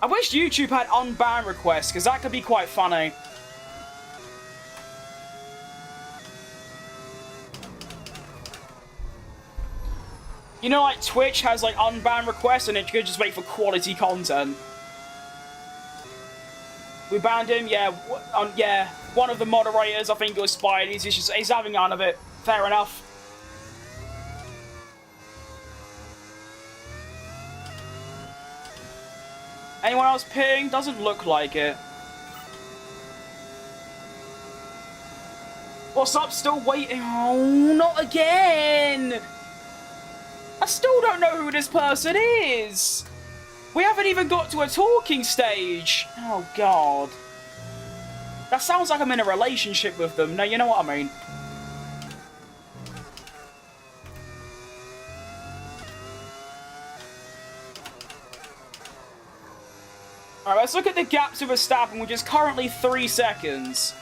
I wish YouTube had unban requests, because that could be quite funny. You know, like, Twitch has, like, unban requests, and it could just make for quality content. We banned him, yeah, yeah. One of the moderators, I think it was Spidey's, he's having none of it. Fair enough. Anyone else ping? Doesn't look like it. What's up? Still waiting? Oh, not again! I still don't know who this person is! We haven't even got to a talking stage! Oh, God. That sounds like I'm in a relationship with them. No, you know what I mean. Alright, let's look at the gap to Verstappen, which is currently 3 seconds.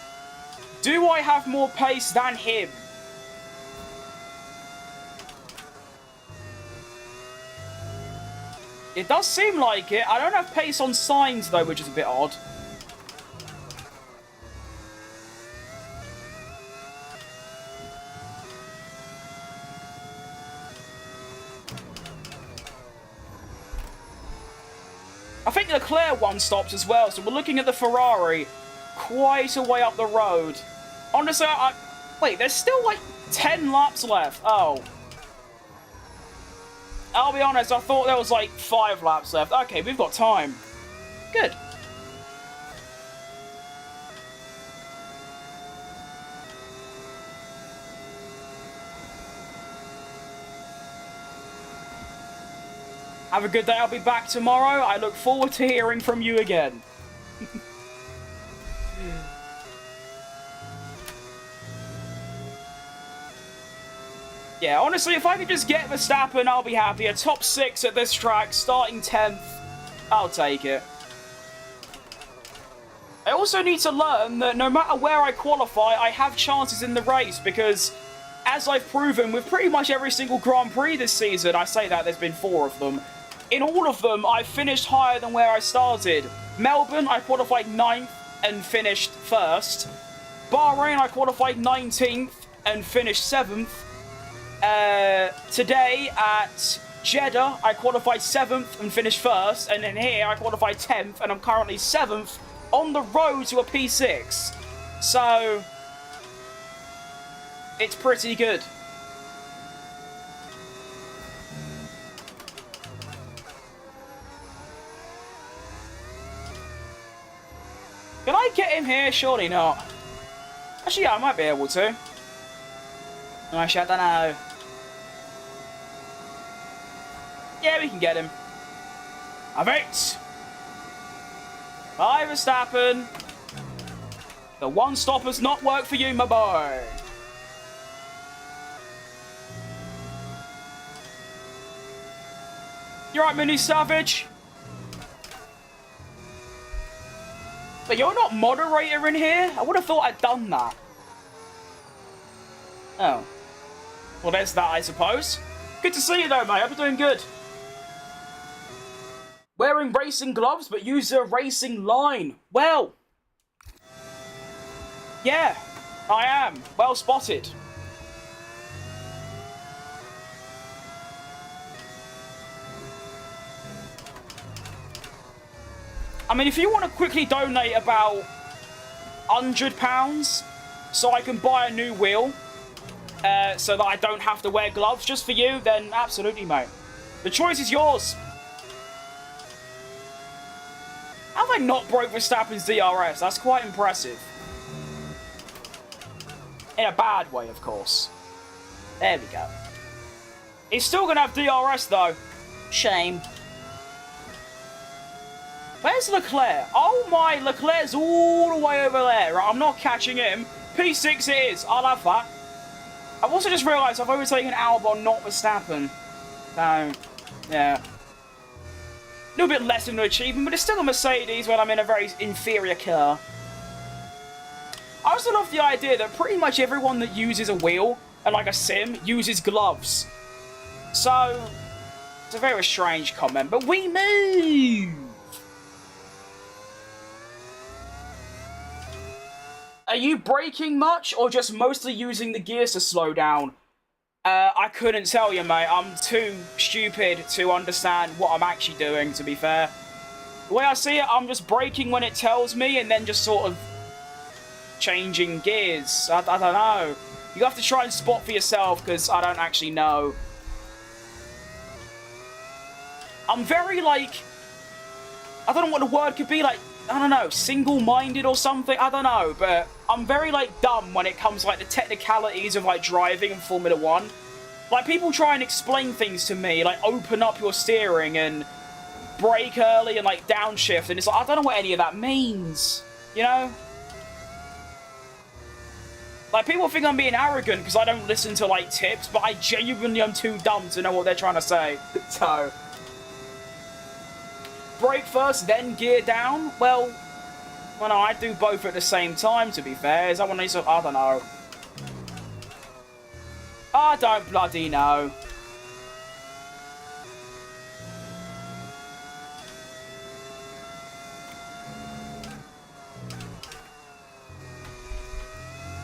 Do I have more pace than him? It does seem like it. I don't have pace on signs, though, which is a bit odd. I think Leclerc one stops as well, so we're looking at the Ferrari quite a way up the road. Honestly, wait, there's still like 10 laps left. Oh. I'll be honest, I thought there was like 5 laps left. Okay, we've got time. Good. Have a good day. I'll be back tomorrow. I look forward to hearing from you again. Yeah, honestly, if I could just get Verstappen, I'll be happy. A top 6 at this track, starting 10th. I'll take it. I also need to learn that no matter where I qualify, I have chances in the race, because as I've proven with pretty much every single Grand Prix this season, I say that, there's been 4 of them. In all of them, I finished higher than where I started. Melbourne, I qualified 9th and finished 1st. Bahrain, I qualified 19th and finished 7th. Today at Jeddah, I qualified 7th and finished 1st. And then here, I qualified 10th and I'm currently 7th on the road to a P6. So, it's pretty good. Can I get him here? Surely not. Actually, yeah, I might be able to. Actually, I don't know. Yeah, we can get him. Have it. Bye, Verstappen. The one stop has not worked for you, my boy. You right, Mini Savage? But you're not moderator in here? I would have thought I'd done that. Oh. Well, there's that, I suppose. Good to see you, though, mate. Hope you're doing good. Wearing racing gloves, but use a racing line. Well, yeah, I am. Well spotted. I mean, if you want to quickly donate about £100 so I can buy a new wheel, so that I don't have to wear gloves just for you, then absolutely, mate. The choice is yours. How have I not broke Verstappen's DRS? That's quite impressive. In a bad way, of course. There we go. He's still going to have DRS, though. Shame. Where's Leclerc? Oh my, Leclerc's all the way over there. Right, I'm not catching him. P6 it is. I'll have that. I've also just realised I've overtaken Albon, not Verstappen. So, yeah. A little bit less of an achievement, but it's still a Mercedes when I'm in a very inferior car. I also love the idea that pretty much everyone that uses a wheel, and like a sim, uses gloves. So, it's a very strange comment, but we move! Are you braking much, or just mostly using the gears to slow down? I couldn't tell you, mate. I'm too stupid to understand what I'm actually doing, to be fair. The way I see it, I'm just braking when it tells me, and then just sort of changing gears. I don't know. You have to try and spot for yourself, because I don't actually know. I'm very, like... I don't know what the word could be, like... I don't know, single-minded or something? I don't know, but I'm very, like, dumb when it comes to, like, the technicalities of, like, driving in Formula 1. Like, people try and explain things to me, like, open up your steering and brake early and, like, downshift, and it's like, I don't know what any of that means, you know? Like, people think I'm being arrogant because I don't listen to, like, tips, but I genuinely am too dumb to know what they're trying to say, so... Brake first, then gear down? Well, no, I do both at the same time, to be fair. Is that one of these... I don't know. I don't bloody know.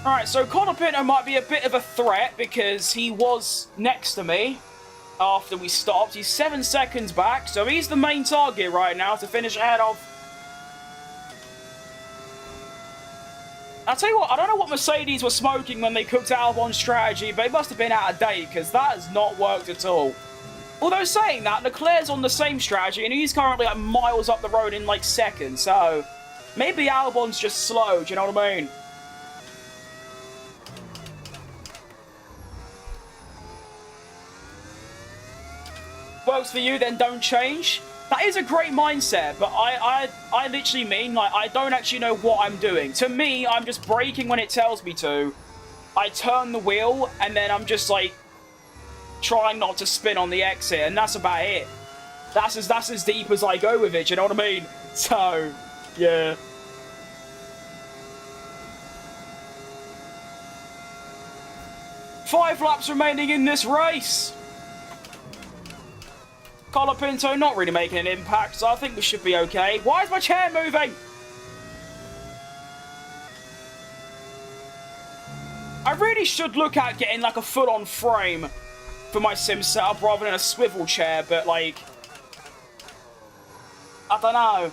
Alright, so Colapinto might be a bit of a threat because he was next to me after we stopped. He's 7 seconds back, so he's the main target right now to finish ahead of... I'll tell you what, I don't know what Mercedes were smoking when they cooked Albon's strategy, but it must have been out of date, because that has not worked at all. Although saying that, Leclerc's on the same strategy, and he's currently like miles up the road in like seconds, so maybe Albon's just slow, do you know what I mean? Works for you, then don't change. That is a great mindset, but I literally mean, like, I don't actually know what I'm doing. To me, I'm just braking when it tells me to. I turn the wheel, and then I'm just, like, trying not to spin on the exit, and that's about it. That's as deep as I go with it, you know what I mean? So, yeah. Five laps remaining in this race. Colapinto not really making an impact, so I think we should be okay. Why is my chair moving? I really should look at getting like a full-on frame for my sim setup rather than a swivel chair, but like... I don't know.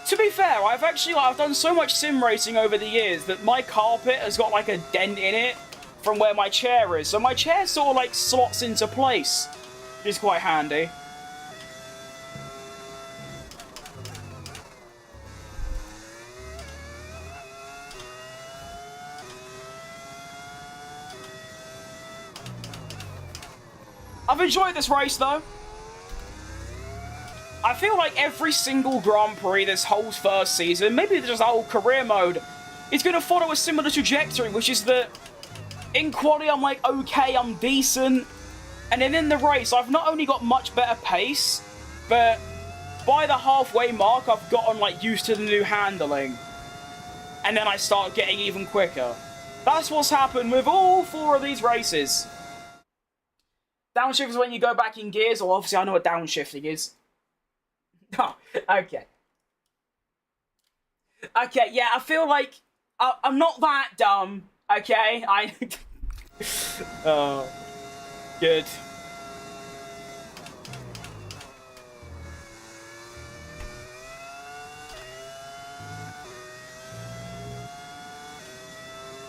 To be fair, I've done so much sim racing over the years that my carpet has got like a dent in it from where my chair is. So my chair sort of like slots into place, which is quite handy. I've enjoyed this race though. I feel like every single Grand Prix this whole first season, maybe just the whole career mode, is going to follow a similar trajectory, which is that in quali, I'm like, okay, I'm decent. And then in the race, I've not only got much better pace, but by the halfway mark, I've gotten like used to the new handling. And then I start getting even quicker. That's what's happened with all 4 of these races. Downshift is when you go back in gears, or obviously I know what downshifting is. Oh, okay. Okay, yeah, I feel like I'm not that dumb, okay? Oh, good.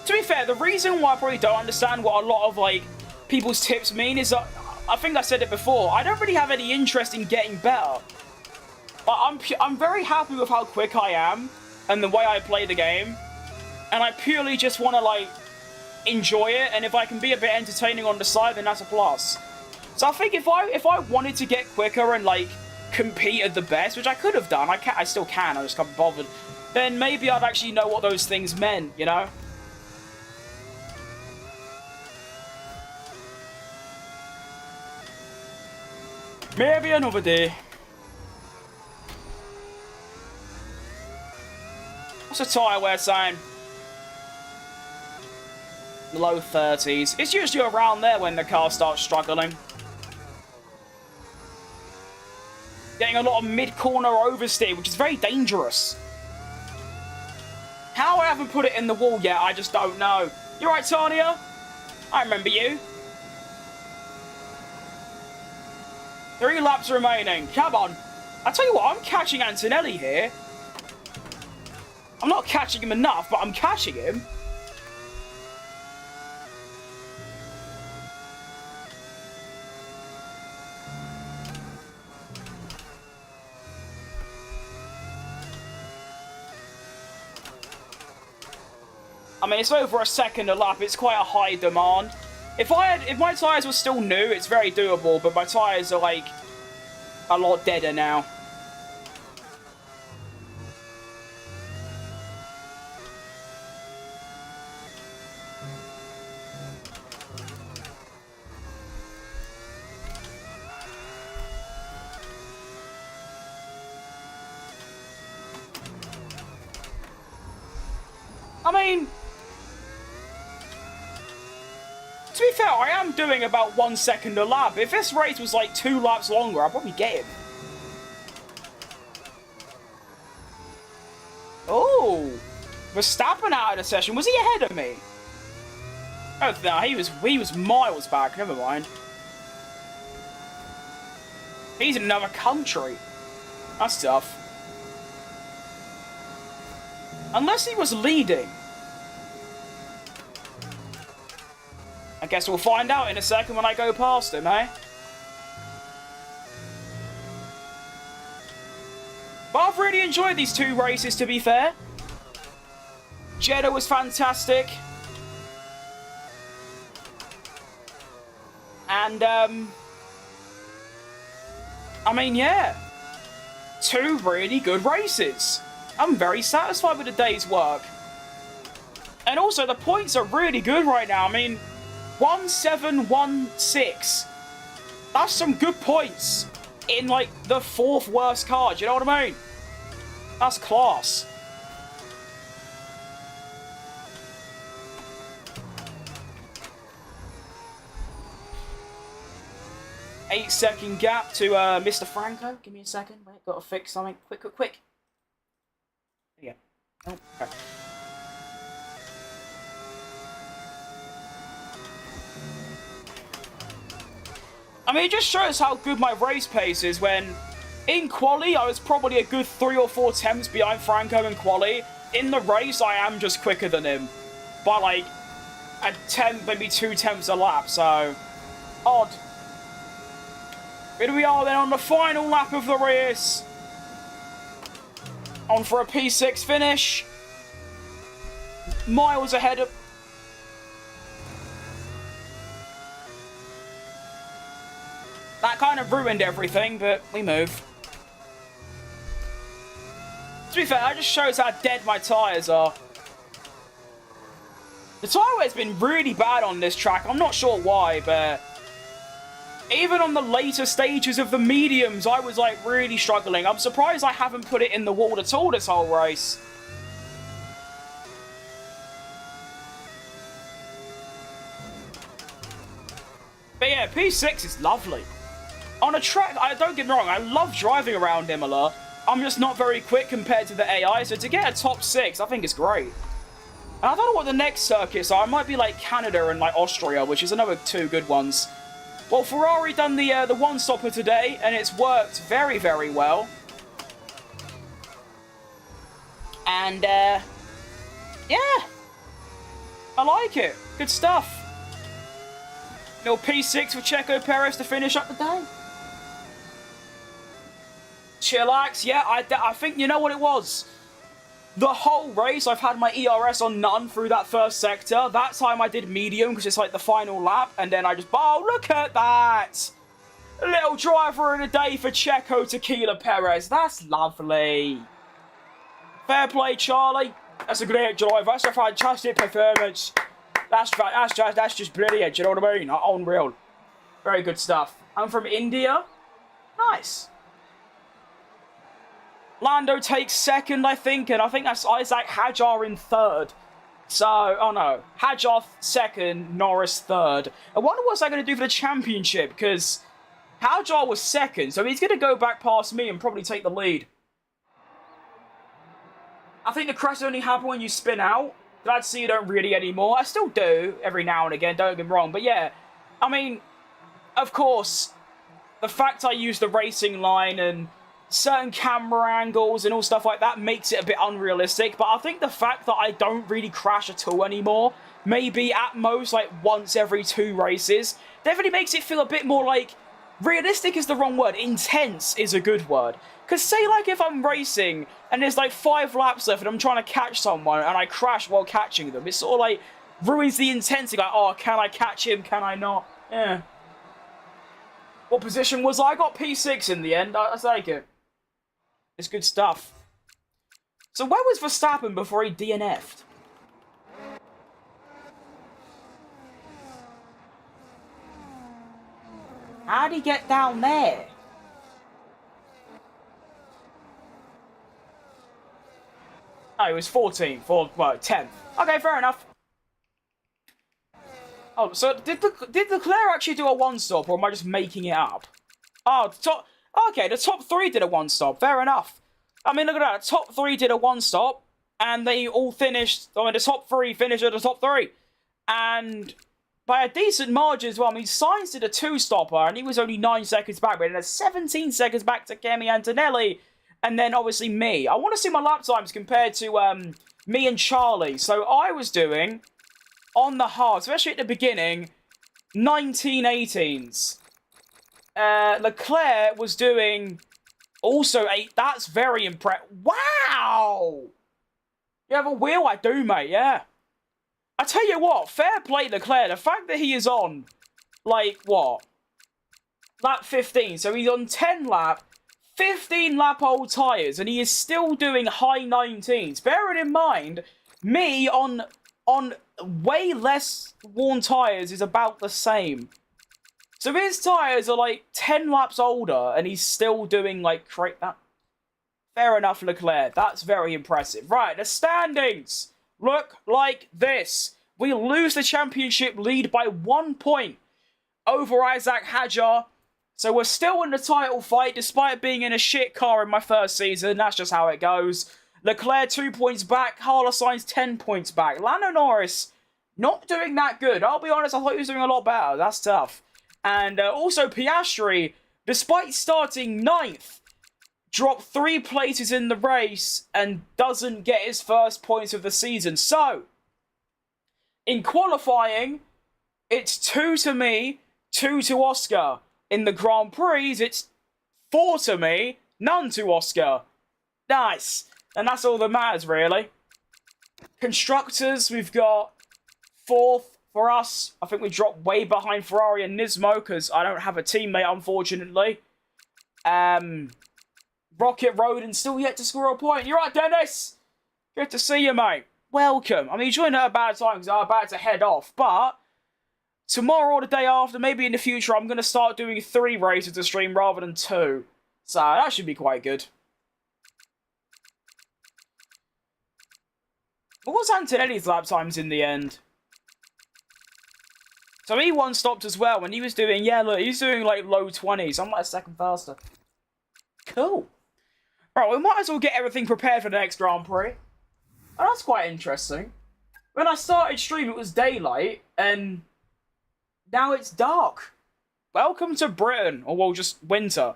To be fair, the reason why I probably don't understand what a lot of, like, people's tips mean is that, I think I said it before, I don't really have any interest in getting better. But I'm very happy with how quick I am and the way I play the game. And I purely just want to, like, enjoy it. And if I can be a bit entertaining on the side, then that's a plus. So I think if I wanted to get quicker and, like, compete at the best, which I could have done, I still can, I just can't be bothered, then maybe I'd actually know what those things meant, you know? Maybe another day. What's the tyre wear saying? Low 30s. It's usually around there when the car starts struggling. Getting a lot of mid-corner oversteer, which is very dangerous. How I haven't put it in the wall yet, I just don't know. You right, Tanya? I remember you. 3 laps remaining. Come on. I tell you what, I'm catching Antonelli here. I'm not catching him enough, but I'm catching him. I mean, it's over a second a lap. It's quite a high demand. If my tyres were still new, it's very doable, but my tyres are, like, a lot deader now. I mean, to be fair, I am doing about 1 second a lap. If this race was like 2 laps longer, I'd probably get him. Oh, Verstappen out of the session. Was he ahead of me? Oh no, he was miles back. Never mind. He's in another country. That's tough. Unless he was leading. I guess we'll find out in a second when I go past him, eh? But I've really enjoyed these 2 races, to be fair. Jeddah was fantastic. And, I mean, yeah. 2 really good races. I'm very satisfied with the day's work. And also, the points are really good right now. I mean, 1716. That's some good points in, like, the 4th worst car. Do you know what I mean? That's class. Eight-second gap to Mr. Franco. Give me a second. Wait, got to fix something. Quick. There you go. Oh, okay. I mean, it just shows how good my race pace is when, in quali, I was probably a good 3 or 4 temps behind Franco in quali. In the race, I am just quicker than him. By, like, a temp, maybe 2 temps a lap, so odd. Here we are then on the final lap of the race. On for a P6 finish. Miles ahead of... That kind of ruined everything, but we move. To be fair, that just shows how dead my tyres are. The tyre wear's been really bad on this track. I'm not sure why, but... even on the later stages of the mediums, I was, like, really struggling. I'm surprised I haven't put it in the wall at all this whole race. yeah, P6 is lovely. On a track, don't get me wrong, I love driving around Imola. I'm just not very quick compared to the AI, so to get a top 6, I think it's great. And I don't know what the next circuits are. It might be like Canada and like Austria, which is another 2 good ones. Well, Ferrari done the one-stopper today, and it's worked very, very well. And, yeah. I like it. Good stuff. Little P6 for Checo Perez to finish up the day. Chillax, yeah, I think, you know what it was? The whole race, I've had my ERS on none through that first sector. That time I did medium, because it's like the final lap, and then I just, oh, look at that! A little driver in a day for Checo Tequila Perez. That's lovely. Fair play, Charlie. That's a great drive. That's a fantastic performance. That's just brilliant, you know what I mean? Unreal. Very good stuff. I'm from India. Nice. Lando takes second, I think, and I think that's Isaac Hadjar in third. So, oh no. Hadjar second, Norris third. I wonder what's that going to do for the championship, because Hadjar was second, so he's going to go back past me and probably take the lead. I think the crash only happen when you spin out. Glad to see you don't really anymore. I still do, every now and again, don't get me wrong. But yeah, I mean, of course, the fact I use the racing line and certain camera angles and all stuff like that makes it a bit unrealistic. But I think the fact that I don't really crash at all anymore, maybe at most like once every 2 races, definitely makes it feel a bit more like, realistic is the wrong word, intense is a good word. Because say like if I'm racing and there's like 5 laps left and I'm trying to catch someone and I crash while catching them, it sort of like ruins the intensity. Like, oh, can I catch him? Can I not? Yeah. What position was I? I got P6 in the end. I take it. It's good stuff. So where was Verstappen before he DNF'd? How'd he get down there? Oh, he was 14th, or, well, 10th. Okay, fair enough. Oh, so did Leclerc actually do a one-stop, or am I just making it up? Oh, okay, the top 3 did a one-stop, fair enough. I mean, look at that, the top 3 did a one-stop, and they all finished, I mean, the top 3 finished at the top 3. And by a decent margin as well. I mean, Sainz did a 2-stopper, and he was only 9 seconds back, but then 17 seconds back to Kimi Antonelli. And then, obviously, me. I want to see my lap times compared to me and Charlie. So, I was doing, on the hard, especially at the beginning, 1918s. Leclerc was doing also 8. That's very impressive. Wow! You have a wheel? I do, mate, yeah. I tell you what, fair play Leclerc. The fact that he is on, like, what? Lap 15. So, he's on 10 lap. 15 lap old tyres, and he is still doing high 19s. Bearing in mind, me on way less worn tyres is about the same. So his tyres are like 10 laps older, and he's still doing like that. Fair enough, Leclerc. That's very impressive. Right, the standings look like this. We lose the championship lead by 1 point over Isaac Hadjar. So we're still in the title fight, despite being in a shit car in my first season. That's just how it goes. Leclerc 2 points back. Carlos Sainz 10 points back. Lando Norris not doing that good. I'll be honest, I thought he was doing a lot better. That's tough. And also Piastri, despite starting 9th, dropped 3 places in the race and doesn't get his first points of the season. So, in qualifying, it's 2 to me, 2 to Oscar. In the Grand Prix, it's 4 to me, none to Oscar. Nice. And that's all that matters, really. Constructors, we've got 4th for us. I think we dropped way behind Ferrari and Nismo, because I don't have a teammate, unfortunately. Rocket Road and still yet to score a point. You're right, Dennis! Good to see you, mate. Welcome. I mean, you joined at a bad time, because I'm about to head off, but tomorrow or the day after, maybe in the future, I'm going to start doing 3 races to stream rather than 2. So that should be quite good. What was Antonelli's lap times in the end? So E1 stopped as well, and he was doing, yeah, look, he was doing like low 20s. I'm like a second faster. Cool. Right, we might as well get everything prepared for the next Grand Prix. Oh, that's quite interesting. When I started stream, it was daylight, and now it's dark. Welcome to Britain, or well, just winter.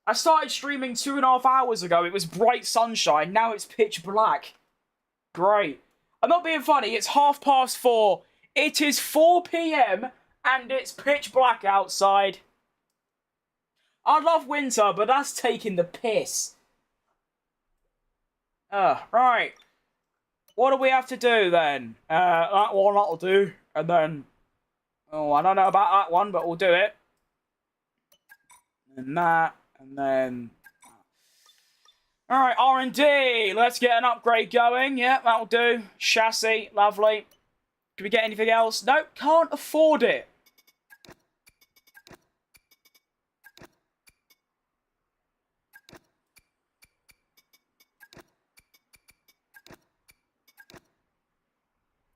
I started streaming 2.5 hours ago. It was bright sunshine. Now it's pitch black. Great. I'm not being funny. It's 4:30. It is 4 p.m. and it's pitch black outside. I love winter, but that's taking the piss. Right. What do we have to do then? That one that'll do. And then... Oh, I don't know about that one, but we'll do it. And that, and then... Alright, R&D. Let's get an upgrade going. Yeah, that'll do. Chassis, lovely. Can we get anything else? Nope, can't afford it.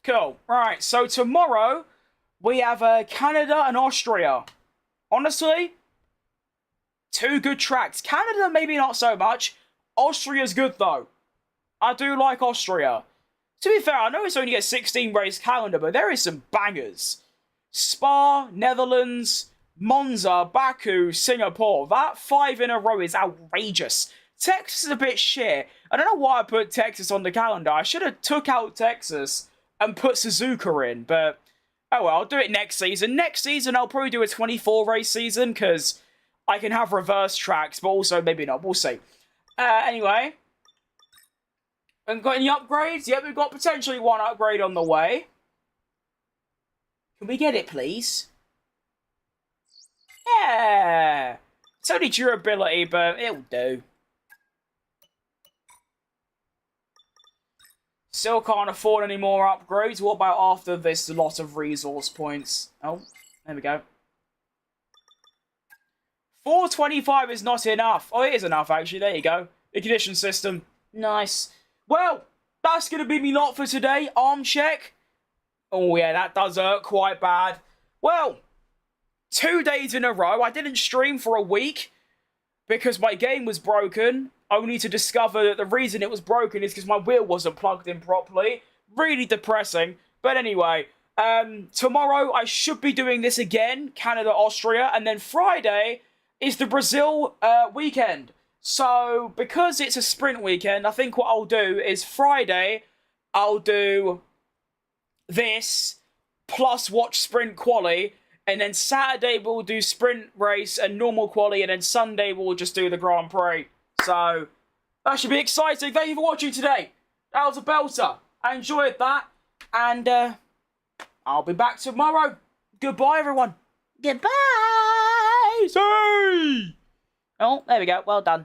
Cool. Right, so tomorrow we have Canada and Austria. Honestly, 2 good tracks. Canada, maybe not so much. Austria's good, though. I do like Austria. To be fair, I know it's only a 16-race calendar, but there is some bangers. Spa, Netherlands, Monza, Baku, Singapore. That 5 in a row is outrageous. Texas is a bit shit. I don't know why I put Texas on the calendar. I should have took out Texas and put Suzuka in, but oh well, I'll do it next season. Next season, I'll probably do a 24-race season, because I can have reverse tracks, but also maybe not. We'll see. Anyway. And got any upgrades? Yep, we've got potentially 1 upgrade on the way. Can we get it, please? Yeah! It's only durability, but it'll do. Still can't afford any more upgrades. What about after this lot of resource points? Oh, there we go. 425 is not enough. Oh, it is enough, actually. There you go. Ignition system. Nice. Well, that's going to be me lot for today. Arm check. Oh, yeah, that does hurt quite bad. Well, 2 days in a row. I didn't stream for a week because my game was broken, only to discover that the reason it was broken is because my wheel wasn't plugged in properly. Really depressing. But anyway, tomorrow I should be doing this again, Canada, Austria, and then Friday is the Brazil weekend. So, because it's a sprint weekend, I think what I'll do is Friday, I'll do this, plus watch sprint quali, and then Saturday we'll do sprint race and normal quali, and then Sunday we'll just do the Grand Prix. So, that should be exciting. Thank you for watching today. That was a belter. I enjoyed that, and I'll be back tomorrow. Goodbye, everyone. Goodbye. See. Oh, there we go. Well done.